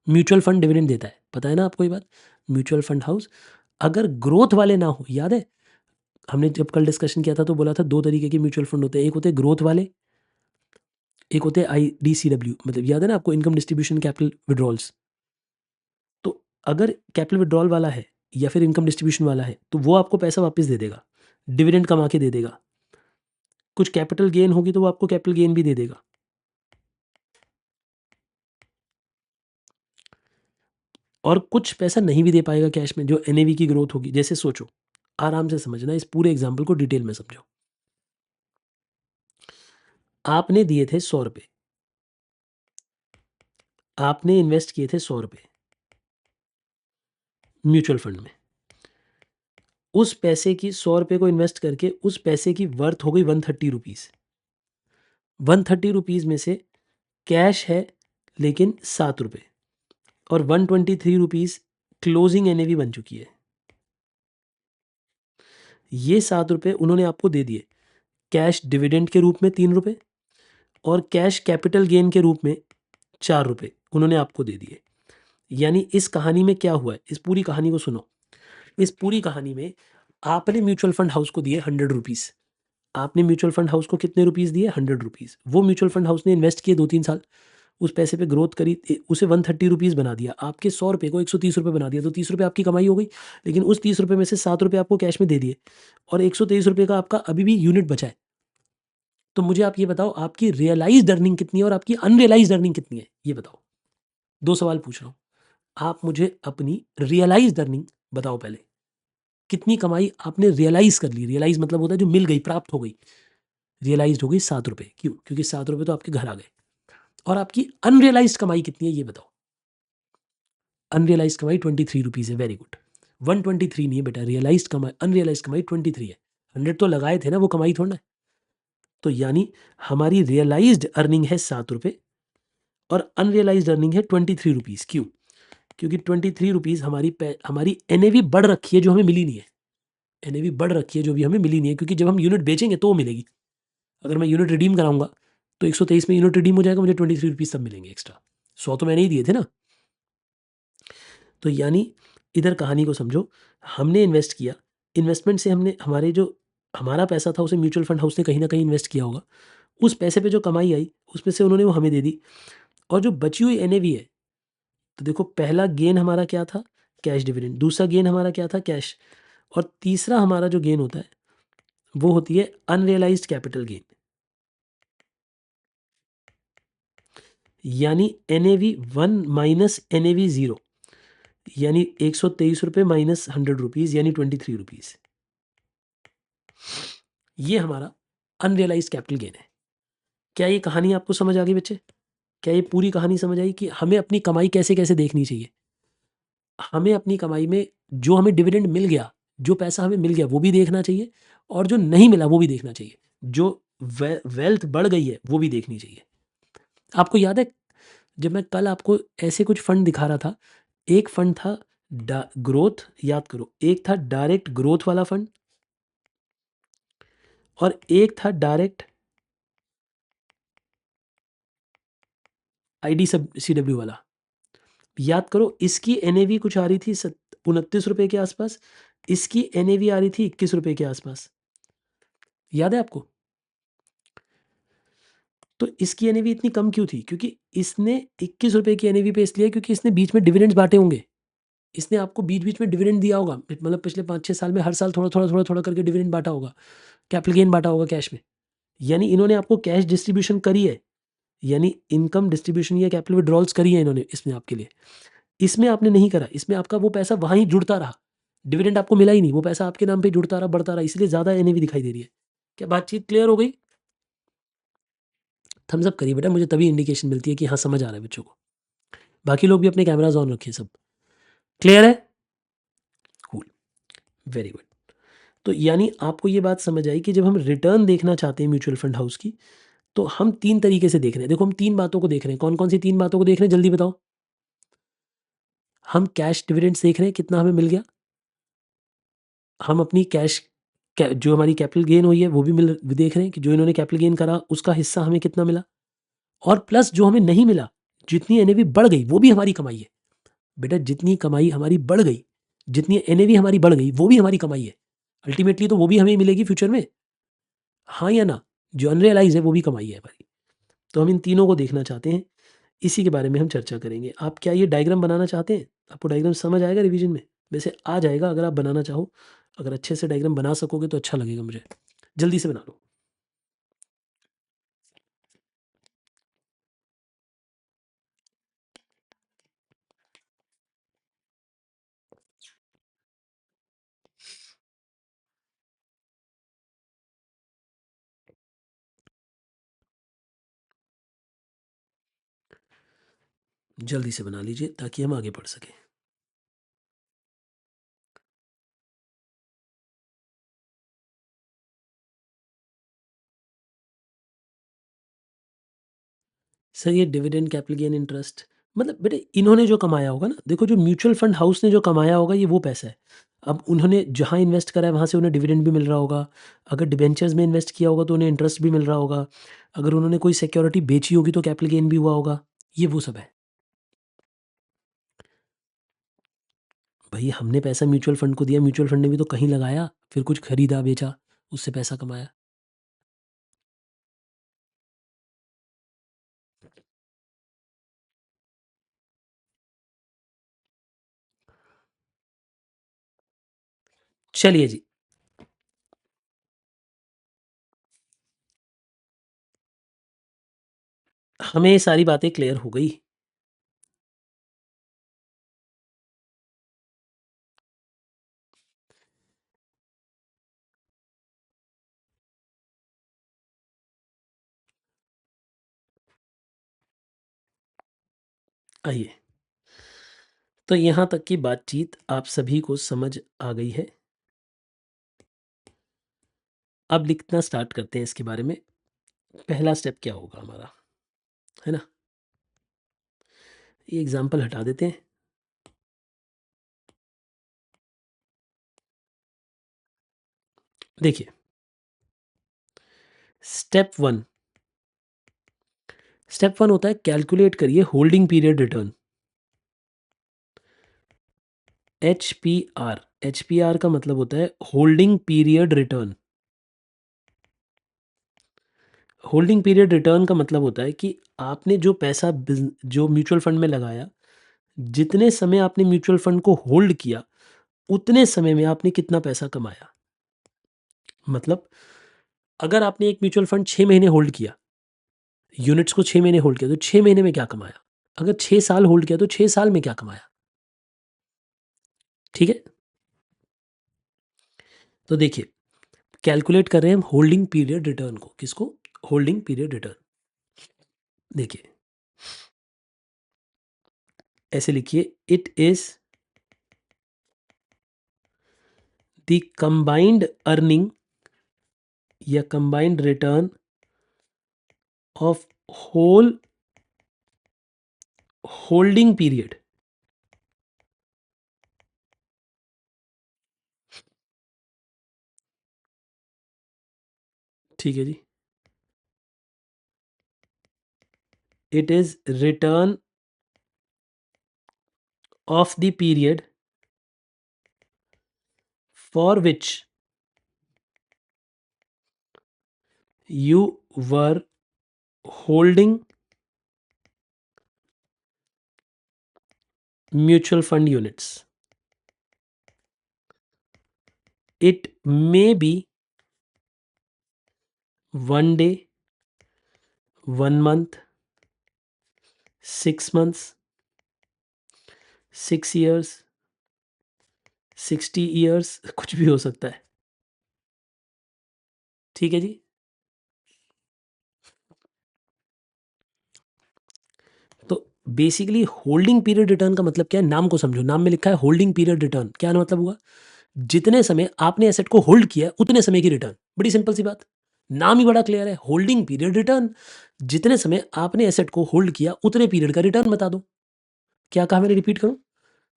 म्यूचुअल फंड डिविडेंड देता है, पता है ना आपको ये बात? म्यूचुअल फंड हाउस अगर ग्रोथ वाले ना हो, याद है? हमने जब कल डिस्कशन किया था तो बोला था 2 तरीके के म्यूचुअल फंड होते हैं, एक होते हैं ग्रोथ वाले, एक होते हैं आईडीसीडब्ल्यू, मतलब याद है ना आपको, इनकम डिस्ट्रीब्यूशन कैपिटल विथड्रॉल्स। तो अगर कैपिटल विथड्रॉल वाला है या फिर इनकम डिस्ट्रीब्यूशन वाला है, तो वो आपको पैसा वापस दे देगा, डिविडेंड कमा के दे देगा। कुछ कैपिटल गेन होगी तो वो आपको कैपिटल गेन भी दे देगा। और कुछ पैसा नहीं भी दे पाएगा कैश में, जो एनएवी की ग्रोथ होगी। जैसे सोचो, आराम से समझना, इस पूरे एग्जाम्पल को डिटेल में समझो। आपने दिए थे 100 रुपये, आपने इन्वेस्ट किए थे 100 रुपये म्यूचुअल फंड में। उस पैसे की 100 रुपये को इन्वेस्ट करके उस पैसे की वर्थ हो गई 130 रुपीज़। 130 रुपीज़ में से कैश है लेकिन 7 रुपये, और 123 रुपीज़ क्लोजिंग एनएवी बन चुकी है। ये 7 रुपये उन्होंने आपको दे दिए कैश डिविडेंड के रूप में 3 रुपये, और कैश कैपिटल गेन के रूप में 4 रुपये उन्होंने आपको दे दिए। यानी इस कहानी में क्या हुआ है, इस पूरी कहानी को सुनो। इस पूरी कहानी में आपने म्यूचुअल फंड हाउस को दिए 100 रुपीज़। आपने म्यूचुअल फंड हाउस को कितने रुपीज़ दिए? 100 रुपीज़। वो म्यूचुअल फंड हाउस ने इन्वेस्ट किए 2-3 साल, उस पैसे पे ग्रोथ करी, उसे 130 रुपीज़ बना दिया। आपके 100 रुपये को 130 रुपये बना दिया, तो 30 रुपये आपकी कमाई हो गई। लेकिन उस 30 रुपये में से 7 रुपये आपको कैश में दे दिए, और 123 रुपये का आपका अभी भी यूनिट बचा है। तो मुझे आप ये बताओ, आपकी रियलाइज़्ड अर्निंग कितनी है और आपकी अनरियलाइज़्ड अर्निंग कितनी है? ये बताओ। 2 सवाल पूछ रहा हूँ। आप मुझे अपनी रियलाइज़्ड अर्निंग बताओ पहले। कितनी कमाई आपने रियलाइज़ कर ली? रियलाइज़ मतलब होता है जो मिल गई, प्राप्त हो गई। रियलाइज़्ड हो गई 7 रुपये। क्यों? क्योंकि 7 रुपये तो आपके घर आ गए। और आपकी अनरियलाइज़्ड कमाई कितनी है, ये बताओ? अनरियलाइज़्ड कमाई 23 रुपीज़ है, वेरी गुड। 123 नहीं है बेटा, रियलाइज़्ड कमाई, अनरियलाइज़्ड कमाई 23 है। 100 तो लगाए थे ना, वो कमाई थोड़ा ना है। तो यानी हमारी रियलाइज़्ड अर्निंग है 7 रुपये और अनरियलाइज़्ड अर्निंग है 23 रुपीज़। क्यों? क्योंकि 23 रुपीज़ हमारी एनएवी बढ़ रखी है, जो हमें मिली नहीं है। एनएवी बढ़ रखी है जो भी हमें मिली नहीं है, क्योंकि जब हम यूनिट बेचेंगे तो वो मिलेगी। अगर मैं यूनिट रिडीम कराऊँगा तो 123 में यूनिट रिडीम हो जाएगा, मुझे 23 रुपीज़ तब मिलेंगे एक्स्ट्रा। 100 तो मैंने ही दिए थे ना। तो यानी इधर कहानी को समझो, हमने इन्वेस्ट किया, इन्वेस्टमेंट से हमने हमारा पैसा था उसे म्यूचुअल फंड हाउस ने कहीं न कहीं इन्वेस्ट किया होगा। उस पैसे पे जो कमाई आई, उसमें से उन्होंने वो हमें दे दी, और जो बची हुई एनएवी है, तो देखो पहला गेन हमारा क्या था? Cash dividend. दूसरा गेन हमारा क्या था? कैश। और तीसरा हमारा जो गेन होता है, वो होती है अनरियलाइज़्ड कैपिटल गेन। यानी NAV 1 माइनस NAV 0, यानी 123 रुपये माइनस 100 रुपीज़, यानी 23 रुपीज़। ये हमारा अनरियलाइज्ड कैपिटल गेन है। क्या ये कहानी आपको समझ आ गई बच्चे? क्या ये पूरी कहानी समझ आई कि हमें अपनी कमाई कैसे-कैसे देखनी चाहिए? हमें अपनी कमाई में जो हमें डिविडेंड मिल गया, जो पैसा हमें मिल गया वो भी देखना चाहिए, और जो नहीं मिला वो भी देखना चाहिए। जो वेल्थ बढ़ गई है वो भी देखनी चाहिए। आपको याद है जब मैं कल आपको ऐसे कुछ फंड दिखा रहा था, एक फंड था ग्रोथ, याद करो, एक था डायरेक्ट ग्रोथ वाला फंड और एक था डायरेक्ट IDCW वाला। याद करो, इसकी NAV कुछ आ रही थी 29 रुपए के आसपास, इसकी NAV आ रही थी 21 रुपए के आसपास। याद है आपको? तो इसकी NAV इतनी कम क्यों थी? क्योंकि इसने 21 रुपए की NAV पे इसलिए क्योंकि इसने बीच में डिविडेंड्स बांटे होंगे। इसने आपको बीच-बीच में डिविडेंड दिया होगा। मतलब पिछले 5-6 साल में हर साल थोड़ा-थोड़ा, थोड़ा-थोड़ा करके डिविडेंड बाँटा होगा। कैपिटल गेन बाँटा होगा कैश में। यानी इन्होंने आपको कैश डिस्ट्रीब्यूशन करी है। यानी इनकम डिस्ट्रीब्यूशन या कैपिटल विथड्रॉल्स करी है इन्होंने इसमें आपके लिए। इसमें आपने नहीं करा। इसमें आपका वो पैसा वहाँ ही जुड़ता रहा। डिविडेंड आपको मिला ही नहीं। वो पैसा आपके नाम पे जुड़ता रहा, बढ़ता रहा, इसलिए ज़्यादा NAV दिखाई दे रही है। क्या बातचीत क्लियर हो गई? थम्स अप करिए बेटा, मुझे तभी इंडिकेशन मिलती है कि हाँ, समझ आ रहा है बच्चों को। बाकी लोग भी अपने कैमराज़ ऑन रखिए सब। क्लियर है? Cool, very good. तो यानी आपको ये बात समझ आई कि जब हम रिटर्न देखना चाहते हैं म्यूचुअल फंड हाउस की, तो हम 3 तरीके से देख रहे हैं। देखो, हम 3 बातों को देख रहे हैं। कौन-कौन सी 3 बातों को देख रहे हैं जल्दी बताओ? हम कैश डिविडेंड्स देख रहे हैं, कितना हमें मिल गया। हम अपनी कैश जो हमारी कैपिटल गेन हुई है वो भी देख रहे हैं कि जो इन्होंने कैपिटल गेन करा उसका हिस्सा हमें कितना मिला, और प्लस जो हमें नहीं मिला, जितनी NAV बढ़ गई वो भी हमारी कमाई है। बेटा, जितनी कमाई हमारी बढ़ गई, जितनी NAV हमारी बढ़ गई वो भी हमारी कमाई है। अल्टीमेटली तो वो भी हमें मिलेगी फ्यूचर में। हाँ या ना? जो अनरियलाइज़ है वो भी कमाई है हमारी। तो हम इन तीनों को देखना चाहते हैं, इसी के बारे में हम चर्चा करेंगे। आप क्या ये डायग्राम बनाना चाहते हैं? आपको डायग्राम समझ आएगा रिवीजन में? वैसे आ जाएगा अगर आप बनाना चाहो। अगर अच्छे से डायग्राम बना सकोगे तो अच्छा लगेगा मुझे। जल्दी से बना लो। जल्दी से बना लीजिए ताकि हम आगे बढ़ सकें। सर, ये डिविडेंड, कैपिटल गेन, इंटरेस्ट, मतलब बेटे इन्होंने जो कमाया होगा ना, देखो जो म्यूचुअल फंड हाउस ने जो कमाया होगा ये वो पैसा है। अब उन्होंने जहाँ इन्वेस्ट करा है वहाँ से उन्हें डिविडेंड भी मिल रहा होगा। अगर डिबेंचर्स में इन्वेस्ट किया होगा तो उन्हें इंटरेस्ट भी मिल रहा होगा। अगर उन्होंने कोई सिक्योरिटी बेची होगी तो कैपिटल गेन भी हुआ होगा। ये वो सब है। भई हमने पैसा म्यूचुअल फंड को दिया, म्यूचुअल फंड ने भी तो कहीं लगाया, फिर कुछ खरीदा, बेचा, उससे पैसा कमाया। चलिए जी, हमें ये सारी बातें क्लियर हो गई। आइए, तो यहाँ तक की बातचीत आप सभी को समझ आ गई है। अब लिखना स्टार्ट करते हैं इसके बारे में। पहला स्टेप क्या होगा हमारा, है ना? ये एग्ज़ाम्पल हटा देते हैं। देखिए, स्टेप 1, स्टेप 1 होता है कैलकुलेट करिए holding period return, HPR। HPR का मतलब होता है holding period return. Holding period return का मतलब होता है कि आपने जो पैसा जो म्यूचुअल फंड में लगाया, जितने समय आपने म्यूचुअल फंड को होल्ड किया, उतने समय में आपने कितना पैसा कमाया। मतलब अगर आपने एक म्यूचुअल फंड 6 महीने होल्ड किया, यूनिट्स को 6 महीने होल्ड किया तो 6 महीने में क्या कमाया, अगर 6 साल होल्ड किया तो 6 साल में क्या कमाया। ठीक है, तो देखिए कैलकुलेट कर रहे हैं हम होल्डिंग पीरियड रिटर्न को, किसको, होल्डिंग पीरियड रिटर्न। देखिए ऐसे लिखिए, it is the combined earning या combined return of whole holding period. ठीक है जी, it is return of the period for which you were holding mutual fund units. It may be 1 day, 1 month, 6 months, 6 years, 60 years, कुछ भी हो सकता है। ठीक है जी, तो बेसिकली होल्डिंग पीरियड रिटर्न का मतलब क्या है, नाम को समझो, नाम में लिखा है होल्डिंग पीरियड रिटर्न, क्या मतलब हुआ, जितने समय आपने एसेट को होल्ड किया उतने समय की रिटर्न। बड़ी सिंपल सी बात, नाम ही बड़ा क्लियर है, होल्डिंग पीरियड रिटर्न। जितने समय आपने एसेट को होल्ड किया उतने पीरियड का रिटर्न बता दो। क्या कहा मैंने, रिपीट करूं,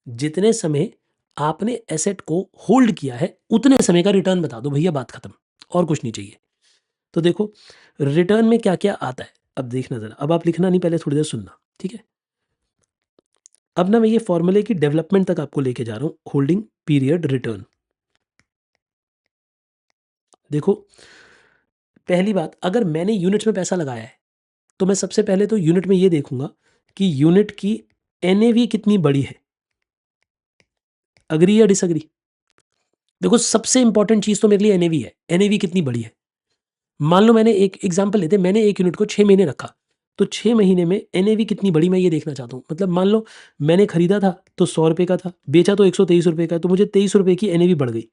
जितने समय आपने एसेट को होल्ड किया है उतने समय का रिटर्न बता दो भैया, बात खत्म, और कुछ नहीं चाहिए। तो देखो रिटर्न में क्या क्या आता है, अब देखना जरा, अब आप लिखना नहीं, पहले थोड़ी देर सुनना, ठीक है। अब ना मैं ये फॉर्मूले की डेवलपमेंट तक आपको लेके जा रहा हूं, होल्डिंग पीरियड रिटर्न। देखो पहली बात, अगर मैंने यूनिट में पैसा लगाया है तो मैं सबसे पहले तो यूनिट में ये देखूंगा कि यूनिट की एनएवी कितनी बड़ी है। अग्री या डिसअग्री? देखो सबसे इंपॉर्टेंट चीज तो मेरे लिए एनएवी है, एनएवी कितनी बड़ी है। मान लो मैंने एक एग्जांपल लेते, मैंने एक यूनिट को 6 महीने रखा, तो 6 महीने में एनएवी कितनी बड़ी मैं ये देखना चाहता हूँ। मतलब मान लो मैंने खरीदा था तो 100 रुपये का था, बेचा तो 123 रुपये का, तो मुझे 23 रुपये की एनएवी बढ़ गई।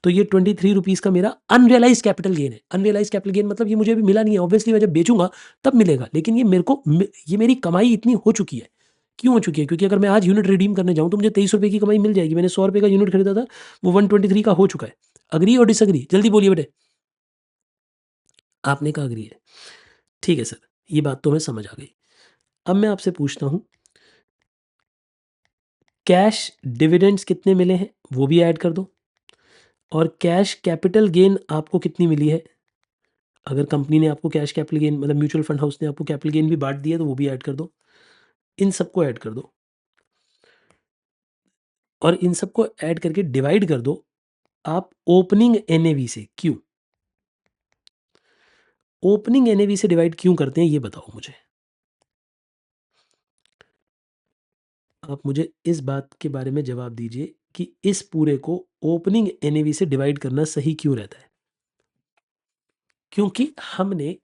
तो ये 23 रुपीज़ का मेरा अनरियलाइज कैपिटल गेन है। अनरियलाइज कैपिटल गेन मतलब ये मुझे अभी मिला नहीं है, ऑब्वियसली मैं जब बेचूंगा तब मिलेगा, लेकिन ये मेरे को, ये मेरी कमाई इतनी हो चुकी है। क्यों हो चुकी है? क्योंकि अगर मैं आज यूनिट रिडीम करने जाऊँ तो मुझे 23 रुपये की कमाई मिल जाएगी। मैंने 100 रुपये का यूनिट खरीदा था, वो 123 का हो चुका है। अग्री और डिसअग्री? जल्दी बोलिए बेटे। आपने कहा अग्री है, ठीक है सर, ये बात तो मैं समझ आ गई। अब मैं आपसे पूछता हूँ, कैश डिविडेंड्स कितने मिले हैं वो भी ऐड कर दो, और कैश कैपिटल गेन आपको कितनी मिली है। अगर कंपनी ने आपको कैश कैपिटल गेन, मतलब म्यूचुअल फंड हाउस ने आपको कैपिटल गेन भी बांट दिया तो वो भी ऐड कर दो, इन सबको ऐड कर दो, और इन सबको ऐड करके डिवाइड कर दो आप ओपनिंग एनएवी से। क्यों ओपनिंग एनएवी से डिवाइड क्यों करते हैं ये बताओ मुझे। आप मुझे इस बात के बारे में जवाब दीजिए कि इस पूरे को ओपनिंग एनएवी से डिवाइड करना सही क्यों रहता है। क्योंकि हमने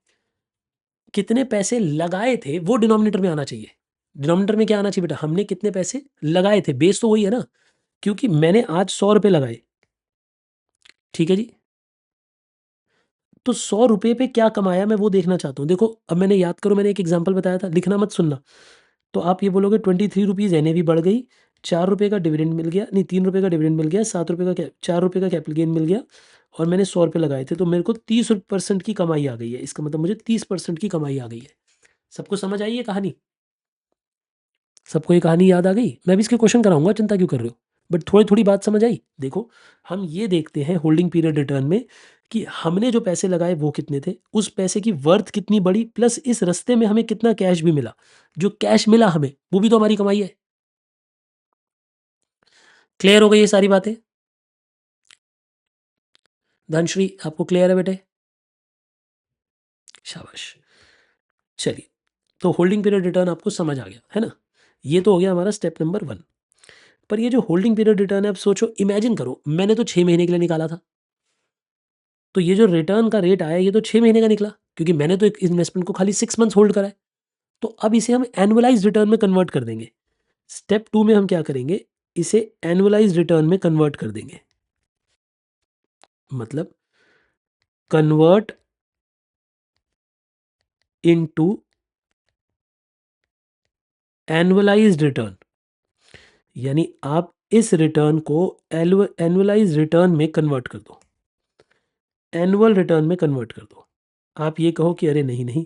कितने पैसे लगाए थे वो डिनोमिनेटर में आना चाहिए। डिनोमिनेटर में क्या आना चाहिए बेटा, हमने कितने पैसे लगाए थे, बेस तो वही है ना। क्योंकि मैंने आज 100 रुपये लगाए, ठीक है जी, तो 100 रुपये पे क्या कमाया मैं वो देखना चाहता हूँ। देखो अब मैंने, याद करो मैंने एक एग्जांपल बताया था, लिखना मत सुनना। तो आप ये बोलोगे 23 रुपीज़ एनएवी बढ़ गई, 4 रुपये का डिविडेंड मिल गया, नहीं 3 रुपये का डिविडेंड मिल गया, 7 रुपये का 4 रुपये का कैपिटल गेन मिल गया, और मैंने 100 रुपये लगाए थे, तो मेरे को 30% की कमाई आ गई है। इसका मतलब मुझे 30% की कमाई आ गई है। सबको समझ आई है कहानी? सबको ये कहानी याद आ गई? मैं भी इसके क्वेश्चन कराऊंगा, चिंता क्यों कर रहे हो, बट थोड़ी थोड़ी बात समझ आई। देखो हम ये देखते हैं होल्डिंग पीरियड रिटर्न में कि हमने जो पैसे लगाए वो कितने थे, उस पैसे की वर्थ कितनी बड़ी, प्लस इस रास्ते में हमें कितना कैश भी मिला। जो कैश मिला हमें वो भी तो हमारी कमाई है। क्लियर हो गई ये सारी बातें? धनश्री आपको क्लियर है बेटे? शाबाश। चलिए, तो होल्डिंग पीरियड रिटर्न आपको समझ आ गया है ना। ये तो हो गया हमारा स्टेप नंबर 1। पर ये जो होल्डिंग पीरियड रिटर्न है, अब सोचो, इमेजिन करो मैंने तो 6 महीने के लिए निकाला था, तो ये जो रिटर्न का रेट आया ये तो 6 महीने का निकला। क्योंकि मैंने तो एक इन्वेस्टमेंट को खाली 6 मंथ्स होल्ड करा है। तो अब इसे हम एनुअलाइज़्ड रिटर्न में कन्वर्ट कर देंगे। स्टेप 2 में हम क्या करेंगे, इसे एनुअलाइज़्ड रिटर्न में कन्वर्ट कर देंगे। मतलब कन्वर्ट इनटू एनुअलाइज्ड रिटर्न, यानी आप इस रिटर्न को एनुअलाइज्ड रिटर्न में कन्वर्ट कर दो, एनुअल रिटर्न में कन्वर्ट कर दो। आप ये कहो कि अरे नहीं नहीं,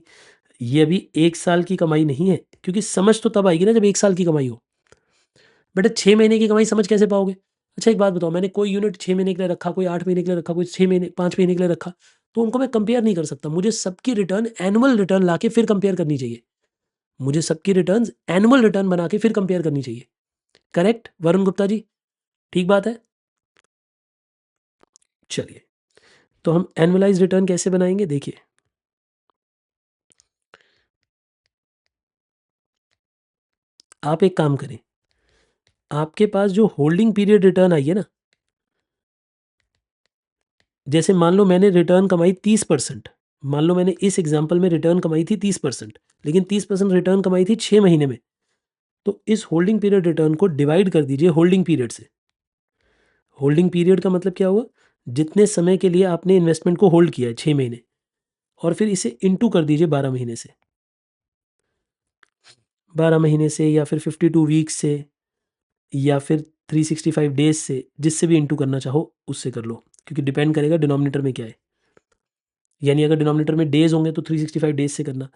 ये अभी 1 साल की कमाई नहीं है, क्योंकि समझ तो तब आएगी ना जब 1 साल की कमाई हो। बेटा 6 महीने की कमाई समझ कैसे पाओगे? अच्छा एक बात बताओ, मैंने कोई यूनिट 6 महीने के लिए रखा, कोई 8 महीने के लिए रखा, कोई 6 महीने 5 महीने के लिए रखा, तो उनको मैं कंपेयर नहीं कर सकता। मुझे सबकी रिटर्न एनुअल रिटर्न लाके फिर कंपेयर करनी चाहिए। मुझे सबकी रिटर्न्स एनुअल रिटर्न बना के फिर कंपेयर करनी चाहिए। करेक्ट वरुण गुप्ता जी? ठीक बात है? चलिए, तो हम एनुअलाइज्ड रिटर्न कैसे बनाएंगे, देखिए। आप एक काम करें, आपके पास जो होल्डिंग पीरियड रिटर्न आई है ना, जैसे मान लो मैंने रिटर्न कमाई 30%, मान लो मैंने इस एग्जाम्पल में रिटर्न कमाई थी 30%, लेकिन 30% रिटर्न कमाई थी 6 महीने में, तो इस होल्डिंग पीरियड रिटर्न को डिवाइड कर दीजिए होल्डिंग पीरियड से। होल्डिंग पीरियड का मतलब क्या हुआ, जितने समय के लिए आपने इन्वेस्टमेंट को होल्ड किया है 6 महीने, और फिर इसे इंटू कर दीजिए 12 महीने से, 12 महीने से या फिर 52 वीक्स से या फिर 365 डेज से, जिससे भी इंटू करना चाहो उससे कर लो, क्योंकि डिपेंड करेगा डिनोमिनेटर में क्या है। यानी अगर डिनोमिनेटर में डेज होंगे तो 365 डेज से करना,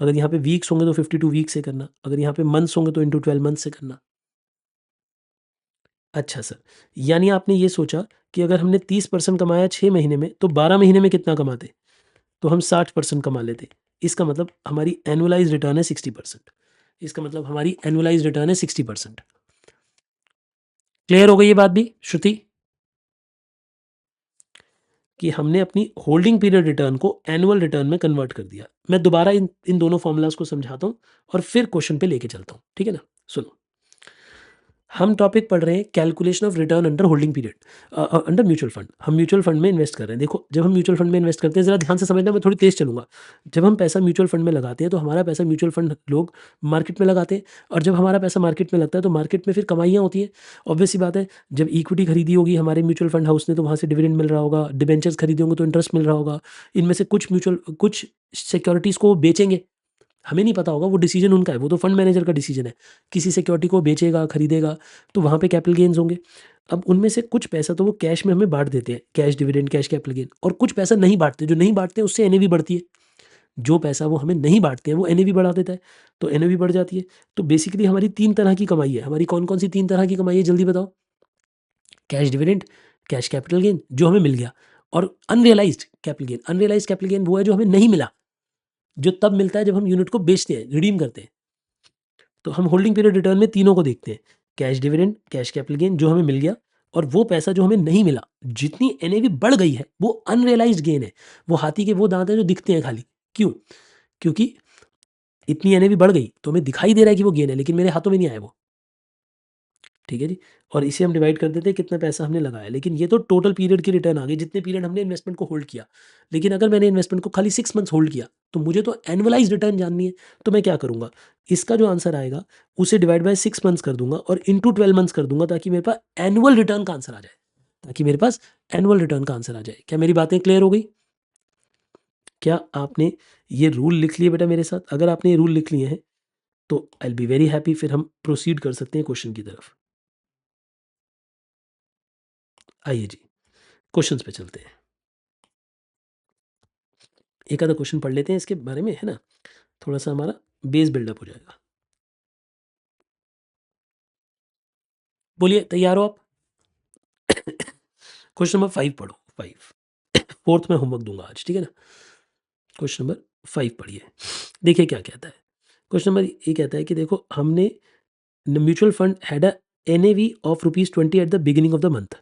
अगर यहाँ पे वीक्स होंगे तो 52 वीक्स से करना, अगर यहाँ पे मंथ्स होंगे तो इंटू 12 मंथ से करना। अच्छा सर, यानी आपने ये सोचा कि अगर हमने 30% कमाया 6 महीने में, तो 12 महीने में कितना कमाते, तो हम 60% कमा लेते। इसका मतलब हमारी एनुअलाइज रिटर्न है 60%। इसका मतलब हमारी एनुअलाइज रिटर्न है 60%। क्लियर हो गई ये बात भी श्रुति, कि हमने अपनी होल्डिंग पीरियड रिटर्न को एनुअल रिटर्न में कन्वर्ट कर दिया। मैं दोबारा इन दोनों फॉर्मूलाज को समझाता हूँ और फिर क्वेश्चन पे लेके चलता हूँ, ठीक है ना। सुनो, हम टॉपिक पढ़ रहे हैं calculation of return under holding period, under mutual fund. हम म्यूचुअल फंड में इन्वेस्ट कर रहे हैं। देखो, जब हम म्यूचुअल फंड में इन्वेस्ट करते हैं, ज़रा ध्यान से समझना, मैं थोड़ी तेज़ चलूँगा। जब हम पैसा म्यूचुअल फंड में लगाते हैं तो हमारा पैसा म्यूचुअल फंड लोग मार्केट में लगाते हैं, और जब हमारा पैसा मार्केट में लगता है तो मार्केट में फिर कमाइयाँ होती हैं। ऑब्वियस सी बात है, जब इक्विटी खरीदी होगी हमारे म्यूचुअल फंड हाउस ने तो वहाँ से डिविडेंड मिल रहा होगा, डिबेंचर्स खरीदे होंगे तो इंटरेस्ट मिल रहा होगा। इनमें से कुछ सिक्योरिटीज़ को बेचेंगे, हमें नहीं पता होगा, वो डिसीजन उनका है, वो तो फंड मैनेजर का डिसीजन है। किसी सिक्योरिटी को बेचेगा, खरीदेगा, तो वहाँ पे कैपिटल गेन्स होंगे। अब उनमें से कुछ पैसा तो वो कैश में हमें बांट देते हैं, cash dividend, cash capital gain, और कुछ पैसा नहीं बांटते। जो नहीं बांटते उससे एनएवी बढ़ती है। जो पैसा वो हमें नहीं बांटते हैं वो एनएवी बढ़ा देता है, तो एनएवी बढ़ जाती है। तो बेसिकली हमारी 3 तरह की कमाई है। हमारी कौन-कौन सी 3 तरह की कमाई है, जल्दी बताओ? Cash dividend, cash capital gain जो हमें मिल गया, और unrealised capital gain. Unrealised capital gain वो है जो हमें नहीं मिला, जो तब मिलता है जब हम यूनिट को बेचते हैं, रिडीम करते हैं। तो हम होल्डिंग पीरियड रिटर्न में तीनों को देखते हैं, cash dividend, cash capital gain जो हमें मिल गया, और वो पैसा जो हमें नहीं मिला। जितनी एनएवी बढ़ गई है वो अनरियलाइज्ड गेन है। वो हाथी के वो दांत हैं जो दिखते हैं खाली। क्यों? क्योंकि इतनी एनएवी बढ़ गई तो हमें दिखाई दे रहा है कि वो गेन है, लेकिन मेरे हाथों में नहीं आया वो। ठीक है जी। और इसे हम डिवाइड कर देते हैं कितना पैसा हमने लगाया, लेकिन ये तो टोटल पीरियड की रिटर्न आ गई, जितने पीरियड हमने इन्वेस्टमेंट को होल्ड किया। लेकिन अगर मैंने इन्वेस्टमेंट को खाली 6 मंथ्स होल्ड किया, तो मुझे तो एनुअलाइज रिटर्न जाननी है। तो मैं क्या करूंगा, इसका जो आंसर आएगा उसे डिवाइड बाय 6 मंथ्स कर दूंगा और इंटू 12 मंथ्स कर दूंगा, ताकि मेरे पास एनुअल रिटर्न का आंसर आ जाए, ताकि मेरे पास एनुअल रिटर्न का आंसर आ जाए। क्या मेरी बातें क्लियर हो गई? क्या आपने ये रूल लिख लिए बेटा मेरे साथ? अगर आपने ये रूल लिख लिए हैं तो I will be very happy. फिर हम प्रोसीड कर सकते हैं क्वेश्चन की तरफ। आइए जी, क्वेश्चंस पे चलते हैं। एक आधा क्वेश्चन पढ़ लेते हैं इसके बारे में, है ना, थोड़ा सा हमारा बेस बिल्डअप हो जाएगा। बोलिए, तैयार हो आप? क्वेश्चन नंबर 5 पढ़ो, 5। फोर्थ में होमवर्क दूंगा आज, ठीक है ना। क्वेश्चन नंबर 5 पढ़िए, देखिए क्या कहता है। क्वेश्चन नंबर ये कहता है कि देखो, हमने mutual fund had a NAV of ₹20 at the beginning of the month.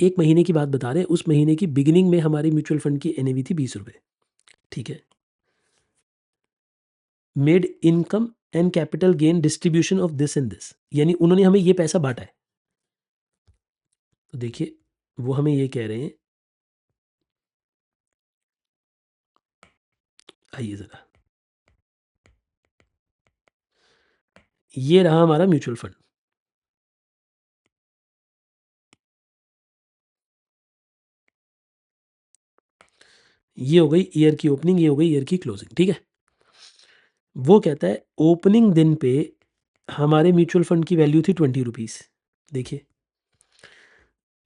एक महीने की बात बता रहे हैं, उस महीने की बिगिनिंग में हमारी म्यूचुअल फंड की एनएवी थी ₹20। ठीक है। Made income and capital gain distribution of this and this, यानी उन्होंने हमें ये पैसा बांटा है। तो देखिए, वो हमें ये कह रहे हैं, आइए ज़रा, ये रहा हमारा म्यूचुअल फंड। ये हो गई ईयर की ओपनिंग, ये हो गई ईयर की क्लोजिंग, ठीक है? वो कहता है ओपनिंग दिन पे हमारे म्यूचुअल फंड की वैल्यू थी 20 रुपीज़। देखिए,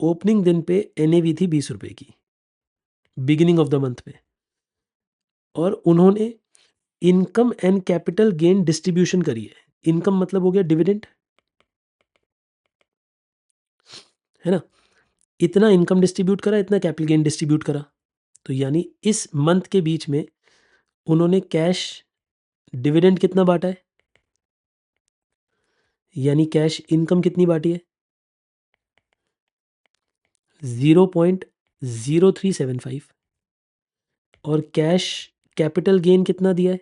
ओपनिंग दिन पे एनएवी थी 20 रुपए की, बिगिनिंग ऑफ द मंथ पे, और उन्होंने income and capital gain distribution करी है। इनकम मतलब हो गया डिविडेंड, है ना? इतना इनकम डिस्ट्रीब्यूट करा, इतना कैपिटल गेन डिस्ट्रीब्यूट करा। तो यानी इस मंथ के बीच में उन्होंने कैश डिविडेंड कितना बाँटा है? यानी कैश इनकम कितनी बाँटी है? 0.0375। और कैश कैपिटल गेन कितना दिया है?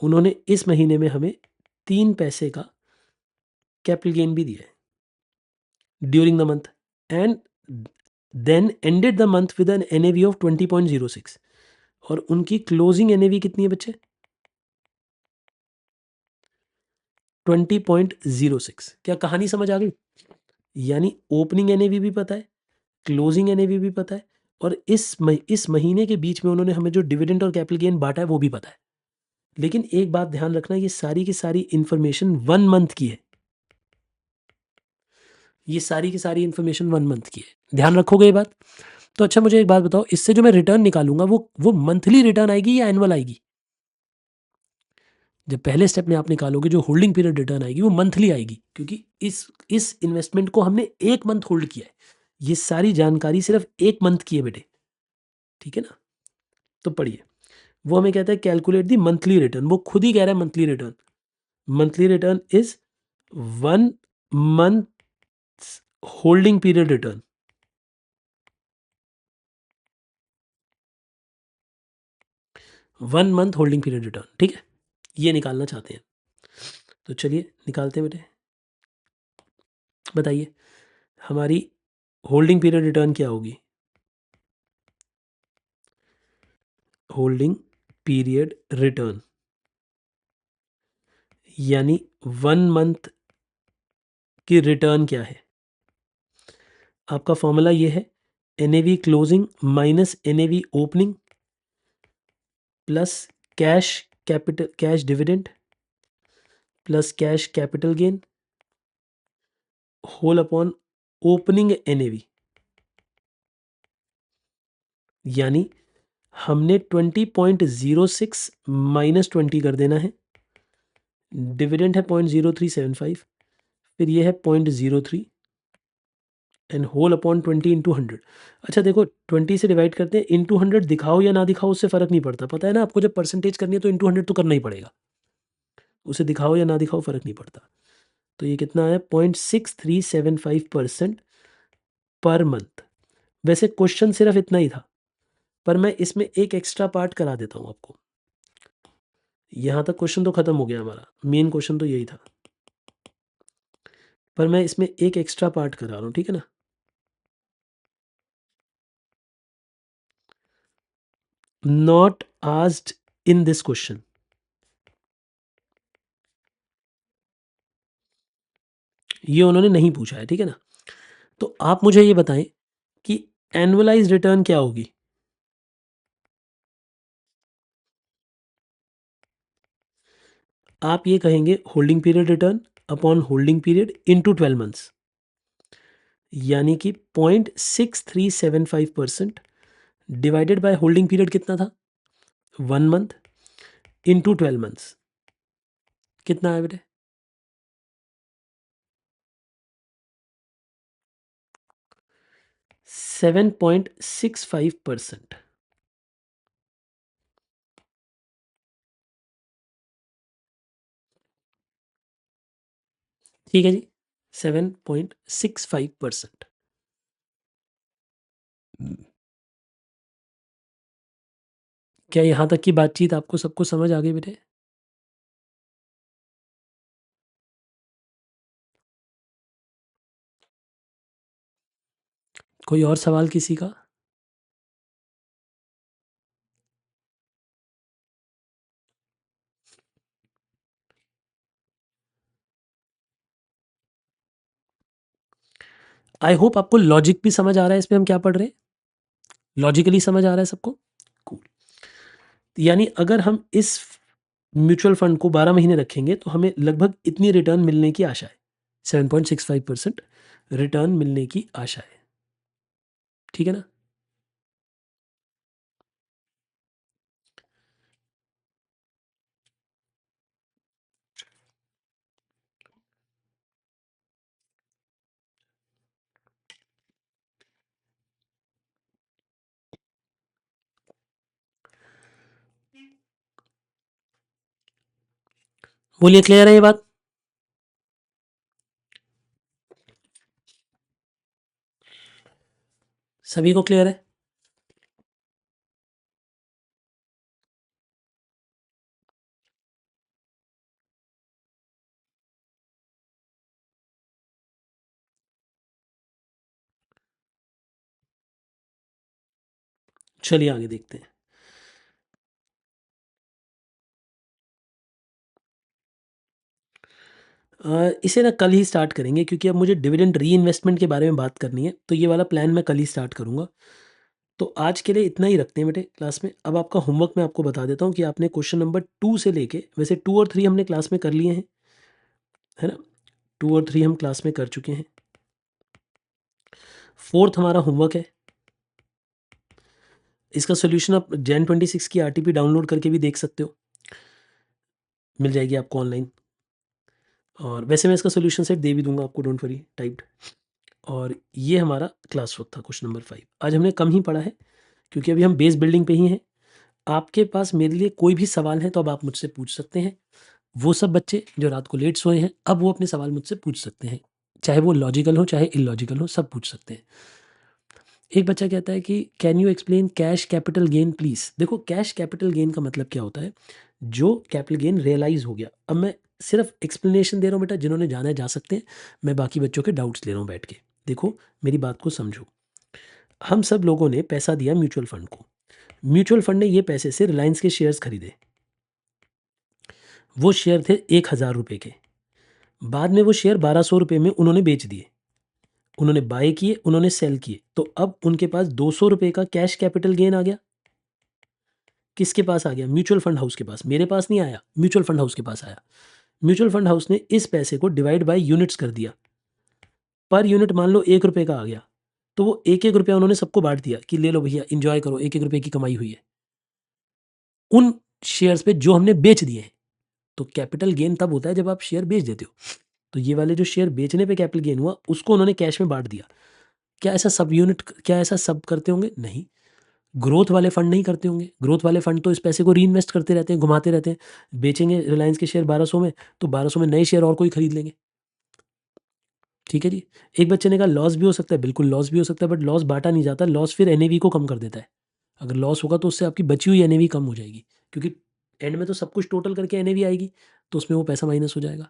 उन्होंने इस महीने में हमें 3 पैसे का कैपिटल गेन भी दिया है during the month, and then ended the month with an NAV of 20.06। और उनकी क्लोजिंग एनएवी कितनी है बच्चे? 20.06। क्या कहानी समझ आ गई? यानी ओपनिंग एनएवी भी पता है, क्लोजिंग एनएवी भी पता है, और इस महीने के बीच में उन्होंने हमें जो डिविडेंड और कैपिटल गेन बांटा है वो भी पता है। लेकिन एक बात ध्यान रखना, ये सारी की सारी इंफॉर्मेशन 1 मंथ की है। ये सारी की सारी इंफॉर्मेशन 1 मंथ की है। ध्यान रखोगे ये बात? तो अच्छा मुझे एक बात बताओ, इससे जो मैं रिटर्न निकालूंगा वो मंथली रिटर्न आएगी या एनुअल आएगी? जब पहले स्टेप में आप निकालोगे, जो होल्डिंग पीरियड रिटर्न आएगी वो मंथली आएगी, क्योंकि इस इन्वेस्टमेंट को हमने 1 मंथ होल्ड किया है। ये सारी जानकारी सिर्फ 1 मंथ की है बेटे, ठीक है ना? तो पढ़िए, वो हमें कहता है कैलकुलेट दी मंथली रिटर्न। वो खुद ही कह रहा है monthly return. Monthly return is 1 month holding period return. 1 month holding period return, ठीक है? ये निकालना चाहते हैं, तो चलिए निकालते हैं बेटे। बताइए, हमारी होल्डिंग पीरियड रिटर्न क्या होगी? होल्डिंग पीरियड रिटर्न यानी 1 मंथ की रिटर्न क्या है? आपका फॉर्मूला ये है, NAV closing minus NAV opening plus cash capital cash dividend plus cash capital gain whole upon opening NAV. यानी हमने 20.06 माइनस 20 कर देना है। डिविडेंड है 0.0375, फिर ये है 0.03 एंड होल अपॉन 20 इंटू 100। अच्छा देखो, 20 से डिवाइड करते हैं, इंटू 100 दिखाओ या ना दिखाओ उससे फ़र्क नहीं पड़ता। पता है ना आपको, जब परसेंटेज करनी है तो इंटू 100 तो करना ही पड़ेगा, उसे दिखाओ या ना दिखाओ फ़र्क नहीं पड़ता। तो ये कितना है? 0.6375% पर मंथ। वैसे क्वेश्चन सिर्फ इतना ही था, पर मैं इसमें एक एक्स्ट्रा पार्ट करा देता हूँ आपको। यहाँ तक क्वेश्चन तो ख़त्म हो गया हमारा, मेन क्वेश्चन तो यही था, पर मैं इसमें एक एक्स्ट्रा पार्ट करा रहा हूँ, ठीक है ना? Not asked in this question. ये उन्होंने नहीं पूछा है, ठीक है ना? तो आप मुझे ये बताएं कि एनुअलाइज रिटर्न क्या होगी? आप ये कहेंगे holding period return upon holding period into 12 months, यानी कि 0.6375% डिवाइडेड बाय होल्डिंग पीरियड कितना था? 1 मंथ इंटू 12 मंथ्स। कितना है बेटे? 7.65%। ठीक है जी, 7.65%। क्या यहाँ तक की बातचीत आपको सबको समझ आ गई बेटे? कोई और सवाल किसी का? आई होप आपको लॉजिक भी समझ आ रहा है इसमें हम क्या पढ़ रहे हैं, लॉजिकली समझ आ रहा है सबको? कूल। यानी अगर हम इस म्यूचुअल फंड को 12 महीने रखेंगे तो हमें लगभग इतनी रिटर्न मिलने की आशा है, 7.65% रिटर्न मिलने की आशा है, ठीक है ना? बोलिए, क्लियर है ये बात? सभी को क्लियर है? चलिए आगे देखते हैं। इसे ना कल ही स्टार्ट करेंगे क्योंकि अब मुझे डिविडेंड री-इन्वेस्टमेंट के बारे में बात करनी है, तो ये वाला प्लान मैं कल ही स्टार्ट करूँगा। तो आज के लिए इतना ही रखते हैं बेटे क्लास में। अब आपका होमवर्क मैं आपको बता देता हूँ कि आपने क्वेश्चन नंबर 2 से लेके, वैसे 2 और 3 हमने क्लास में कर लिए हैं, है ना? 2 और 3 हम क्लास में कर चुके हैं। 4th हमारा होमवर्क है। इसका सॉल्यूशन आप जैन 26 की आरटीपी डाउनलोड करके भी देख सकते हो। मिल जाएगी आपको ऑनलाइन, और वैसे मैं इसका सॉल्यूशन सेट दे भी दूँगा आपको, डोंट वरी, टाइप्ड। और ये हमारा क्लास वर्क था, क्वेश्चन नंबर 5। आज हमने कम ही पढ़ा है क्योंकि अभी हम बेस बिल्डिंग पे ही हैं। आपके पास मेरे लिए कोई भी सवाल है तो अब आप मुझसे पूछ सकते हैं। वो सब बच्चे जो रात को लेट सोए हैं, अब वो अपने सवाल मुझसे पूछ सकते हैं। चाहे वो लॉजिकल हो, चाहे इलॉजिकल हो, सब पूछ सकते हैं। एक बच्चा कहता है कि can you explain cash capital gain please? देखो, कैश कैपिटल गेन का मतलब क्या होता है? जो कैपिटल गेन रियलाइज़ हो गया। अब मैं सिर्फ़ एक्सप्लेनेशन दे रहा हूँ बेटा, जिन्होंने जाना है जा सकते हैं। मैं बाकी बच्चों के डाउट्स ले रहा हूँ बैठ के। देखो, मेरी बात को समझो। हम सब लोगों ने पैसा दिया म्यूचुअल फंड को। म्यूचुअल फंड ने ये पैसे से रिलायंस के शेयर्स खरीदे। वो शेयर थे 1000 रुपए के। बाद में वो शेयर 1200 रुपए में उन्होंने बेच दिए। उन्होंने बाय किए, उन्होंने सेल किए, तो अब उनके पास 200 रुपए का कैश कैपिटल गेन आ गया। किसके पास आ गया? म्यूचुअल फंड हाउस के पास। मेरे पास नहीं आया, म्यूचुअल फंड हाउस के पास आया। म्यूचुअल फंड हाउस ने इस पैसे को डिवाइड बाय यूनिट्स कर दिया। पर यूनिट मान लो 1 रुपए का आ गया, तो वो 1-1 रुपया उन्होंने सबको बाँट दिया कि ले लो भैया, एन्जॉय करो, 1-1 रुपए की कमाई हुई है। उन शेयर्स पे जो हमने बेच दिए हैं। तो कैपिटल गेन तब होता है जब आप शेयर बेच देते हो। तो ये वाले जो शेयर बेचने पे कैपिटल गेन हुआ, उसको उन्होंने कैश में बाँट दिया। क्या ऐसा सब करते होंगे? नहीं। ग्रोथ वाले फंड नहीं करते होंगे। ग्रोथ वाले फंड तो इस पैसे को रीइन्वेस्ट करते रहते हैं, घुमाते रहते हैं। बेचेंगे रिलायंस के शेयर 1200 में, तो 1200 में नए शेयर और कोई खरीद लेंगे। ठीक है जी। एक बच्चे ने कहा लॉस भी हो सकता है, बिल्कुल लॉस भी हो सकता है, बट लॉस बाँटा नहीं जाता। लॉस फिर एनएवी को कम कर देता है। अगर लॉस होगा तो उससे आपकी बची हुई एनएवी कम हो जाएगी, क्योंकि एंड में तो सब कुछ टोटल करके एनएवी आएगी, तो उसमें वो पैसा माइनस हो जाएगा।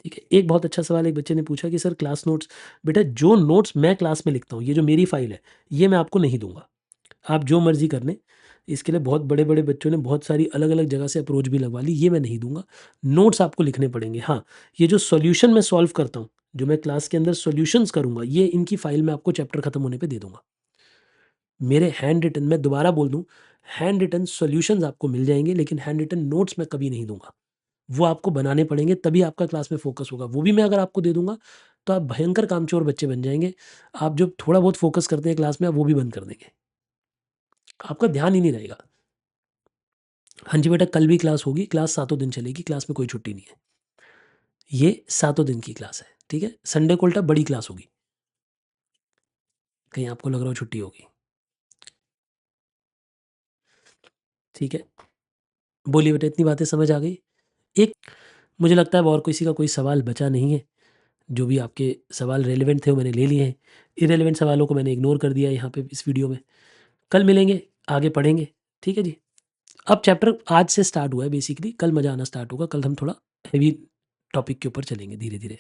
ठीक है। एक बहुत अच्छा सवाल एक बच्चे ने पूछा कि सर क्लास नोट्स, बेटा जो नोट्स मैं क्लास में लिखता हूँ, ये जो मेरी फाइल है, ये मैं आपको नहीं दूँगा। आप जो मर्ज़ी कर लें। इसके लिए बहुत बड़े-बड़े बच्चों ने बहुत सारी अलग-अलग जगह से अप्रोच भी लगवा ली, ये मैं नहीं दूँगा। नोट्स आपको लिखने पड़ेंगे। हाँ, ये जो सॉल्यूशन मैं सॉल्व करता हूँ, जो मैं क्लास के अंदर सॉल्यूशंस करूँगा, ये इनकी फाइल मैं आपको चैप्टर खत्म होने पे दे दूँगा। मेरे हैंड रिटन, मैं दोबारा बोल दूँ, हैंड रिटन सॉल्यूशंस आपको मिल जाएँगे, लेकिन हैंड रिटन नोट्स मैं कभी नहीं दूँगा। वो आपको बनाने पड़ेंगे, तभी आपका क्लास में फ़ोकस होगा। वो भी मैं अगर आपको दे दूँगा, तो आप भयंकर कामचोर बच्चे बन जाएँगे। आप जो थोड़ा बहुत फ़ोकस करते हैं क्लास में, आप वो भी बंद कर देंगे। आपका ध्यान ही नहीं रहेगा। हाँ जी बेटा, कल भी क्लास होगी, क्लास सातों दिन चलेगी, क्लास में कोई छुट्टी नहीं है। ये सातों दिन की क्लास है, ठीक है? संडे को उल्टा बड़ी क्लास होगी। कहीं आपको लग रहा हो छुट्टी होगी। ठीक है? बोलिए बेटा, इतनी बातें समझ आ गई? एक, मुझे लगता है अब और किसी का कोई सवाल बचा नहीं है। जो भी आपके सवाल रेलेवेंट थे वो मैंने ले लिए हैं। इर्रेलेवेंट सवालों को मैंने इग्नोर कर दिया है यहाँ पे इस वीडियो में। कल मिलेंगे, आगे पढ़ेंगे, ठीक है जी? अब चैप्टर आज से स्टार्ट हुआ है बेसिकली, कल मज़ा आना स्टार्ट होगा। कल हम थोड़ा हेवी टॉपिक के ऊपर चलेंगे धीरे-धीरे।